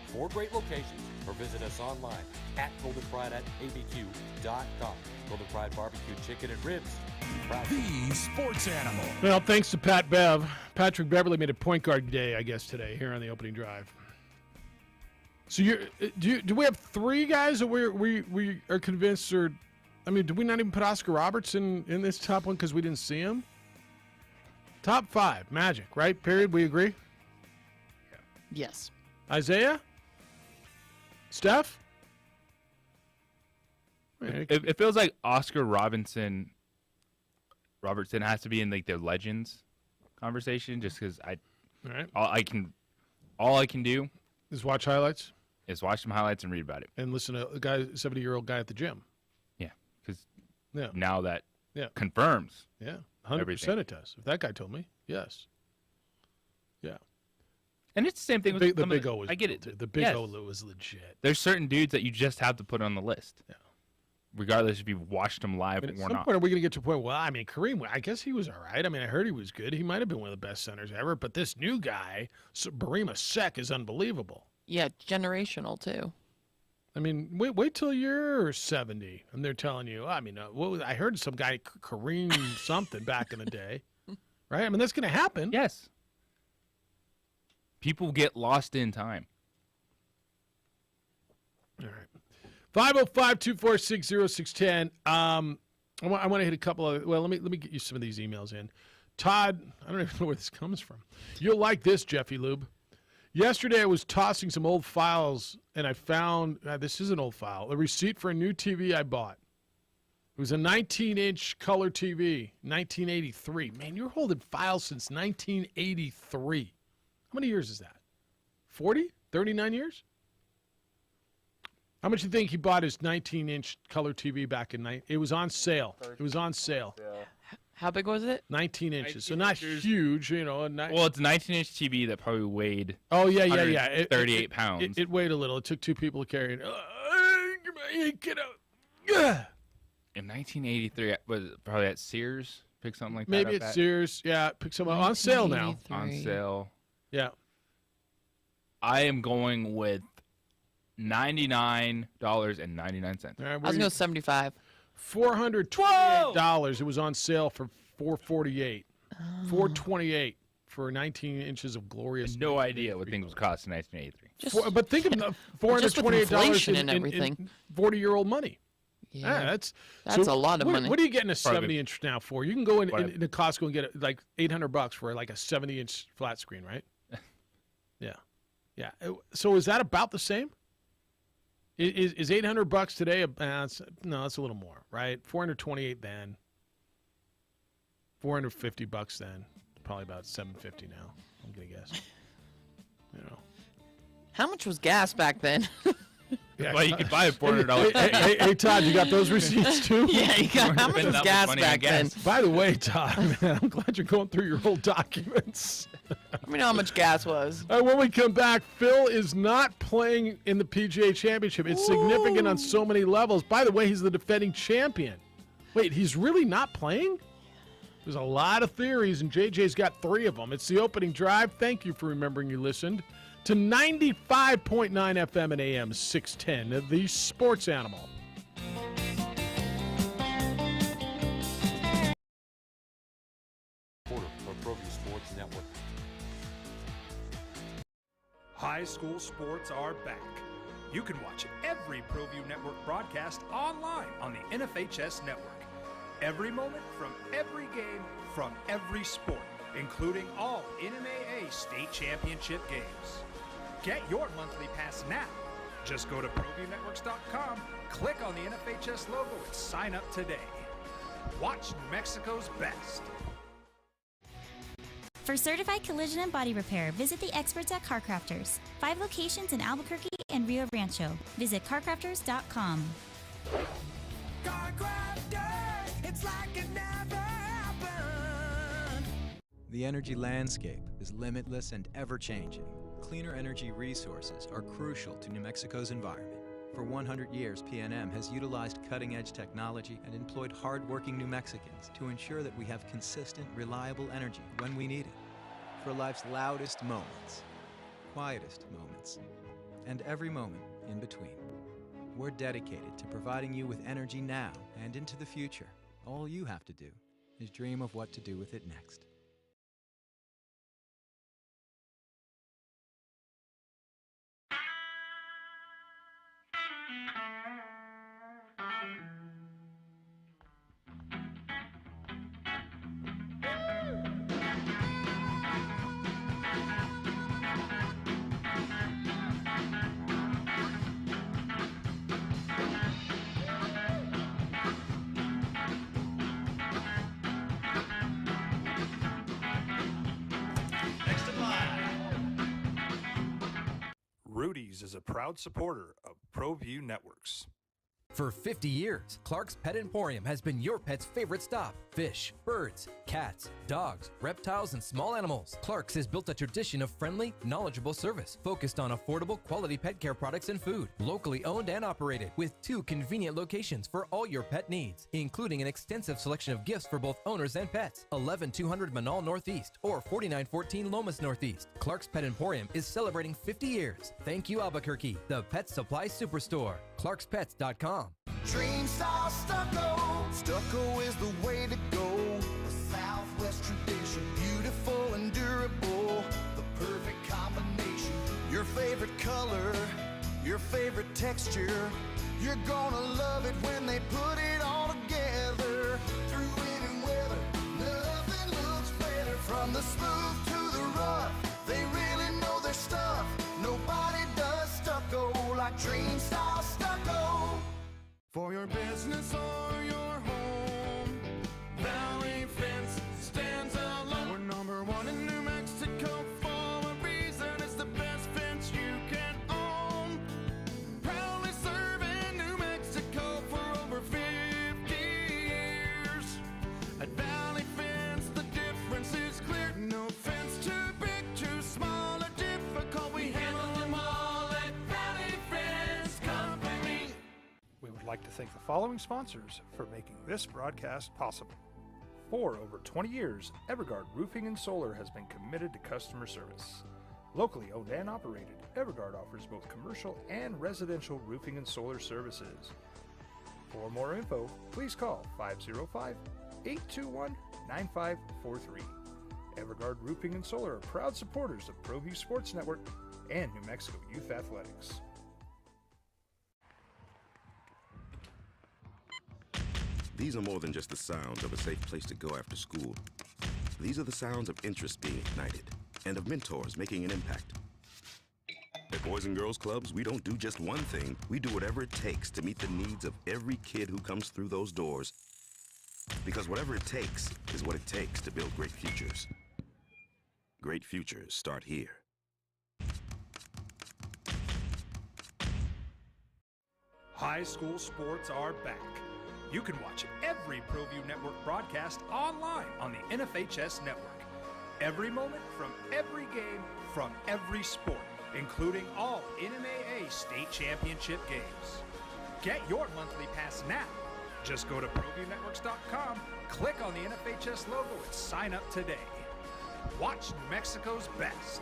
4 great locations, or visit us online at goldenpride@abq.com. Golden Pride Barbecue Chicken and Ribs. The sports animal. Well, thanks to Pat Bev. Patrick Beverly made a point guard day, I guess, today here on the opening drive. So do we have 3 guys that we are convinced are? I mean, did we not even put Oscar Robertson in this top one because we didn't see him? Top 5, Magic, right? Period. We agree. Yes. Isaiah, Steph. It feels like Oscar Robertson has to be in like the legends conversation, just because all I can do is watch highlights. Is watch some highlights and read about it And listen to a guy, 70-year-old guy at the gym. Yeah, because now that Yeah. confirms. Yeah, 100% it does. If that guy told me, yes. Yeah. And it's the same thing with the Big O. I get it. The Big O was legit. There's certain dudes that you just have to put on the list. Yeah. Regardless if you've watched them live At or some not. point, are we going to get to a point? Well, I mean, Kareem, I guess he was all right. I mean, I heard he was good. He might have been one of the best centers ever. But this new guy, Barima Sek, is unbelievable. Yeah, generational too. I mean, wait till you're 70, and they're telling you. I mean, I heard some guy Kareem something back in the day, right? I mean, that's going to happen. Yes. People get lost in time. All right. 505-246-0610. I want to hit a couple of. Well, let me get you some of these emails in. Todd, I don't even know where this comes from. You'll like this, Jeffy Lube. Yesterday, I was tossing some old files, and I found this is an old file. A receipt for a new TV I bought. It was a 19-inch color TV, 1983. Man, you're holding files since 1983. How many years is that? 40? 39 years? How much do you think he bought his 19-inch color TV back in It was on sale. It was on sale. How big was it? 19 inches. So not huge, you know. Well, it's a 19-inch TV that probably weighed. Oh yeah. 38 pounds. It weighed a little. It took 2 people to carry it. Get out. In 1983, was it probably at Sears. Pick something like that. Maybe at Sears. Yeah, pick some up. On sale now. On sale. Yeah. I am going with $99.99. All right, I was going to go 75. $428. It was on sale for $448. $428 for 19 inches of glorious. No idea what things would cost in 1983. But think of $428 and everything. in 40-year-old money. Yeah, that's a lot of money. What are you getting a 70-inch now for? You can go into Costco and get like $800 for like a 70-inch flat screen, right? Yeah. So is that about the same? Is $800 today? No, it's a little more, right? $428 then. $450 then. Probably about $750 now. I'm gonna guess. You know. How much was gas back then? Yeah. Well, you could buy a $400. Hey, Todd, you got those receipts too? Yeah, you got how much was gas back then? By the way, Todd, man, I'm glad you're going through your old documents. Let me know how much gas was. All right, when we come back, Phil is not playing in the PGA Championship. It's significant on so many levels. By the way, he's the defending champion. Wait, he's really not playing? There's a lot of theories, and JJ's got 3 of them. It's the opening drive. Thank you for remembering you listened to 95.9 FM and AM 610, the Sports Animal. ProView Sports Network. High school sports are back. You can watch every ProView Network broadcast online on the NFHS Network. Every moment from every game from every sport, including all NMAA state championship games. Get your monthly pass now. Just go to ProViewNetworks.com, click on the NFHS logo, and sign up today. Watch New Mexico's best. For certified collision and body repair, visit the experts at Car Crafters. 5 locations in Albuquerque and Rio Rancho. Visit carcrafters.com. Car Crafters, it's like it never happened. The energy landscape is limitless and ever-changing. Cleaner energy resources are crucial to New Mexico's environment. For 100 years, PNM has utilized cutting-edge technology and employed hard-working New Mexicans to ensure that we have consistent, reliable energy when we need it. For life's loudest moments, quietest moments, and every moment in between. We're dedicated to providing you with energy now and into the future. All you have to do is dream of what to do with it next. Rudy's is a proud supporter of ProView Networks. For 50 years, Clark's Pet Emporium has been your pet's favorite stop. Fish, birds, cats, dogs, reptiles, and small animals. Clark's has built a tradition of friendly, knowledgeable service focused on affordable, quality pet care products and food. Locally owned and operated with 2 convenient locations for all your pet needs, including an extensive selection of gifts for both owners and pets. 11200 Manal Northeast or 4914 Lomas Northeast. Clark's Pet Emporium is celebrating 50 years. Thank you, Albuquerque, the Pet Supply Superstore. ClarksPets.com. Dream style stucco. Stucco is the way to go. A Southwest tradition, beautiful and durable. The perfect combination. Your favorite color, your favorite texture. You're gonna love it when they put it all together. Through any weather, nothing looks better. From the smooth to the rough, they really know their stuff. Nobody does stucco like Dream style stucco. For your business or your home, Valley Fence stands alone. We're number 1 in New Mexico for a reason. It's the best fence you can own. Proudly serving New Mexico for over 50 years. At Valley Fence, the difference is clear. No fence too big, too small, or difficult. We handle them all at Valley Fence Company. We would like to thank the following sponsors for making this broadcast possible. For over 20 years, Evergard Roofing and Solar has been committed to customer service. Locally owned and operated, Evergard offers both commercial and residential roofing and solar services. For more info, please call 505-821-9543. Evergard Roofing and Solar are proud supporters of ProView Sports Network and New Mexico Youth Athletics. These are more than just the sounds of a safe place to go after school. These are the sounds of interest being ignited and of mentors making an impact. At Boys and Girls Clubs, we don't do just one thing. We do whatever it takes to meet the needs of every kid who comes through those doors. Because whatever it takes is what it takes to build great futures. Great futures start here. High school sports are back. You can watch every ProView Network broadcast online on the NFHS network. Every moment from every game from every sport, including all NMAA state championship games. Get your monthly pass now. Just go to ProViewNetworks.com, click on the NFHS logo, and sign up today. Watch New Mexico's best.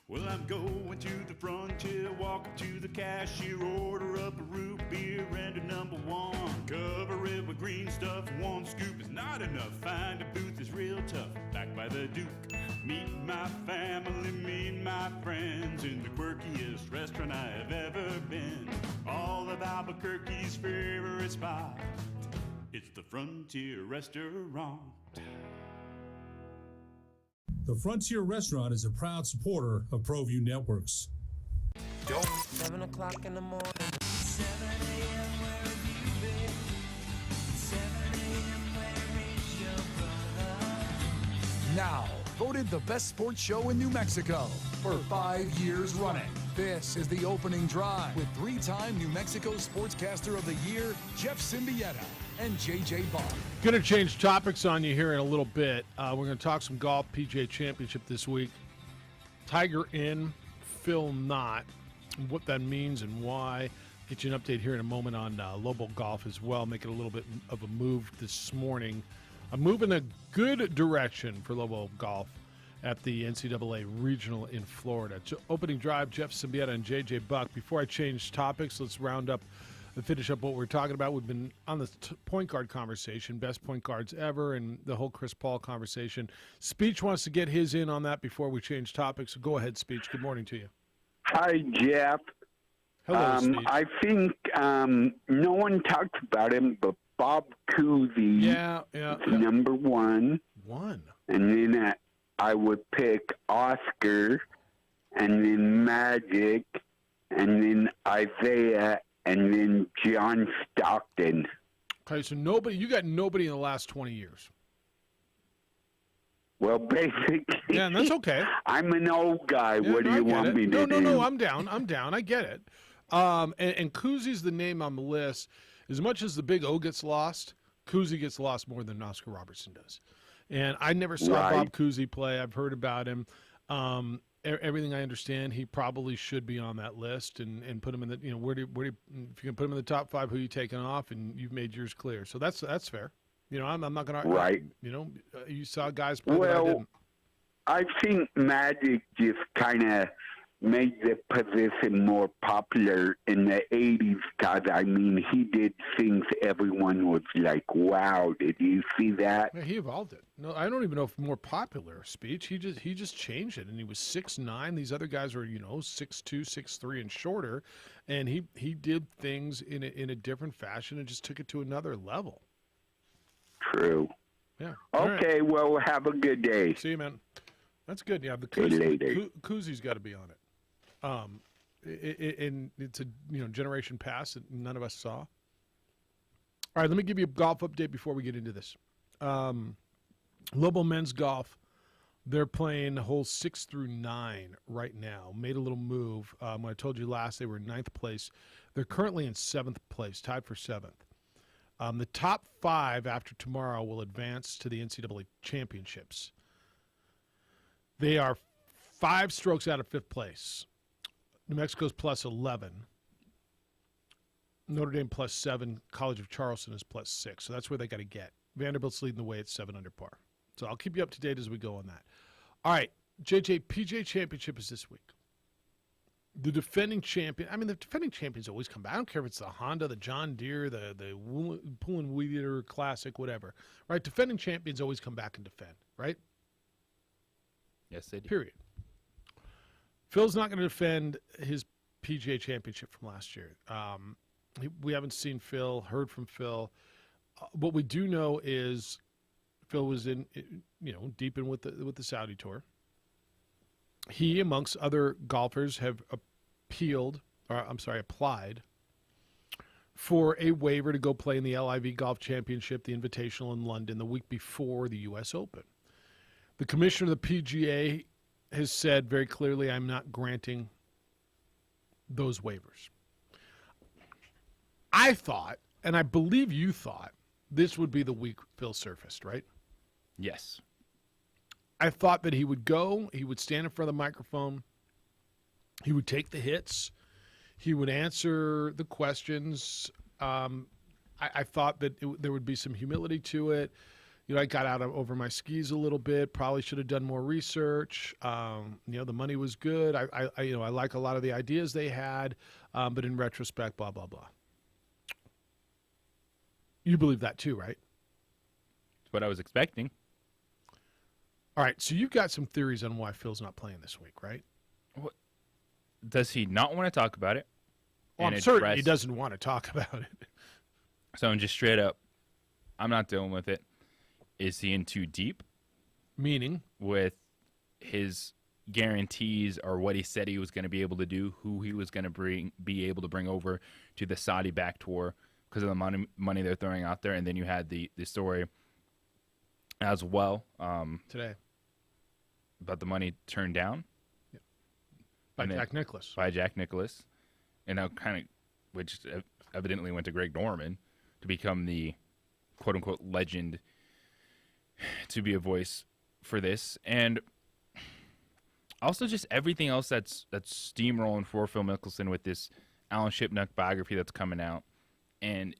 Well, I'm going to the frontier, walk up to the cashier, order up a root beer and a number one. Cover it with green stuff, one scoop is not enough. Find a booth is real tough, back by the Duke. Meet my family, meet my friends in the quirkiest restaurant I have ever been. All of Albuquerque's favorite spot, it's the Frontier Restaurant. The Frontier Restaurant is a proud supporter of ProView Networks. 7 o'clock in the morning. 7 a.m. where have you been? 7 a.m. where is your brother? Now, voted the best sports show in New Mexico for 5 years running. This is the opening drive with 3-time New Mexico Sportscaster of the Year, Jeff Symbieta and JJ Bach. Going to change topics on you here in a little bit. We're going to talk some golf PGA Championship this week. Tiger in, Phil not, and what that means and why. Get you an update here in a moment on Lobo Golf as well. Making a little bit of a move this morning. A move in a good direction for Lobo Golf at the NCAA Regional in Florida. Opening drive, Jeff Symbieta and JJ Buck. Before I change topics, let's round up and finish up what we're talking about. We've been on the point guard conversation, best point guards ever, and the whole Chris Paul conversation. Speech wants to get his in on that before we change topics. So go ahead, Speech. Good morning to you. Hi, Jeff. Hello, Speech. I think no one talks about him, but Bob Cousy is number one. And then I would pick Oscar, and then Magic, and then Isaiah, and then John Stockton. Okay, so you got nobody in the last 20 years. Well, basically, yeah, and that's okay. I'm an old guy. Yeah, what do you want me to do? No, I'm down. I get it. And Cousy's the name on the list. As much as the Big O gets lost, Cousy gets lost more than Oscar Robertson does. And I never saw Bob Cousy play. I've heard about him. Everything I understand, he probably should be on that list and put him in the, if you can put him in the top 5, who you taking off, and you've made yours clear. So that's fair. I'm not going to argue. Right. You saw guys play, but I didn't. I think Magic just kind of made the position more popular in the 80s because, he did things everyone was like, wow, did you see that? Yeah, he evolved it. No, I don't even know if more popular, Speech. He just changed it, and he was 6'9". These other guys were, 6'2", 6'3", and shorter, and he did things in a different fashion and just took it to another level. True. Yeah. Okay, well, have a good day. See you, man. That's good. Yeah, the Cousy's got to be on it. And it's a generation past that none of us saw. All right, let me give you a golf update before we get into this. Lobo men's golf, they're playing holes 6 through 9 right now. Made a little move. When I told you last, they were in 9th place. They're currently in 7th place, tied for 7th. The top 5 after tomorrow will advance to the NCAA championships. They are 5 strokes out of 5th place. New Mexico's plus 11. Notre Dame plus 7. College of Charleston is plus 6. So that's where they got to get. Vanderbilt's leading the way at 7 under par. So I'll keep you up to date as we go on that. All right, JJ, PGA Championship is this week. The defending champion, the defending champions always come back. I don't care if it's the Honda, the John Deere, the Poulin Weeder Classic, whatever. Right? Defending champions always come back and defend, right? Yes, they do. Period. Phil's not going to defend his PGA Championship from last year. We haven't seen Phil, heard from Phil. What we do know is Phil was in, deep in with the Saudi tour. He, amongst other golfers, have applied for a waiver to go play in the LIV Golf Championship, the Invitational in London, the week before the U.S. Open. The commissioner of the PGA has said very clearly, I'm not granting those waivers. I thought, and I believe you thought, this would be the week Phil surfaced, right? Yes. I thought that he would go, he would stand in front of the microphone, he would take the hits, he would answer the questions. I thought that there would be some humility to it. I got over my skis a little bit. Probably should have done more research. The money was good. I like a lot of the ideas they had, but in retrospect, blah blah blah. You believe that too, right? That's what I was expecting. All right, so you've got some theories on why Phil's not playing this week, right? What? Does he not want to talk about it? Well, I'm certain he doesn't want to talk about it. So I'm just straight up, I'm not dealing with it. Is he in too deep? Meaning? With his guarantees or what he said he was going to be able to do, who he was going to be able to bring over to the Saudi back tour because of the money they're throwing out there. And then you had the story as well. Today. About the money turned down. Yep. By Jack Nicklaus. By Jack Nicklaus. And now which evidently went to Greg Norman to become the quote-unquote legend to be a voice for this. And also just everything else that's steamrolling for Phil Mickelson with this Alan Shipnuck biography that's coming out. And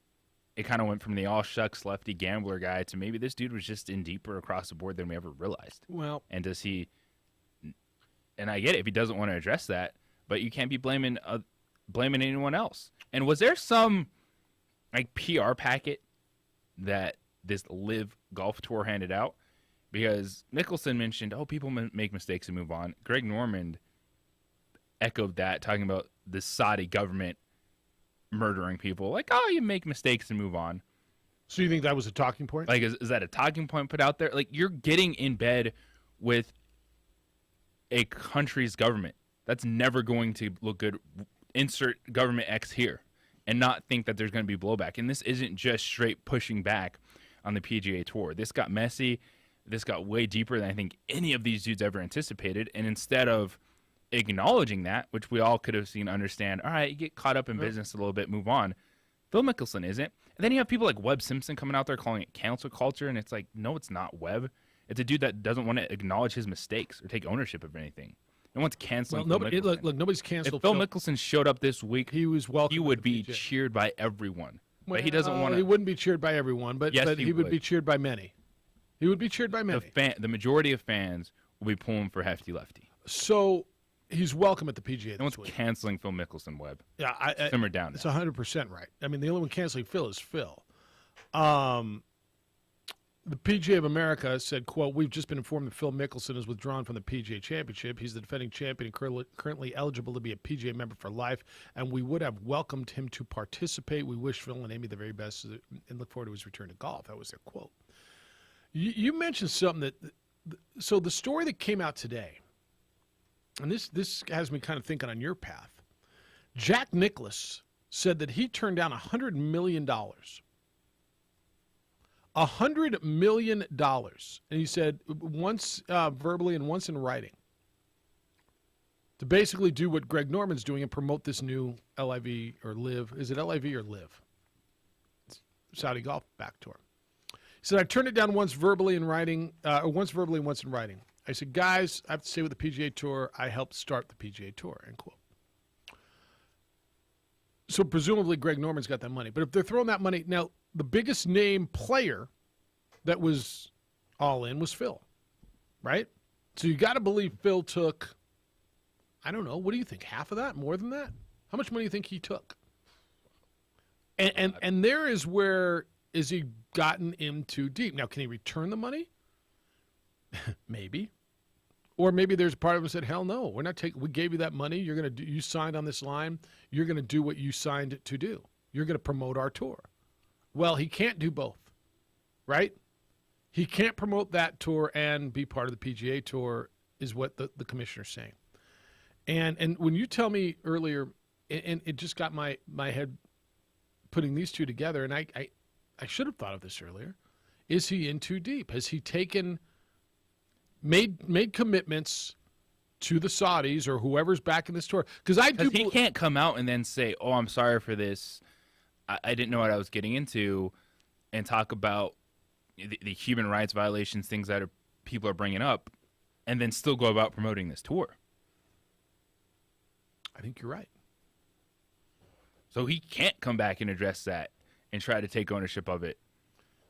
it kind of went from the all shucks lefty gambler guy to maybe this dude was just in deeper across the board than we ever realized. Well, and does he, and I get it if he doesn't want to address that, but you can't be blaming anyone else. And was there some PR packet that this Live Golf Tour handed out? Because Mickelson mentioned, people make mistakes and move on. Greg Norman echoed that, talking about the Saudi government murdering people. You make mistakes and move on. So you think that was a talking point? Is that a talking point put out there? You're getting in bed with a country's government. That's never going to look good. Insert government X here and not think that there's going to be blowback. And this isn't just straight pushing back on the PGA Tour. This got messy. This got way deeper than I think any of these dudes ever anticipated. And instead of acknowledging that, which we all could have seen, understand, all right, you get caught up in business a little bit, move on. Phil Mickelson isn't. And then you have people like Webb Simpson coming out there calling it cancel culture. And it's no, it's not Webb. It's a dude that doesn't want to acknowledge his mistakes or take ownership of anything. No one's canceling Phil Mickelson. Look, nobody's canceled If Phil Mickelson showed up this week, he would be cheered by everyone. Well, but he doesn't want to. He wouldn't be cheered by everyone, but, yes, but he would be cheered by many. He would be cheered by many. The majority of fans will be pulling for Hefty Lefty. So he's welcome at the PGA. No one's canceling Phil Mickelson, Webb. Yeah, simmer down. It's 100% right. I mean, the only one canceling Phil is Phil. The PGA of America said, quote, "We've just been informed that Phil Mickelson is withdrawn from the PGA Championship. He's the defending champion and currently eligible to be a PGA member for life, and we would have welcomed him to participate. We wish Phil and Amy the very best and look forward to his return to golf." That was their quote. You mentioned something so the story that came out today, and this has me kind of thinking on your path. Jack Nicklaus said that he turned down $100 million. $100 million. And he said once verbally and once in writing to basically do what Greg Norman's doing and promote this new LIV or Live. Is it LIV or Live? It's Saudi Golf back tour. He said, I turned it down once verbally in writing, or once verbally and once in writing. I said, guys, I have to say with the PGA Tour, I helped start the PGA Tour, end quote. So presumably Greg Norman's got that money. But if they're throwing that money, now the biggest name player that was all in was Phil, right? So you got to believe Phil took, I don't know, what do you think, half of that, more than that? How much money do you think he took? And there is where, is he gotten in too deep? Now, can he return the money? Maybe. Or maybe there's a part of him that said, hell no, we're not taking, we gave you that money. You're going to do, you signed on this line. You're going to do what you signed to do. You're going to promote our tour. Well, he can't do both, right? He can't promote that tour and be part of the PGA Tour is what the commissioner's saying. And when you tell me earlier, and it just got my head putting these two together, and I should have thought of this earlier, is he in too deep? Has he taken made commitments to the Saudis or whoever's backing this tour. Because he can't come out and then say, "Oh, I'm sorry for this. I didn't know what I was getting into," and talk about the human rights violations, things that people are bringing up, and then still go about promoting this tour. I think you're right. So he can't come back and address that and try to take ownership of it.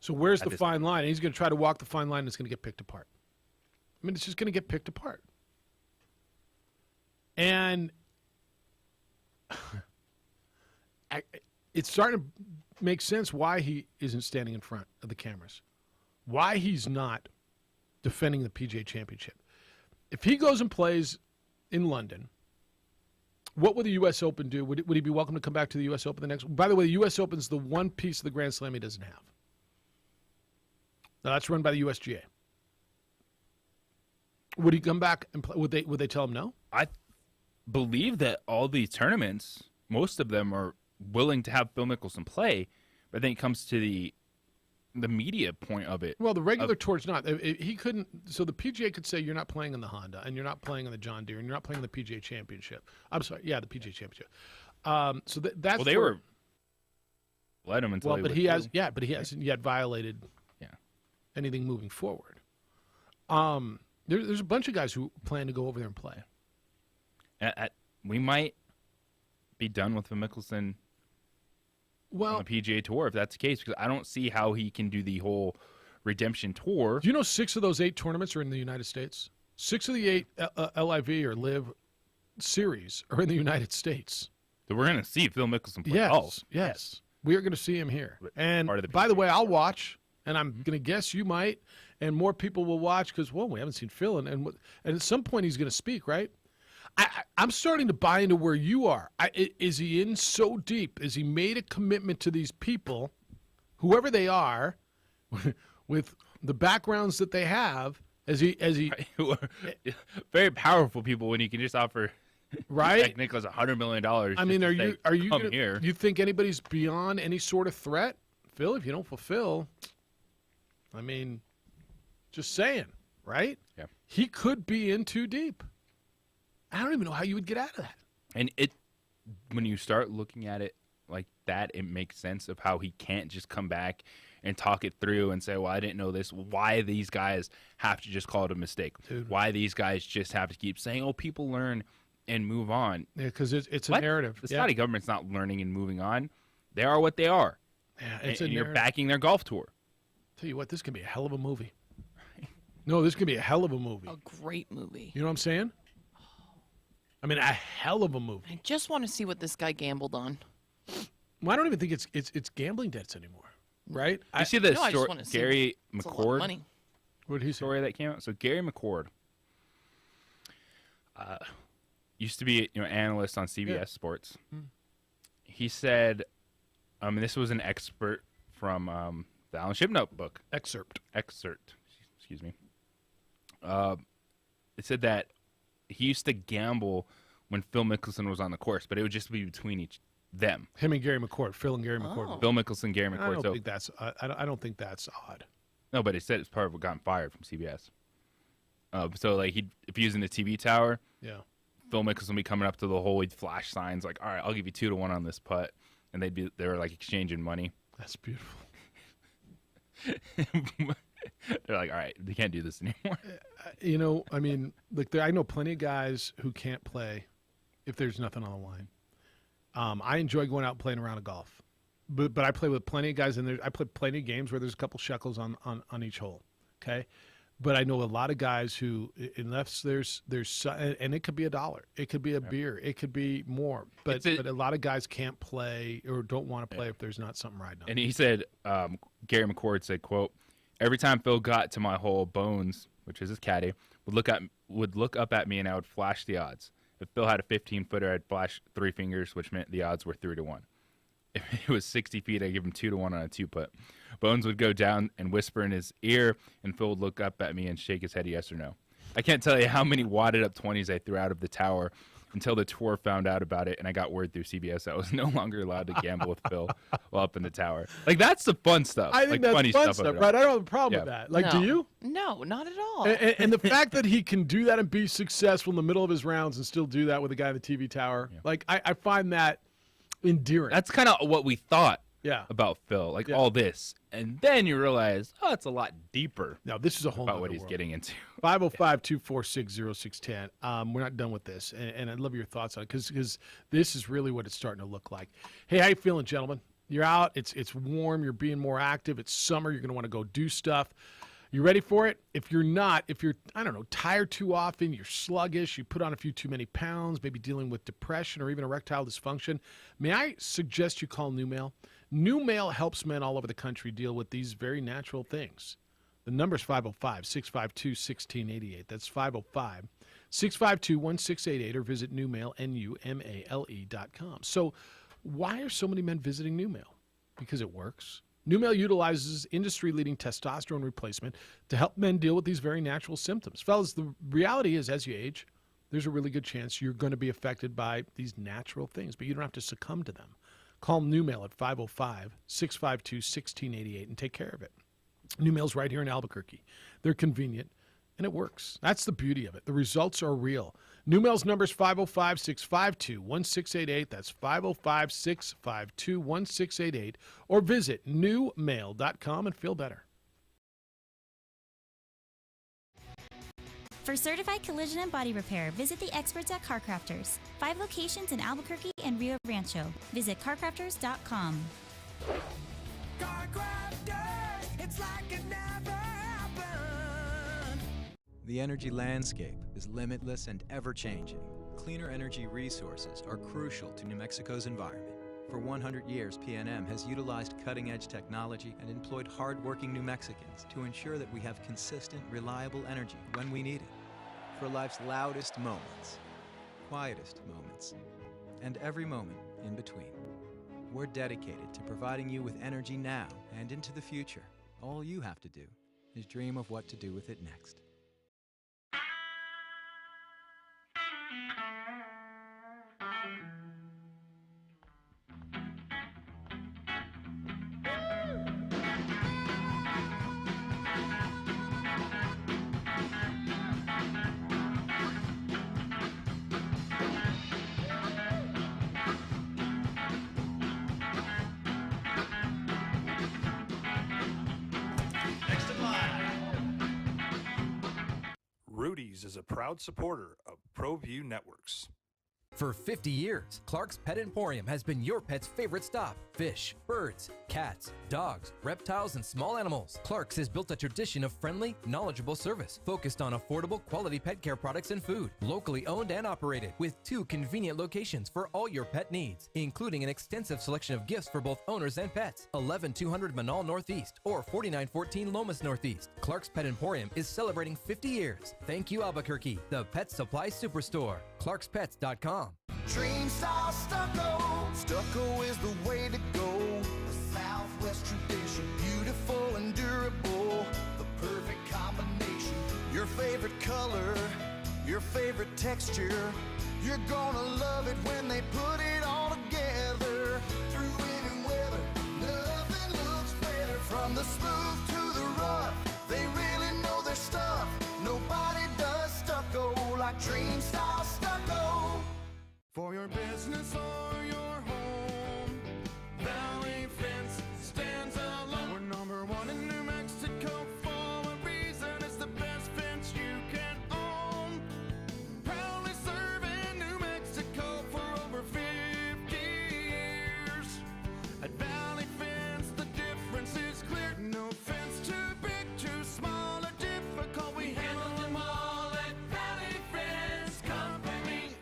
So where's the fine line? And he's going to try to walk the fine line and it's going to get picked apart. I mean, it's just going to get picked apart. And it's starting to make sense why he isn't standing in front of the cameras, why he's not defending the PGA Championship. If he goes and plays in London, what would the U.S. Open do? Would he be welcome to come back to the U.S. Open the next? By the way, the U.S. Open is the one piece of the Grand Slam he doesn't have. Now, that's run by the USGA. Would he come back and play? Would they tell him no? I believe that all these tournaments, most of them are willing to have Phil Mickelson play, but then it comes to the media point of it. Well, the regular tour's not. He couldn't. So the PGA could say you're not playing in the Honda, and you're not playing in the John Deere, and you're not playing in the PGA Championship. I'm sorry, yeah, the PGA Championship. So that's well, they were let him until. Well, but he hasn't yet violated anything moving forward. There's a bunch of guys who plan to go over there and play. We might be done with the Mickelson on the PGA Tour if that's the case, because I don't see how he can do the whole redemption tour. Do you know 6 of those 8 tournaments are in the United States? 6 of the 8 LIV or LIV series are in the United States. So we're going to see Phil Mickelson play golf. Yes. We are going to see him here. And by the way, I'll watch, and I'm going to guess you might, and more people will watch because, well, we haven't seen Phil, and at some point he's going to speak, right? I'm starting to buy into where you are. Is he in so deep? Has he made a commitment to these people, whoever they are, with the backgrounds that they have? As he very powerful people when you can just offer like Nicklaus $100 million. I mean, are you come here? You think anybody's beyond any sort of threat, Phil? If you don't fulfill, I mean, just saying, right? Yeah, he could be in too deep. I don't even know how you would get out of that. And when you start looking at it like that, it makes sense of how he can't just come back and talk it through and say, well, I didn't know this. Why these guys have to just call it a mistake. Dude. Why these guys just have to keep saying, oh, people learn and move on. Yeah, because it's a narrative. The Saudi government's not learning and moving on. They are what they are. Yeah, and you're backing their golf tour. Tell you what, this could be a hell of a movie. No, this could be a hell of a movie. A great movie. You know what I'm saying? I mean, a hell of a movie. I just want to see what this guy gambled on. Well, I don't even think it's gambling debts anymore, right? You see the story, just Gary it's a lot of money. McCord? What did he say? Story that came out. So Gary McCord used to be analyst on CBS Sports. He said, this was an expert from the Alan Shipnote book. Excerpt. Excuse me. It said that he used to gamble when Phil Mickelson was on the course, but it would just be between them. Him and Gary McCord. Phil and Gary McCord. Phil Mickelson, Gary McCord. I don't think that's odd. No, but it said it's part of what got him fired from CBS. So like if he was in the TV tower, Phil Mickelson would be coming up to the hole, he'd flash signs like, all right, I'll give you 2-1 on this putt, and they were like exchanging money. That's beautiful. They're like, all right, they can't do this anymore. I mean, I know plenty of guys who can't play if there's nothing on the line. I enjoy going out and playing around a golf, but I play with plenty of guys, and I play plenty of games where there's a couple shekels on each hole. Okay, but I know a lot of guys who, unless there's and it could be $1, it could be a beer, it could be more, but a lot of guys can't play or don't want to play if there's not something riding on. And he said, Gary McCord said, quote, every time Phil got to my hole, Bones, which is his caddy, would look up at me and I would flash the odds. If Phil had a 15-footer, I'd flash 3 fingers, which meant the odds were 3-1. If it was 60 feet, I'd give him 2-1 on a 2-putt. Bones would go down and whisper in his ear, and Phil would look up at me and shake his head yes or no. I can't tell you how many wadded up 20s I threw out of the tower until the tour found out about it, and I got word through CBS I was no longer allowed to gamble with Phil while up in the tower. Like, that's the fun stuff. I think that's funny fun stuff, right? I don't have a problem with Yeah. that. Like, do you? No, not at all. And the fact that he can do that and be successful in the middle of his rounds and still do that with a guy in the TV tower, like, I find that endearing. That's kind of what we thought about Phil, like Yeah. all this. And then you realize, oh, it's a lot deeper. No, this is a whole about nother what he's world. getting into. 505-246-0610. We're not done with this, and I'd love your thoughts on it because this is really what it's starting to look like. Hey, how you feeling, gentlemen? You're out. It's warm. You're being more active. It's summer. You're going to want to go do stuff. You ready for it? If you're not, if you're, I don't know, tired too often, you're sluggish, you put on a few too many pounds, maybe dealing with depression or even erectile dysfunction, may I suggest you call New Male? New Male helps men all over the country deal with these very natural things. The number is 505-652-1688. That's 505-652-1688, or visit newmale, NUMALE.com. So why are so many men visiting New Male? Because it works. New Male utilizes industry-leading testosterone replacement to help men deal with these very natural symptoms. Fellas, the reality is, as you age, there's a really good chance you're going to be affected by these natural things, but you don't have to succumb to them. Call New Male at 505-652-1688 and take care of it. New Male's right here in Albuquerque. They're convenient, and it works. That's the beauty of it. The results are real. New Male's number is 505-652-1688. That's 505-652-1688. Or visit newmale.com and feel better. For certified collision and body repair, visit the experts at Car Crafters. 5 locations in Albuquerque and Rio Rancho. Visit carcrafters.com. Car Crafters, it's like it never happened. The energy landscape is limitless and ever-changing. Cleaner energy resources are crucial to New Mexico's environment. For 100 years, PNM has utilized cutting-edge technology and employed hard-working New Mexicans to ensure that we have consistent, reliable energy when we need it. For life's loudest moments, quietest moments, and every moment in between. We're dedicated to providing you with energy now and into the future. All you have to do is dream of what to do with it next. Rudy's is a proud supporter of ProView Networks. For 50 years, Clark's Pet Emporium has been your pet's favorite stop. Fish, birds, cats, dogs, reptiles, and small animals. Clark's has built a tradition of friendly, knowledgeable service focused on affordable, quality pet care products and food. Locally owned and operated with 2 convenient locations for all your pet needs, including an extensive selection of gifts for both owners and pets. 11200 Manal Northeast or 4914 Lomas Northeast. Clark's Pet Emporium is celebrating 50 years. Thank you, Albuquerque, the pet supply superstore. ClarksPets.com. Dream style stucco. Stucco is the way to go. The Southwest tradition, beautiful and durable. The perfect combination. Your favorite color, your favorite texture. You're gonna love it when they put it all together. Through any weather, nothing looks better. From the smooth to the rough, they really know their stuff. Nobody does stucco like Dream style stucco. For your business or your home, Valley Fence stands alone. We're number 1 in New Mexico for a reason. It's the best fence you can own. Proudly serving New Mexico for over 50 years. At Valley Fence, the difference is clear. No fence too big, too small, or difficult. We handle them all at Valley Fence Company.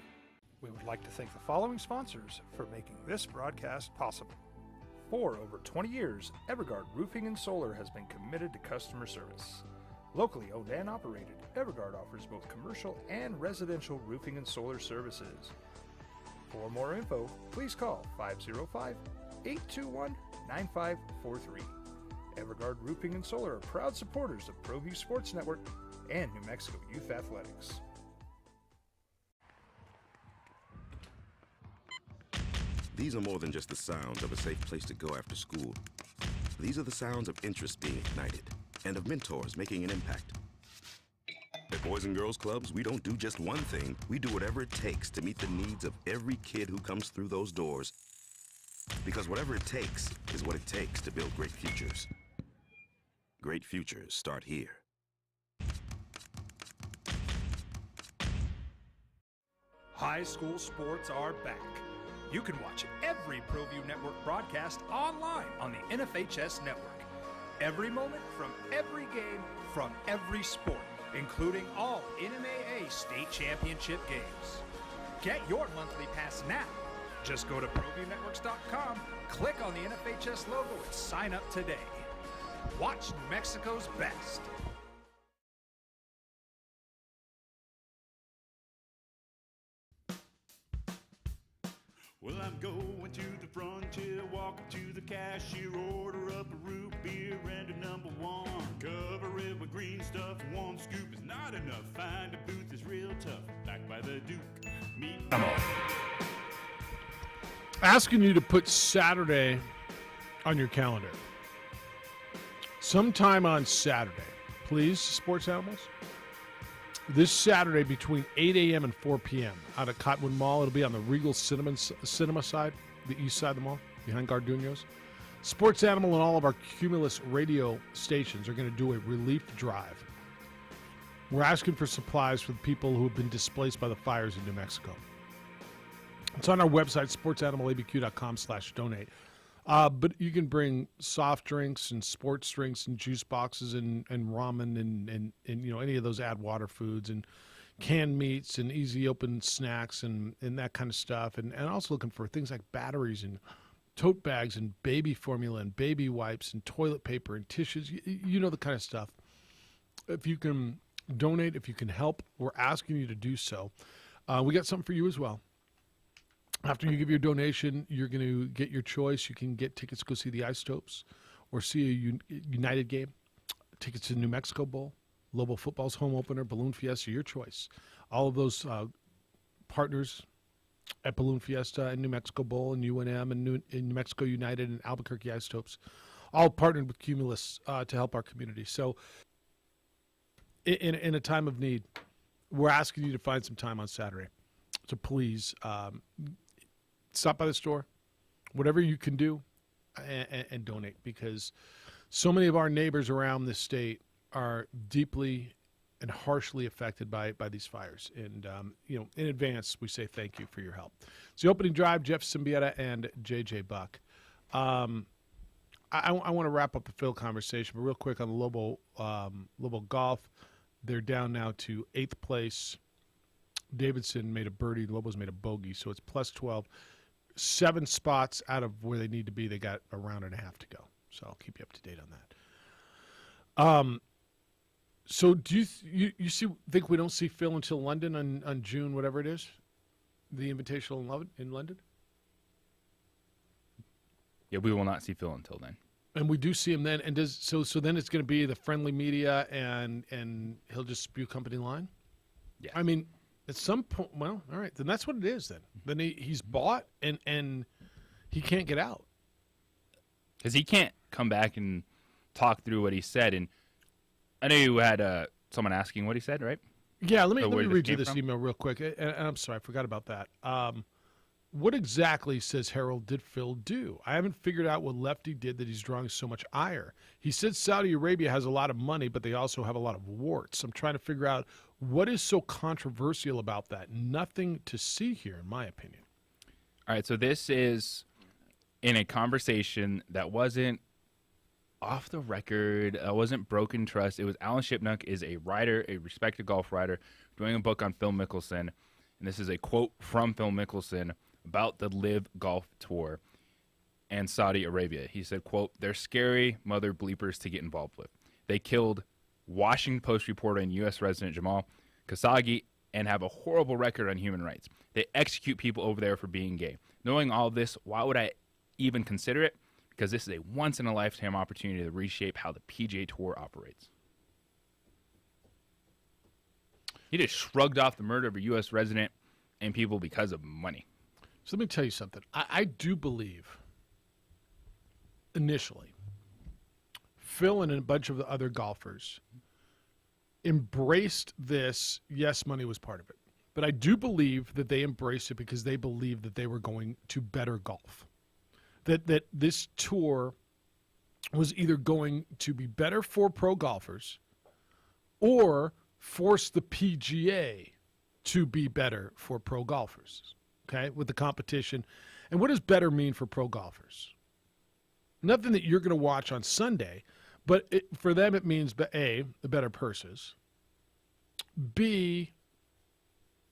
We would like to thank the following sponsors for making this broadcast possible. For over 20 years, Evergard Roofing and Solar has been committed to customer service. Locally owned and operated, Evergard offers both commercial and residential roofing and solar services. For more info, please call 505-821-9543. Evergard Roofing and Solar are proud supporters of ProView Sports Network and New Mexico Youth Athletics. These are more than just the sounds of a safe place to go after school. These are the sounds of interest being ignited and of mentors making an impact. At Boys and Girls Clubs, we don't do just one thing. We do whatever it takes to meet the needs of every kid who comes through those doors. Because whatever it takes is what it takes to build great futures. Great futures start here. High school sports are back. You can watch every ProView Network broadcast online on the NFHS network. Every moment from every game from every sport, including all NMAA state championship games. Get your monthly pass now. Just go to ProViewNetworks.com, click on the NFHS logo, and sign up today. Watch New Mexico's best. Well, I'm going to the frontier, walking to the cashier, order up a root beer and a number one. Cover it with green stuff, one scoop is not enough. Find a booth is real tough, back by the Duke. Meet Asking you to put Saturday on your calendar. Sometime on Saturday, please, sports animals. This Saturday between 8 a.m. and 4 p.m. out at Cottonwood Mall. It'll be on the Regal Cinema side, the east side of the mall, behind Gardunios. Sports Animal and all of our Cumulus radio stations are going to do a relief drive. We're asking for supplies for the people who have been displaced by the fires in New Mexico. It's on our website, sportsanimалabq.com/donate. But you can bring soft drinks and sports drinks and juice boxes and ramen and any of those add water foods and canned meats and easy open snacks and that kind of stuff. And also looking for things like batteries and tote bags and baby formula and baby wipes and toilet paper and tissues. You know the kind of stuff. If you can donate, if you can help, we're asking you to do so. We got something for you as well. After you give your donation, you're going to get your choice. You can get tickets to go see the Isotopes or see a United game, tickets to the New Mexico Bowl, Lobo Football's home opener, Balloon Fiesta, your choice. All of those partners at Balloon Fiesta and New Mexico Bowl and UNM and New Mexico United and Albuquerque Isotopes, all partnered with Cumulus to help our community. So in a time of need, we're asking you to find some time on Saturday. So please stop by the store, whatever you can do, and donate, because so many of our neighbors around this state are deeply and harshly affected by these fires. And, in advance, we say thank you for your help. It's the opening drive, Jeff Symbieta and J.J. Buck. I want to wrap up the Phil conversation, but real quick on the Lobo Golf, they're down now to 8th place. Davidson made a birdie. Lobos made a bogey, so it's plus 12. 7 spots out of where they need to be. They got a round and a half to go, so I'll keep you up to date on that. So do you think we don't see Phil until London on June, whatever it is, the Invitational in London? Yeah, we will not see Phil until then. And we do see him then, and so then it's going to be the friendly media, and he'll just spew company line. Yeah, I mean. At some point, well, all right, then that's what it is then. Then he's bought, and he can't get out. Because he can't come back and talk through what he said. And I know you had someone asking what he said, right? Yeah, let me read you this email real quick. And I'm sorry, I forgot about that. What exactly, says Harold, did Phil do? I haven't figured out what Lefty did that he's drawing so much ire. He said Saudi Arabia has a lot of money, but they also have a lot of warts. I'm trying to figure out what is so controversial about that. Nothing to see here, in my opinion. All right, so this is in a conversation that wasn't off the record, wasn't broken trust. It was Alan Shipnuck is a writer, a respected golf writer, doing a book on Phil Mickelson. And this is a quote from Phil Mickelson about the LIV Golf Tour and Saudi Arabia. He said, quote, "They're scary mother bleepers to get involved with. They killed Washington Post reporter and U.S. resident Jamal Khashoggi and have a horrible record on human rights. They execute people over there for being gay. Knowing all this, why would I even consider it? Because this is a once-in-a-lifetime opportunity to reshape how the PGA Tour operates." He just shrugged off the murder of a U.S. resident and people because of money. So let me tell you something. I do believe, initially, Phil and a bunch of the other golfers embraced this. Yes, money was part of it. But I do believe that they embraced it because they believed that they were going to better golf. That this tour was either going to be better for pro golfers or force the PGA to be better for pro golfers, okay, with the competition. And what does better mean for pro golfers? Nothing that you're going to watch on Sunday, but for them it means, A, the better purses, B,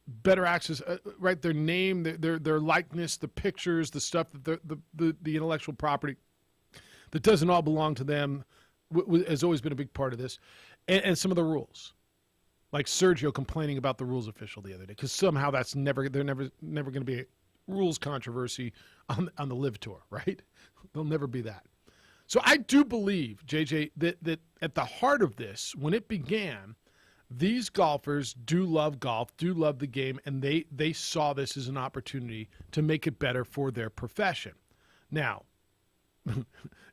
better access, right, their name, their likeness, the pictures, the stuff, that the intellectual property that doesn't all belong to them has always been a big part of this, and some of the rules. Like Sergio complaining about the rules official the other day, because somehow they're never going to be a rules controversy on the Live Tour, right? There'll never be that. So I do believe, JJ, that at the heart of this, when it began, these golfers do love golf, do love the game, and they saw this as an opportunity to make it better for their profession. Now,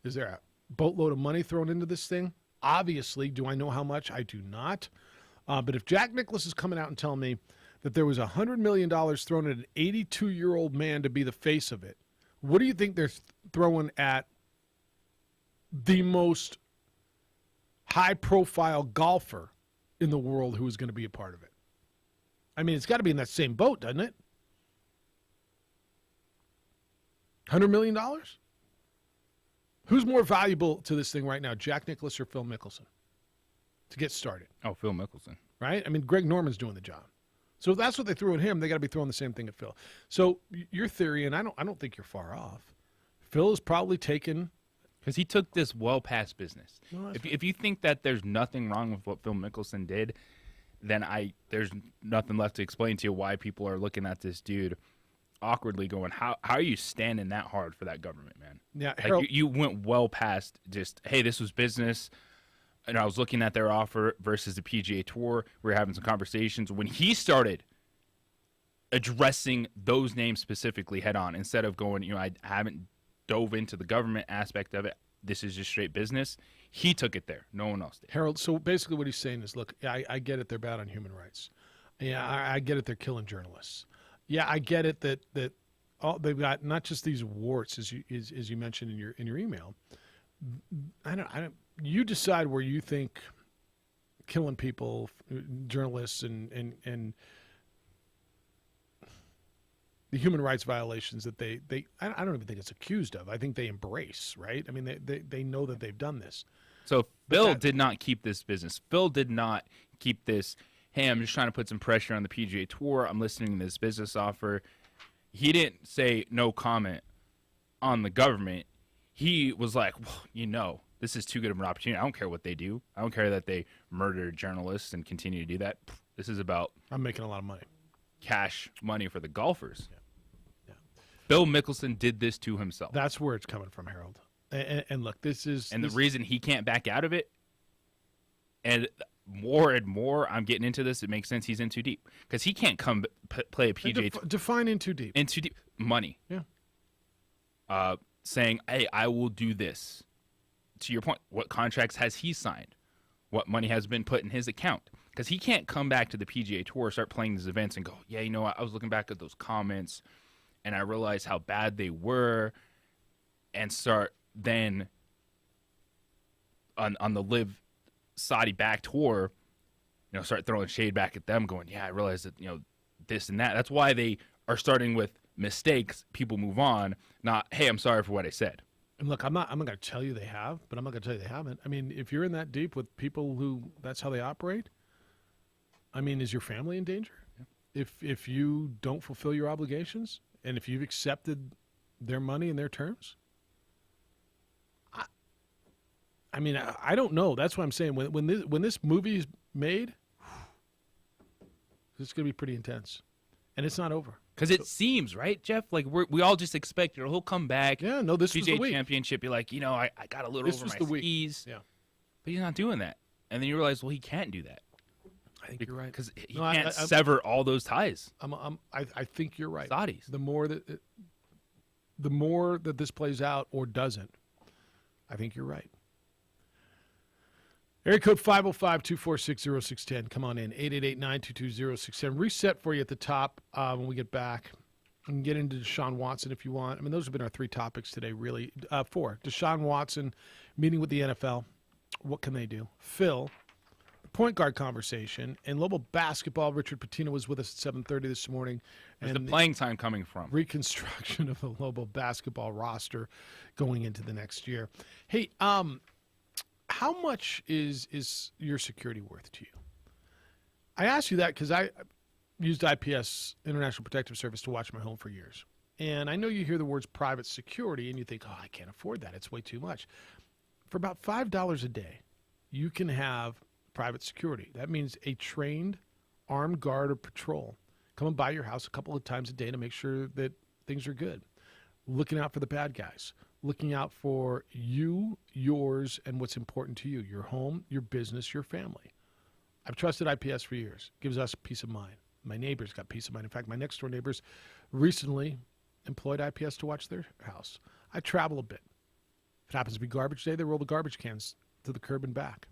is there a boatload of money thrown into this thing? Obviously. Do I know how much? I do not. But if Jack Nicklaus is coming out and telling me that there was $100 million thrown at an 82-year-old man to be the face of it, what do you think they're throwing at the most high-profile golfer in the world who is going to be a part of it? I mean, it's got to be in that same boat, doesn't it? $100 million? Who's more valuable to this thing right now, Jack Nicklaus or Phil Mickelson, to get started? Oh, Phil Mickelson. Right? I mean, Greg Norman's doing the job. So if that's what they threw at him, they got to be throwing the same thing at Phil. So your theory, and I don't think you're far off, Phil is probably taken... Because he took this well past business. No, if you think that there's nothing wrong with what Phil Mickelson did, then there's nothing left to explain to you why people are looking at this dude awkwardly going, how are you standing that hard for that government, man? Yeah, like you went well past just, hey, this was business. And I was looking at their offer versus the PGA Tour. We were having some conversations. When he started addressing those names specifically head on, instead of going, I haven't dove into the government aspect of it, this is just straight business, he took it there. No one else did. Harold, so basically what he's saying is, look, I get it, they're bad on human rights. Yeah, I get it, they're killing journalists. Yeah, I get it that they've got not just these warts, as you mentioned in your email. I don't. You decide where you think killing people, journalists, and the human rights violations that they I don't even think it's accused of. I think they embrace, right? I mean, they know that they've done this. So Phil did not keep this business. Phil did not keep this, hey, I'm just trying to put some pressure on the PGA Tour. I'm listening to this business offer. He didn't say no comment on the government. He was like, well, this is too good of an opportunity. I don't care what they do. I don't care that they murder journalists and continue to do that. This is about... I'm making a lot of money. Cash money for the golfers. Yeah. Bill Mickelson did this to himself. That's where it's coming from, Harold. And look, this is... And the reason he can't back out of it, and more I'm getting into this, it makes sense he's in too deep. Because he can't come play a PGA... Define in too deep. In too deep. Money. Yeah. Saying, hey, I will do this. To your point, what contracts has he signed? What money has been put in his account? Because he can't come back to the PGA Tour, start playing these events and go, yeah, you know what? I was looking back at those comments and I realized how bad they were, and start then on the Live Saudi back tour, start throwing shade back at them going, yeah, I realized that, this and that. That's why they are starting with mistakes. People move on, not, hey, I'm sorry for what I said. And look, I'm not going to tell you they have, but I'm not going to tell you they haven't. I mean, if you're in that deep with people who that's how they operate, I mean, is your family in danger? Yeah. If you don't fulfill your obligations and if you've accepted their money and their terms? I mean, I don't know. That's what I'm saying. When this movie is made, it's going to be pretty intense. And it's not over. Because it seems, right, Jeff? Like we all just expect he'll come back. Yeah, no, this was the week. Championship. You're like, I got a little over my skis. Yeah. But he's not doing that. And then you realize, well, he can't do that. I think you're right. Because he can't sever all those ties. I think you're right. Saudis. The more that this plays out or doesn't, I think you're right. Area code 505-246-0610. Come on in. 888-922-0610. Reset for you at the top when we get back. We can get into Deshaun Watson if you want. I mean, those have been our 3 topics today, really. 4. Deshaun Watson meeting with the NFL. What can they do? Phil, the point guard conversation. And Lobo basketball, Richard Patino was with us at 7:30 this morning. Where's the playing time coming from? Reconstruction of the Lobo basketball roster going into the next year. Hey, how much is your security worth to you? I ask you that because I used IPS, International Protective Service, to watch my home for years. And I know you hear the words private security and you think, oh, I can't afford that. It's way too much. For about $5 a day, you can have private security. That means a trained armed guard or patrol coming by your house a couple of times a day to make sure that things are good. Looking out for the bad guys. Looking out for you, yours, and what's important to you. Your home, your business, your family. I've trusted IPS for years. Gives us peace of mind. My neighbors got peace of mind. In fact, my next door neighbors recently employed IPS to watch their house. I travel a bit. If it happens to be garbage day, they roll the garbage cans to the curb and back.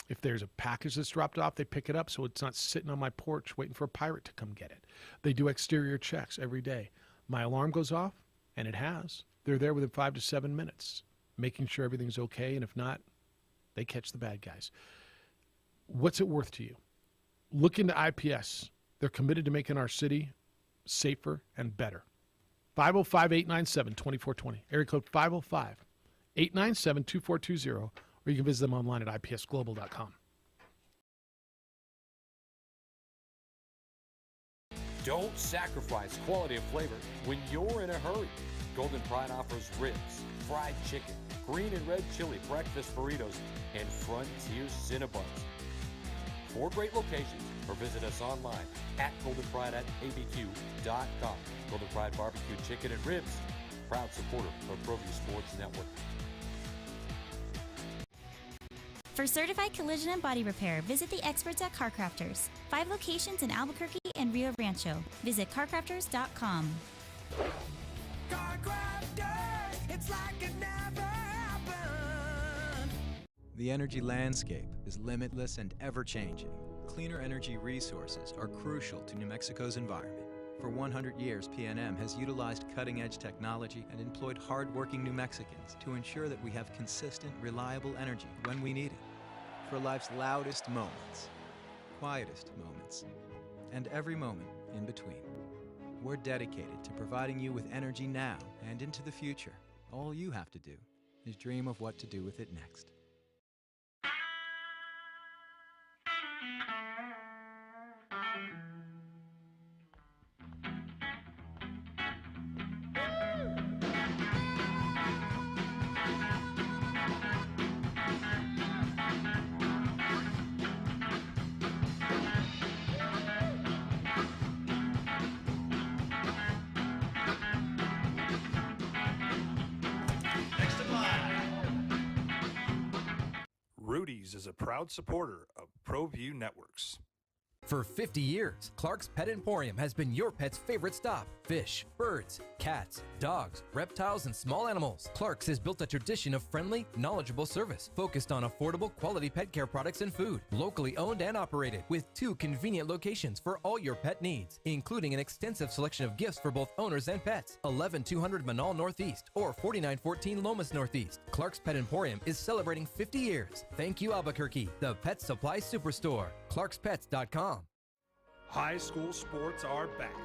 If there's a package that's dropped off, they pick it up so it's not sitting on my porch waiting for a pirate to come get it. They do exterior checks every day. My alarm goes off, and it has. They're there within 5 to 7 minutes, making sure everything's okay, and if not, they catch the bad guys. What's it worth to you? Look into IPS. They're committed to making our city safer and better. 505-897-2420. Area code 505-897-2420. Or you can visit them online at ipsglobal.com. Don't sacrifice quality of flavor when you're in a hurry. Golden Pride offers ribs, fried chicken, green and red chili breakfast burritos, and Frontier Cinnabons. 4 great locations, or visit us online at goldenpride@abq.com. Golden Pride Barbecue Chicken and Ribs, proud supporter of ProView Sports Network. For certified collision and body repair, visit the experts at Car Crafters. 5 locations in Albuquerque and Rio Rancho. Visit carcrafters.com. Car Crafters, it's like it never happened. The energy landscape is limitless and ever-changing. Cleaner energy resources are crucial to New Mexico's environment. For 100 years, PNM has utilized cutting-edge technology and employed hard-working New Mexicans to ensure that we have consistent, reliable energy when we need it. For life's loudest moments, quietest moments, and every moment in between. We're dedicated to providing you with energy now and into the future. All you have to do is dream of what to do with it next. Rudy's is a proud supporter of ProView Networks. For 50 years, Clark's Pet Emporium has been your pet's favorite stop. Fish, birds, cats, dogs, reptiles, and small animals. Clark's has built a tradition of friendly, knowledgeable service focused on affordable, quality pet care products and food. Locally owned and operated with 2 convenient locations for all your pet needs, including an extensive selection of gifts for both owners and pets. 11200 Manal Northeast or 4914 Lomas Northeast. Clark's Pet Emporium is celebrating 50 years. Thank you, Albuquerque, the Pet Supply Superstore. ClarksPets.com. High school sports are back.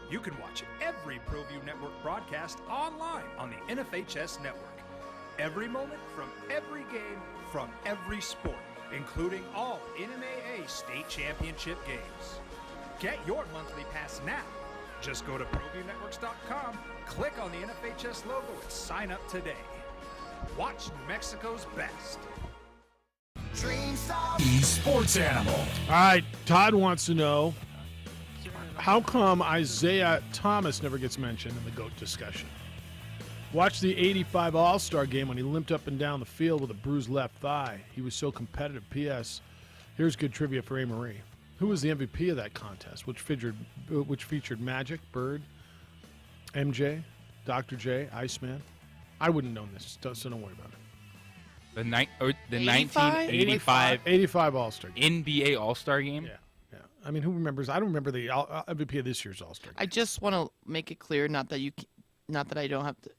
You can watch every ProView Network broadcast online on the NFHS network. Every moment from every game from every sport, including all NMAA state championship games. Get your monthly pass now. Just go to ProViewNetworks.com, click on the NFHS logo, and sign up today. Watch New Mexico's best. Sports Animal. All right, Todd wants to know, how come Isaiah Thomas never gets mentioned in the GOAT discussion? Watch the 85 All-Star game when he limped up and down the field with a bruised left thigh. He was so competitive. P.S. Here's good trivia for A. Marie. Who was the MVP of that contest? Which featured Magic, Bird, MJ, Dr. J, Iceman? I wouldn't know this, so don't worry about it. The 1985 All-Star game. NBA All-Star game? Yeah. I mean, who remembers? I don't remember the MVP of this year's All-Star game. I just want to make it clear, not that I don't have to,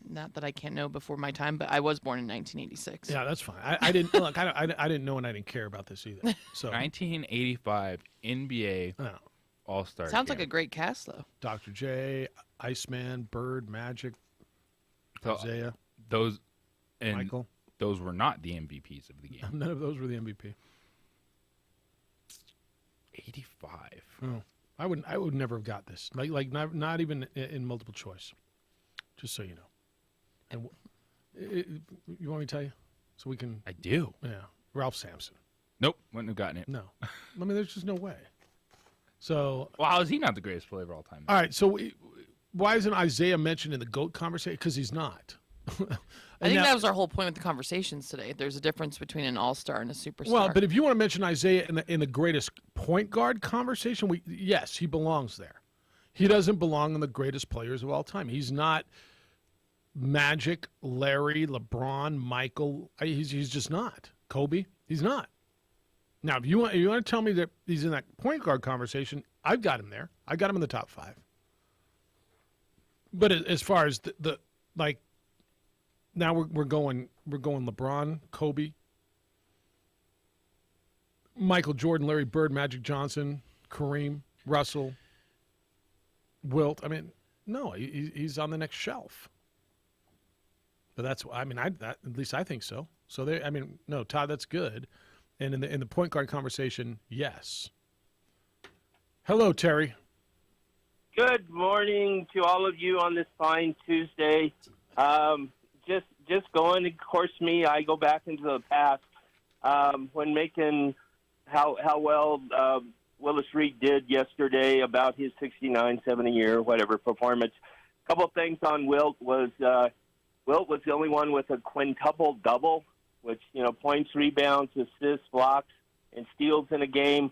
not that I can't know before my time, but I was born in 1986. Yeah, that's fine. I didn't look. I didn't know, and I didn't care about this either. So 1985 NBA All-Star. Sounds like a great cast, though. Dr. J, Iceman, Bird, Magic, Isaiah, Michael. Those were not the MVPs of the game. None of those were the MVP. 85. Oh, I would never have got this. Like not even in multiple choice. Just so you know. And you want me to tell you, so we can? I do. Yeah, Ralph Sampson. Nope, wouldn't have gotten it. No, I mean there's just no way. So, well, how is he not the greatest player of all time? All right, so why isn't Isaiah mentioned in the GOAT conversation? Because he's not. I think that was our whole point with the conversations today. There's a difference between an all-star and a superstar. Well, but if you want to mention Isaiah in the greatest point guard conversation, yes, he belongs there. He doesn't belong in the greatest players of all time. He's not Magic, Larry, LeBron, Michael. He's just not. Kobe, he's not. Now, if you want to tell me that he's in that point guard conversation, I've got him there. I got him in the top 5. But as far as the like. Now we're going LeBron, Kobe, Michael Jordan, Larry Bird, Magic Johnson, Kareem, Russell, Wilt. I mean, no, he's on the next shelf. But that's at least I think so. So no, Todd, that's good. And in the point guard conversation, yes. Hello, Terry. Good morning to all of you on this fine Tuesday. Just going, of course, I go back into the past when making how well Willis Reed did yesterday about his 69, 70-year, whatever performance. A couple of things on Wilt was the only one with a quintuple double, which, points, rebounds, assists, blocks, and steals in a game.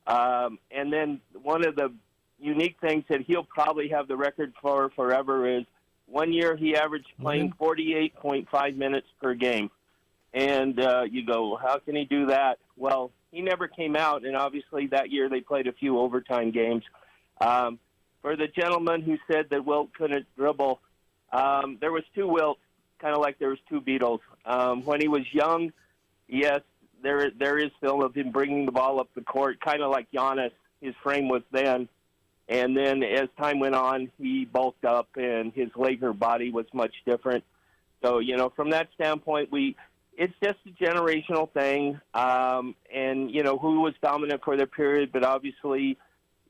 And then one of the unique things that he'll probably have the record for forever is 1 year he averaged playing 48.5 minutes per game. And you go, how can he do that? Well, he never came out, and obviously that year they played a few overtime games. For the gentleman who said that Wilt couldn't dribble, there was two Wilts, kind of like there was two Beatles. When he was young, yes, there is film of him bringing the ball up the court, kind of like Giannis. His frame was then. And then as time went on, he bulked up, and his Laker body was much different. So, from that standpoint, it's just a generational thing. And, who was dominant for their period, but obviously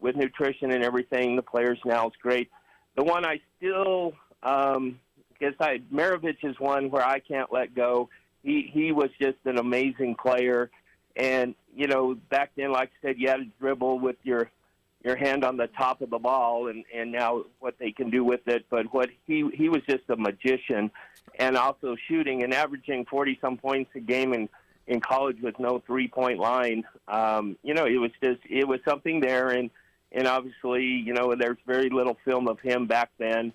with nutrition and everything, the players now is great. The one I still Maravich is one where I can't let go. He was just an amazing player. And, back then, like I said, you had to dribble with your hand on the top of the ball, and now what they can do with it. But what he was just a magician, and also shooting and averaging 40-some points a game in college with no three-point line. It was something there, and obviously, there's very little film of him back then,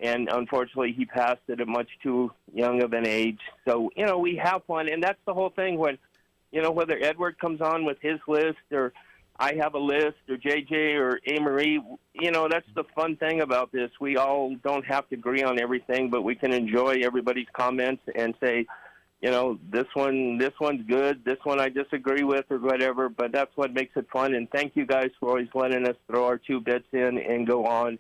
and unfortunately he passed at a much too young of an age. So, we have one, and that's the whole thing when, whether Edward comes on with his list or I have a list, or JJ or A-Marie, that's the fun thing about this. We all don't have to agree on everything, but we can enjoy everybody's comments and say, this one's good, this one I disagree with, or whatever, but that's what makes it fun. And thank you guys for always letting us throw our 2 bits in and go on.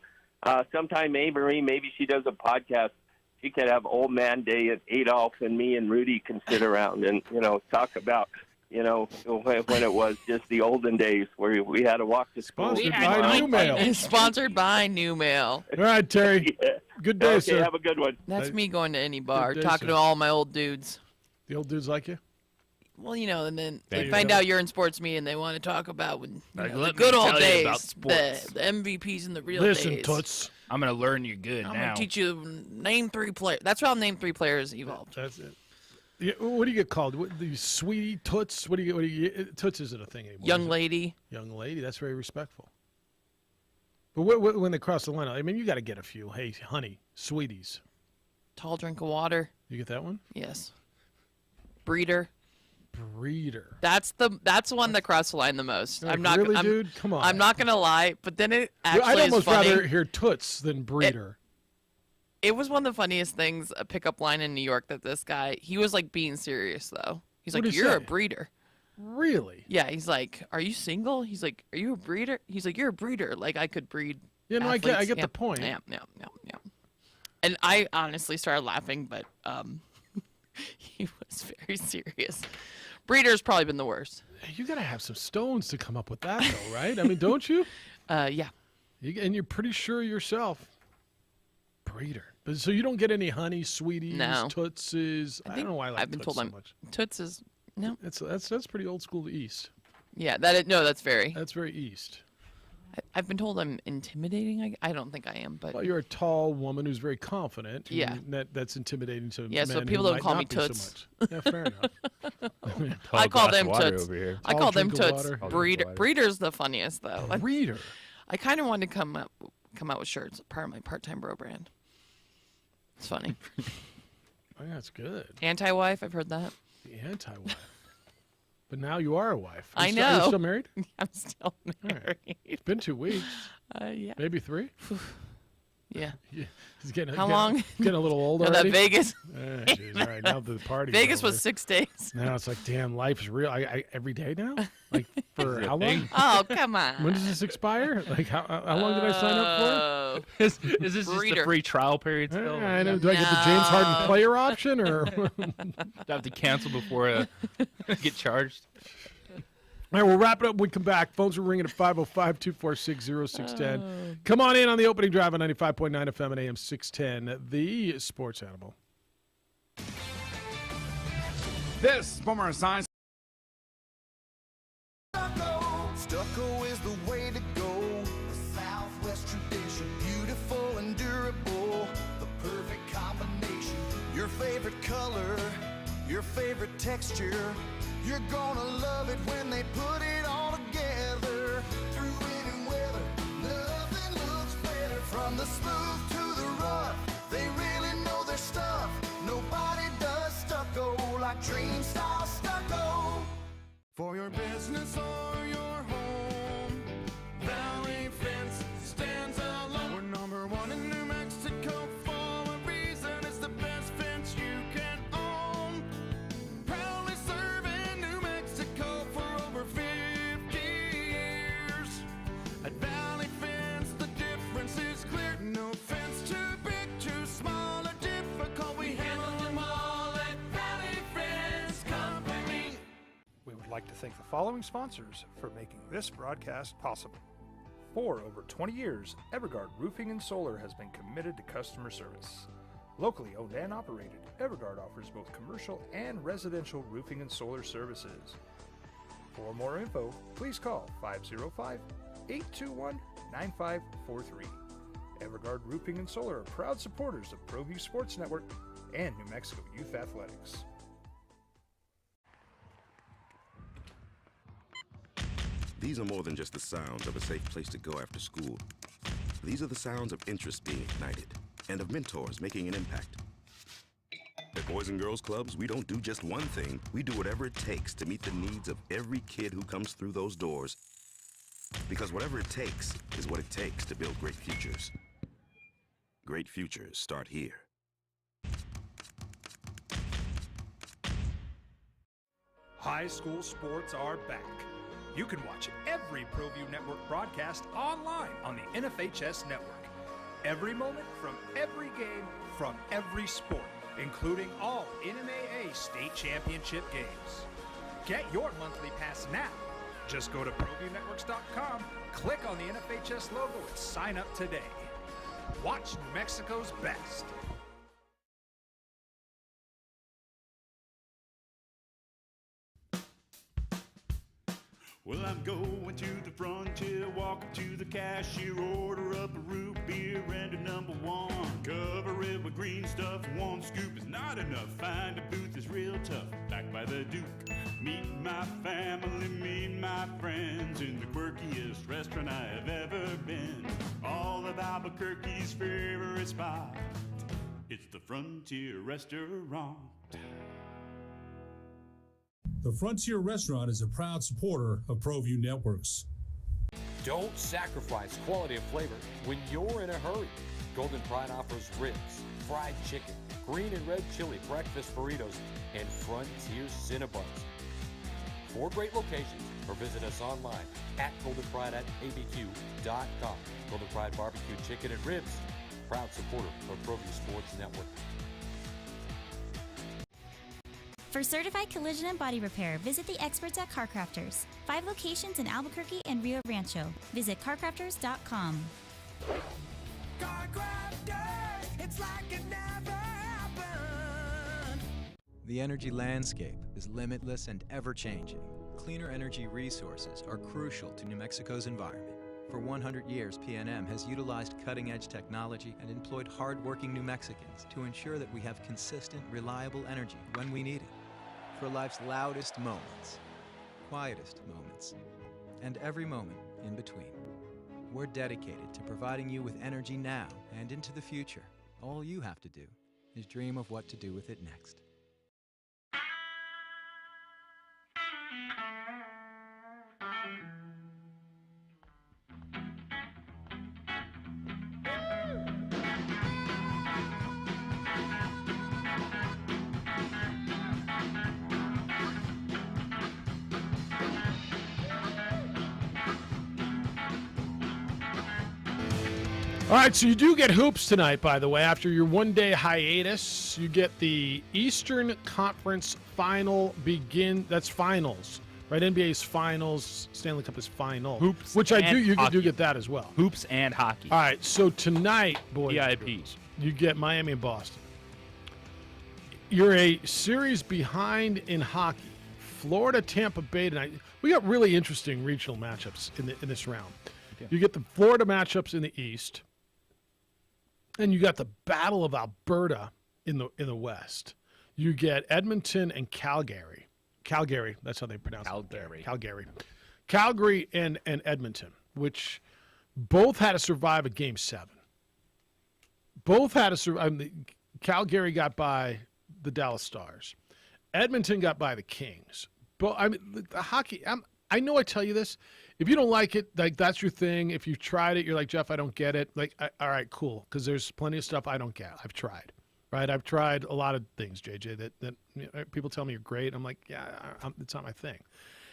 Sometime A-Marie, maybe she does a podcast. She could have Old Man Day at Adolph, and me and Rudy can sit around and, talk about when it was just the olden days where we had to walk to school. Sponsored by New Mail. Sponsored by New Mail. All right, Terry. Yeah. Good day, okay, sir. have a good one. That's me going to any bar, Good day, talking sir. to all my old dudes. The old dudes like you? Well, and then There they you find go. out you're in sports media and they want to talk about when Like, the let me good old tell you days, about sports. the MVPs and the real Listen, days. Toots. I'm going to learn you good I'm now. going to teach you name 3 players. That's how name 3 players evolved. That's it. Yeah, what do you get called? The sweetie, toots? What do you toots isn't a thing anymore. Young lady. Young lady. That's very respectful. But when they cross the line, I mean, you got to get a few. Hey, honey, sweeties. Tall drink of water. You get that one? Yes. Breeder. Breeder. That's the one that crossed the line the most. Like, I'm not really, dude? Come on. I'm not gonna lie, but then it actually I'd almost is funny. rather hear toots than breeder. It was one of the funniest things, a pickup line in New York, that this guy, he was like being serious though. He's What'd like, he "You're say? a breeder." Really? Yeah. He's like, "Are you single?" He's like, "Are you a breeder?" He's like, "You're a breeder. Like I could breed." Yeah, no, I get athletes." the point. Yeah. And I honestly started laughing, but he was very serious. Breeder's probably been the worst. You got to have some stones to come up with that, though, right? I mean, don't you? Yeah. And you're pretty sure yourself. Breeder. But so you don't get any honey, sweeties, No. tootses. I don't know why I like I've been toots told so much. Toots is no. That's pretty old school East. Yeah, that's very. That's very East. I've been told I'm intimidating. I don't think I am, but Well, you're a tall woman who's very confident. Yeah. And that's intimidating to Yeah, so men people who don't might call not me be so Toots. much. Yeah, fair enough. I call them Toots. over here. I Tall call them drink of Toots. water. Breeder. Breeder's the funniest though. Breeder. I kind of wanted to come out with shirts, part of my part-time bro brand. It's funny. Oh, yeah, that's good. Anti-wife, I've heard that. The anti-wife. But now you are a wife. I Are know. you still married? I'm still married. Right. It's been 2 weeks. Yeah. Maybe 3. Yeah. He's getting How long? Getting a little old No, already. that Vegas. Jeez, all right, now the party. Vegas was 6 days. Now it's like, damn, life's real. I every day now. Like for how long? Oh, come on. When does this expire? Like how long did I sign up for? Is this just a free trial period still? I know. Do I get the James Harden player option or? Do I have to cancel before I get charged? All right, we'll wrap it up when we come back. Phones are ringing at 505-246-0610. Come on in on the opening drive on 95.9 FM and AM 610, the sports animal. This Boomer Science. Stucco is the way to go. The Southwest tradition, beautiful and durable. The perfect combination. Your favorite color, your favorite texture. You're gonna love it when they put it all together. Through any weather, nothing looks better. From the smooth to the rough, they really know their stuff. Nobody does stucco like Dream Style Stucco. For your business or your home, Valley Fence stands alone. We're number 1 in New Mexico for a reason. It's the best fence you can own. Proudly serving New Mexico for over 50 years. At Valley Fence, the difference is clear. No fence too big, too small, or difficult. We handle them all at Valley Fence Company. We would like to thank the following sponsors for making this broadcast possible. For over 20 years, Evergard Roofing and Solar has been committed to customer service. Locally owned and operated, Evergard offers both commercial and residential roofing and solar services. For more info, please call 505-821-9543. Evergard Roofing and Solar are proud supporters of ProView Sports Network and New Mexico Youth Athletics. These are more than just the sounds of a safe place to go after school. These are the sounds of interest being ignited and of mentors making an impact. At Boys and Girls Clubs, we don't do just one thing. We do whatever it takes to meet the needs of every kid who comes through those doors. Because whatever it takes is what it takes to build great futures. Great futures start here. High school sports are back. You can watch every ProView Network broadcast online on the NFHS network. Every moment from every game from every sport, including all NMAA state championship games. Get your monthly pass now. Just go to ProViewNetworks.com, click on the NFHS logo, and sign up today. Watch New Mexico's best. Well, I'm going to the frontier, walking to the cashier, order up a root beer and a number one. Cover it with green stuff, one scoop is not enough. Find a booth is real tough, back by the Duke. Meet my family, meet my friends in the quirkiest restaurant I have ever been. All of Albuquerque's favorite spot, it's the Frontier Restaurant. The Frontier Restaurant is a proud supporter of ProView Networks. Don't sacrifice quality of flavor when you're in a hurry. Golden Pride offers ribs, fried chicken, green and red chili breakfast burritos, and Frontier Cinnabons. 4 great locations, or visit us online at goldenpride@abq.com. Golden Pride Barbecue Chicken and Ribs, proud supporter of ProView Sports Network. For certified collision and body repair, visit the experts at Car Crafters. 5 locations in Albuquerque and Rio Rancho. Visit carcrafters.com. Car Crafters, it's like it never happened. The energy landscape is limitless and ever-changing. Cleaner energy resources are crucial to New Mexico's environment. For 100 years, PNM has utilized cutting-edge technology and employed hard-working New Mexicans to ensure that we have consistent, reliable energy when we need it. For life's loudest moments, quietest moments, and every moment in between. We're dedicated to providing you with energy now and into the future. All you have to do is dream of what to do with it next. All right, so you do get hoops tonight, by the way. After your one-day hiatus, you get the Eastern Conference Final begin. That's finals, right? NBA's finals, Stanley Cup is final. Hoops, which I do. You hockey. do get that as well. Hoops and hockey. All right, so tonight, boys, VIPs. you get Miami and Boston. You're a series behind in hockey. Florida, Tampa Bay tonight. We got really interesting regional matchups in this round. Okay. You get the Florida matchups in the East. And you got the Battle of Alberta in the West. You get Edmonton and Calgary. Calgary, that's how they pronounce it. Calgary and Edmonton, which both had to survive a Game 7. Both had to survive. Calgary got by the Dallas Stars. Edmonton got by the Kings. But I mean, the hockey. I know I tell you this. If you don't like it, like that's your thing. If you've tried it, you're like, Jeff, I don't get it. Like, all right, cool, because there's plenty of stuff I don't get. I've tried, right? I've tried a lot of things, JJ, that you know, people tell me are great. I'm like, yeah, it's not my thing.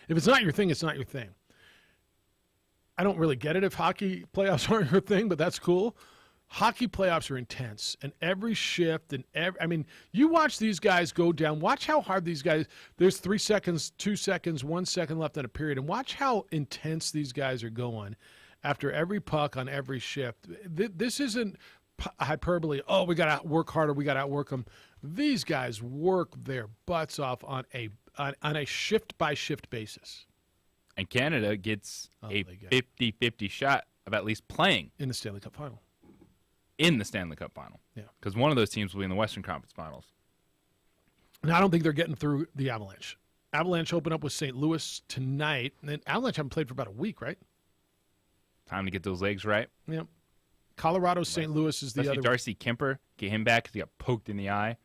If it's not your thing, it's not your thing. I don't really get it if hockey playoffs aren't your thing, but that's cool. Hockey playoffs are intense, and every shift and I mean, you watch these guys go down. Watch how hard these guys. There's 3 seconds, 2 seconds, 1 second left in a period, and watch how intense these guys are going after every puck on every shift. This isn't hyperbole. Oh, we got to work harder. We got to outwork them. These guys work their butts off on a shift by shift basis. And Canada gets a 50-50 shot of at least playing in the Stanley Cup final. In the Stanley Cup final. Yeah. Because one of those teams will be in the Western Conference Finals. And I don't think they're getting through the Avalanche. Avalanche open up with St. Louis tonight. And then Avalanche haven't played for about a week, right? Time to get those legs right. Yep. Colorado, St. Louis is the Especially other. Darcy Kemper. Get him back because he got poked in the eye.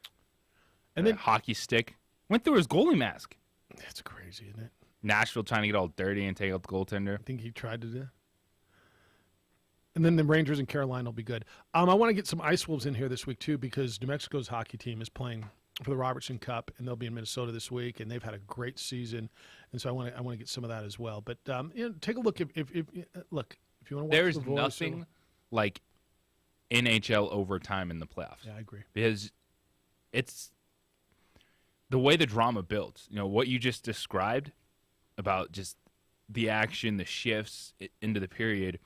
And then hockey stick. Went through his goalie mask. That's crazy, isn't it? Nashville trying to get all dirty and take out the goaltender. I think he tried to do. And then the Rangers and Carolina will be good. I want to get some Ice Wolves in here this week, too, because New Mexico's hockey team is playing for the Robertson Cup, and they'll be in Minnesota this week, and they've had a great season. And so I want to get some of that as well. But you know, take a look. If you want to watch There's the Voice, nothing like NHL overtime in the playoffs. Yeah, I agree. Because it's the way the drama builds. You know, what you just described about just the action, the shifts into the period.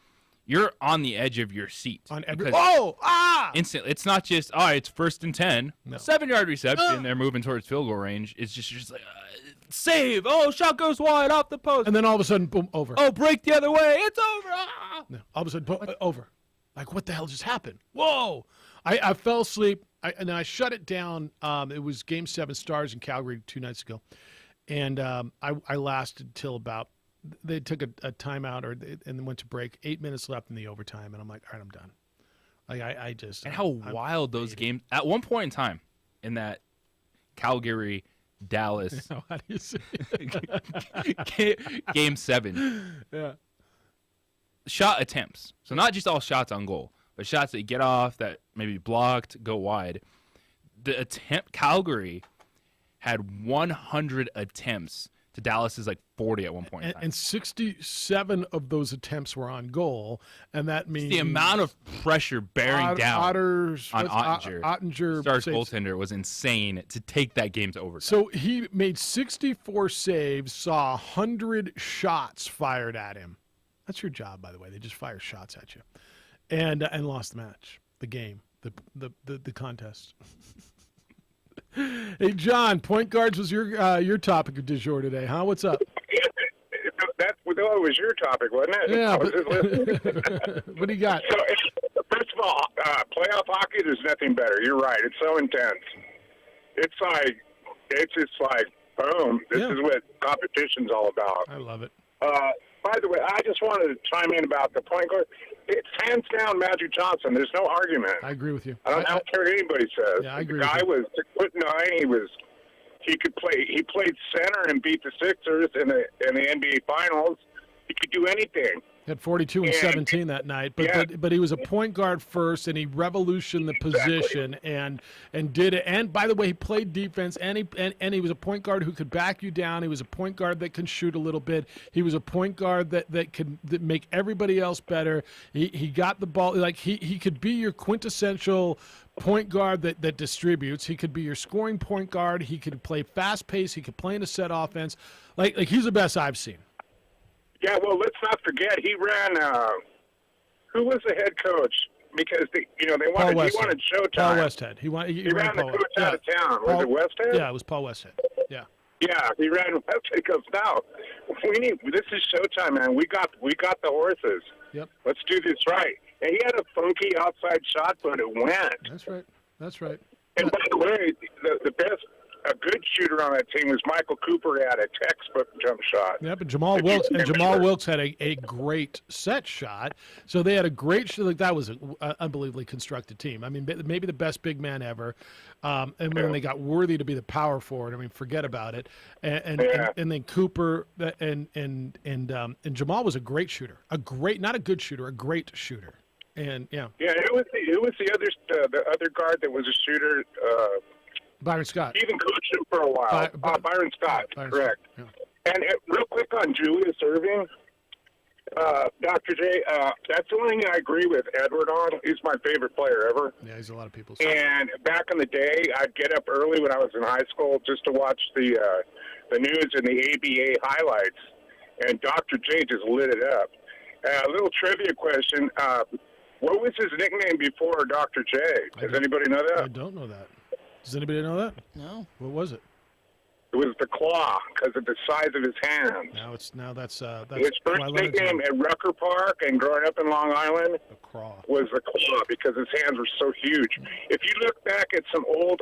you're on the edge of your seat. On every Because instantly. It's not just, it's 1st and 10, No. 7-yard reception, they're moving towards field goal range. It's just like, save. Oh, shot goes wide off the post. And then all of a sudden, boom, over. Oh, break the other way. It's over. No, all of a sudden, boom, over. Like, what the hell just happened? Whoa. I fell asleep, and then I shut it down. It was Game 7 Stars in Calgary 2 nights ago. And I lasted till about, they took a timeout and then went to break. 8 minutes left in the overtime, and I'm like, all right, I'm done. Like, I just. And how wild those games. At one point in time, in that Calgary Dallas how do you say Game 7. Yeah. Shot attempts. So not just all shots on goal, but shots that get off, that maybe blocked, go wide. The attempt, Calgary had 100 attempts to Dallas's like 40 at one point in time. And 67 of those attempts were on goal, and that means the amount of pressure bearing down on Ottinger, Stars goaltender, was insane to take that game to overtime. So he made 64 saves, saw 100 shots fired at him. That's your job, by the way. They just fire shots at you, and lost the match, the game, the contest. Hey, John, point guards was your topic du jour today, huh? What's up? That was your topic, wasn't it? Yeah. I was just listening. What do you got? So, first of all, playoff hockey, there's nothing better. You're right. It's so intense. It's just like, boom. This is what competition's all about. I love it. By the way, I just wanted to chime in about the point guard. It's hands down Magic Johnson. There's no argument. I agree with you. I don't care what anybody says. Yeah, I agree. The guy was 6'9". He could play. He played center and beat the Sixers in the NBA Finals. He could do anything. He had 42 and 17 that night, but he was a point guard first, and he revolutioned the position and did it. And by the way, he played defense, and he was a point guard who could back you down. He was a point guard that can shoot a little bit. He was a point guard that could make everybody else better. He got the ball, like he could be your quintessential point guard that distributes. He could be your scoring point guard. He could play fast pace. He could play in a set offense. Like he's the best I've seen. Yeah, well, let's not forget he ran. Who was the head coach? Because they wanted Showtime. Paul Westhead. He ran the coach out of town. Was it Westhead? Yeah, it was Paul Westhead. Yeah. Yeah, he ran Westhead. He goes, now this is Showtime, man. We got the horses. Yep. Let's do this right. And he had a funky outside shot, but it went. That's right. And by the way, the best. A good shooter on that team was Michael Cooper. Had a textbook jump shot. Yep, and Jamal Wilkes had a great set shot. So they had a great shot. Like that was an unbelievably constructed team. I mean, maybe the best big man ever. And when they got Worthy to be the power forward, I mean, forget about it. And then Cooper and Jamal was a great shooter. Not a good shooter, a great shooter. And yeah, it was the other guard that was a shooter. Byron Scott. He even coached him for a while. Byron Scott, correct. Yeah. And real quick on Julius Erving, Dr. J, that's the only thing I agree with Edward on. He's my favorite player ever. Yeah, he's a lot of people's. And back in the day, I'd get up early when I was in high school just to watch the news and the ABA highlights, and Dr. J just lit it up. A little trivia question. What was his nickname before Dr. J? Does anybody know that? I don't know that. Does anybody know that? No. What was it? It was the Claw because of the size of his hands. Now that's his first nickname at Rucker Park and growing up in Long Island was the Claw because his hands were so huge. If you look back at some old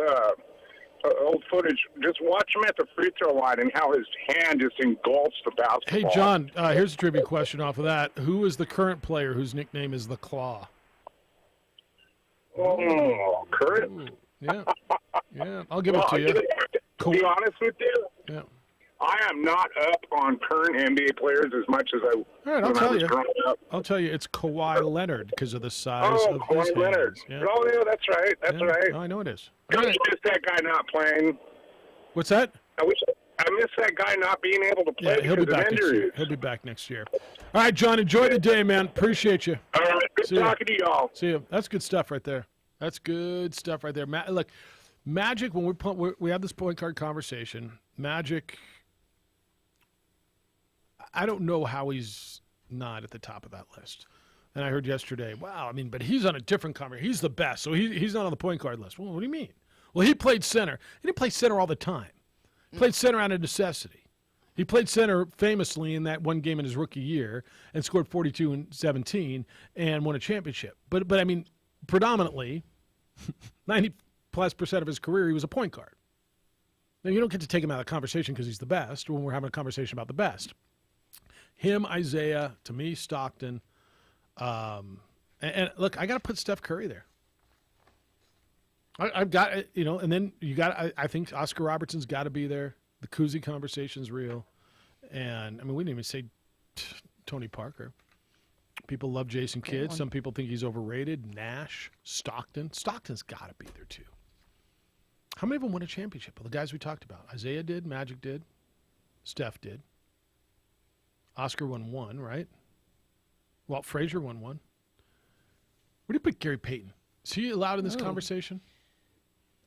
footage, just watch him at the free throw line and how his hand just engulfs the basketball. Hey, John, here's a trivia question off of that. Who is the current player whose nickname is the Claw? Oh, current? Yeah, I'll give it to you. To be honest with you, yeah. I am not up on current NBA players as much as I was growing up. I'll tell you, it's Kawhi Leonard because of the size of his Kawhi Leonard. hands. Yeah. Oh, yeah, that's right. That's right. Oh, I know it is. I miss that guy not playing. What's that? I miss that guy not being able to play he'll be because back of next year. injuries. He'll be back next year. All right, John, enjoy the day, man. Appreciate you. All right, good talking to y'all. See you. That's good stuff right there. That's good stuff right there. Look, Magic, when we have this point guard conversation, Magic, I don't know how he's not at the top of that list. And I heard yesterday, wow, I mean, but he's on a different conversation. He's the best, so he's not on the point guard list. Well, what do you mean? Well, he played center. He didn't play center all the time. He played center out of necessity. He played center famously in that one game in his rookie year and scored 42 and 17 and won a championship. But I mean, predominantly, 90+% of his career, he was a point guard. Now, you don't get to take him out of the conversation because he's the best when we're having a conversation about the best. Him, Isaiah, to me, Stockton. And look, I got to put Steph Curry there. I've got, and then you got, I think Oscar Robertson's got to be there. The Kuzi conversation's real. And, I mean, we didn't even say Tony Parker. People love Jason Kidd. Some people think he's overrated. Nash, Stockton. Stockton's got to be there, too. How many of them won a championship? Well, the guys we talked about. Isaiah did. Magic did. Steph did. Oscar won one, right? Walt Frazier won one. Where do you put Gary Payton? Is he allowed in this conversation?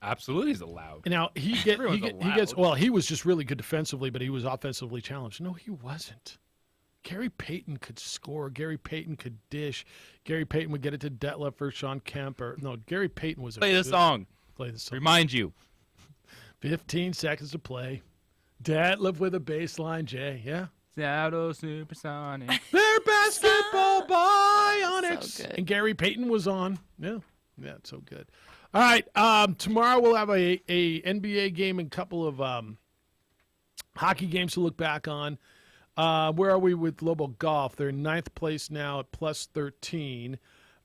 Absolutely, he's allowed. And now he gets. Well, he was just really good defensively, but he was offensively challenged. No, he wasn't. Gary Payton could score. Gary Payton could dish. Gary Payton would get it to Detlef or Sean Kemp. Gary Payton was. Play the song. Play the song. Remind you. 15 seconds to play. Detlef with a baseline. Jay, yeah. Seattle Supersonics. They're basketball bionics. So and Gary Payton was on. Yeah, it's so good. All right, tomorrow we'll have a NBA game and a couple of hockey games to look back on. Where are we with Lobo Golf? They're in 9th place now at +13.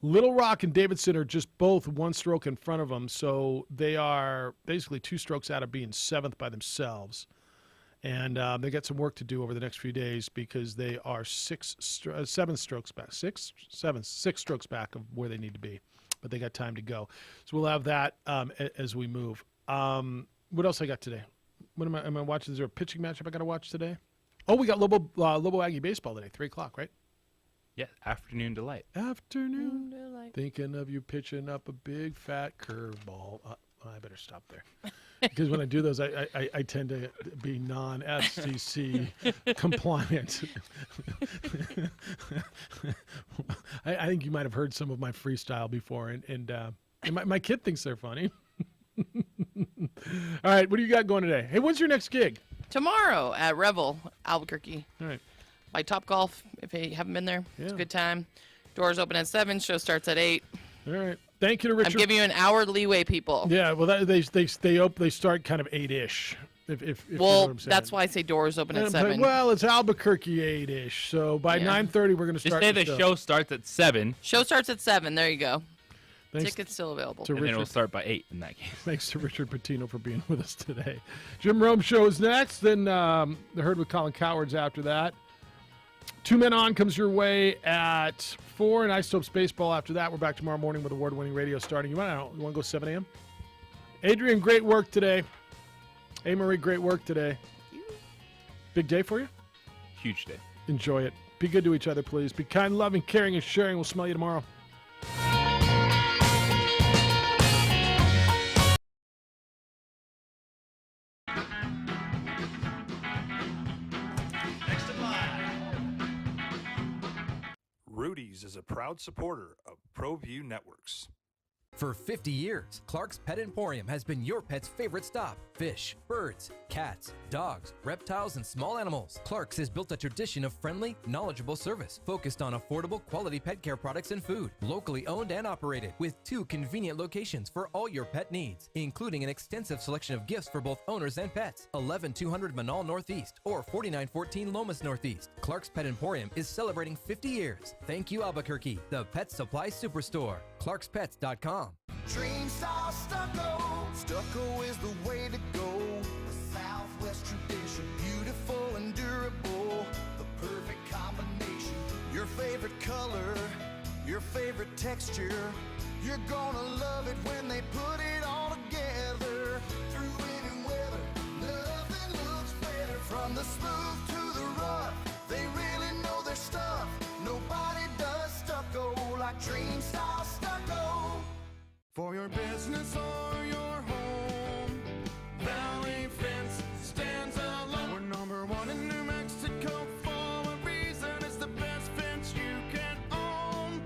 Little Rock and Davidson are just both one stroke in front of them, so they are basically 2 strokes out of being 7th by themselves. And they got some work to do over the next few days because they are 7 strokes back. 6 strokes back of where they need to be. But they got time to go. So we'll have that as we move. What else I got today? What am I watching? Is there a pitching matchup I got to watch today? Oh, we got Lobo Aggie baseball today, 3 o'clock, right? Yeah, afternoon delight. Afternoon delight. Thinking of you pitching up a big fat curveball. I better stop there. Because when I do those, I tend to be non-FCC compliant. I think you might have heard some of my freestyle before, and my kid thinks they're funny. All right, what do you got going today? Hey, when's your next gig? Tomorrow at Revel, Albuquerque. All right. By Top Golf, if you haven't been there. It's a good time. Doors open at 7, show starts at 8. All right. Thank you to Richard. I'm giving you an hour leeway, people. Yeah, well, they start kind of 8-ish. If you know what I'm saying. That's why I say doors open at 7. Well, it's Albuquerque 8-ish, so by 9:30 we're going to start. Just say the show starts at 7. Show starts at 7. There you go. Thanks Tickets still available. And then it'll start by 8 in that case. Thanks to Richard Patino for being with us today. Jim Rome show is next. Then the Herd with Colin Cowards after that. 2 Men On comes your way at 4, and Isotopes Baseball after that. We're back tomorrow morning with award-winning radio starting. You want to go 7 a.m.? Adrian, great work today. Hey, Marie, great work today. Big day for you? Huge day. Enjoy it. Be good to each other, please. Be kind, loving, caring, and sharing. We'll smell you tomorrow. Rudy's is a proud supporter of ProView Networks. For 50 years, Clark's Pet Emporium has been your pet's favorite stop. Fish, birds, cats, dogs, reptiles, and small animals. Clark's has built a tradition of friendly, knowledgeable service focused on affordable, quality pet care products and food. Locally owned and operated with 2 convenient locations for all your pet needs, including an extensive selection of gifts for both owners and pets. 11200 Manal Northeast or 4914 Lomas Northeast. Clark's Pet Emporium is celebrating 50 years. Thank you, Albuquerque, the pet supply superstore. ClarksPets.com. Dream style stucco. Stucco is the way to go. A Southwest tradition, beautiful and durable. The perfect combination. Your favorite color, your favorite texture. You're gonna love it when they put it all together. Through any weather, nothing looks better. From the smooth to the rough, they really know their stuff. Nobody does stucco like Dream style stucco. For your business or your home, Valley Fence stands alone. We're number 1 in New Mexico for a reason. It's the best fence you can own.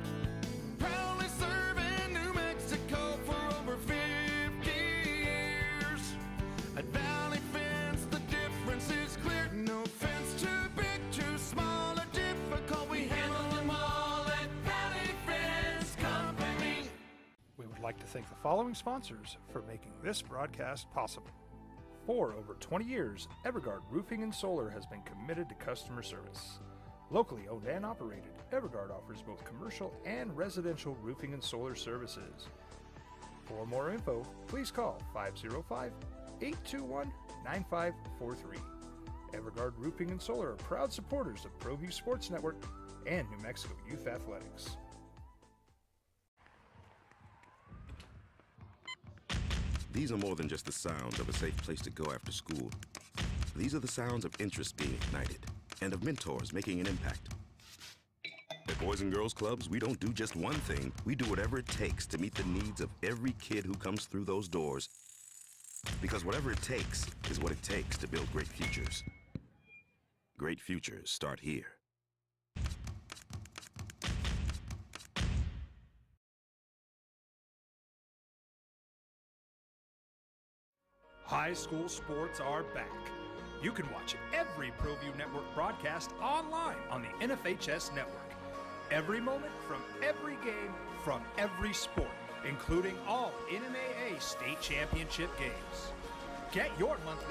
like to thank the following sponsors for making this broadcast possible. For over 20 years, Evergard Roofing and Solar has been committed to customer service. Locally owned and operated, Evergard offers both commercial and residential roofing and solar services. For more info, please call 505-821-9543. Evergard Roofing and Solar are proud supporters of ProView Sports Network and New Mexico Youth Athletics. These are more than just the sound of a safe place to go after school. These are the sounds of interest being ignited and of mentors making an impact. At Boys and Girls Clubs, we don't do just one thing. We do whatever it takes to meet the needs of every kid who comes through those doors. Because whatever it takes is what it takes to build great futures. Great futures start here. High school sports are back. You can watch every ProView Network broadcast online on the NFHS network. Every moment from every game from every sport, including all NMAA state championship games. Get your monthly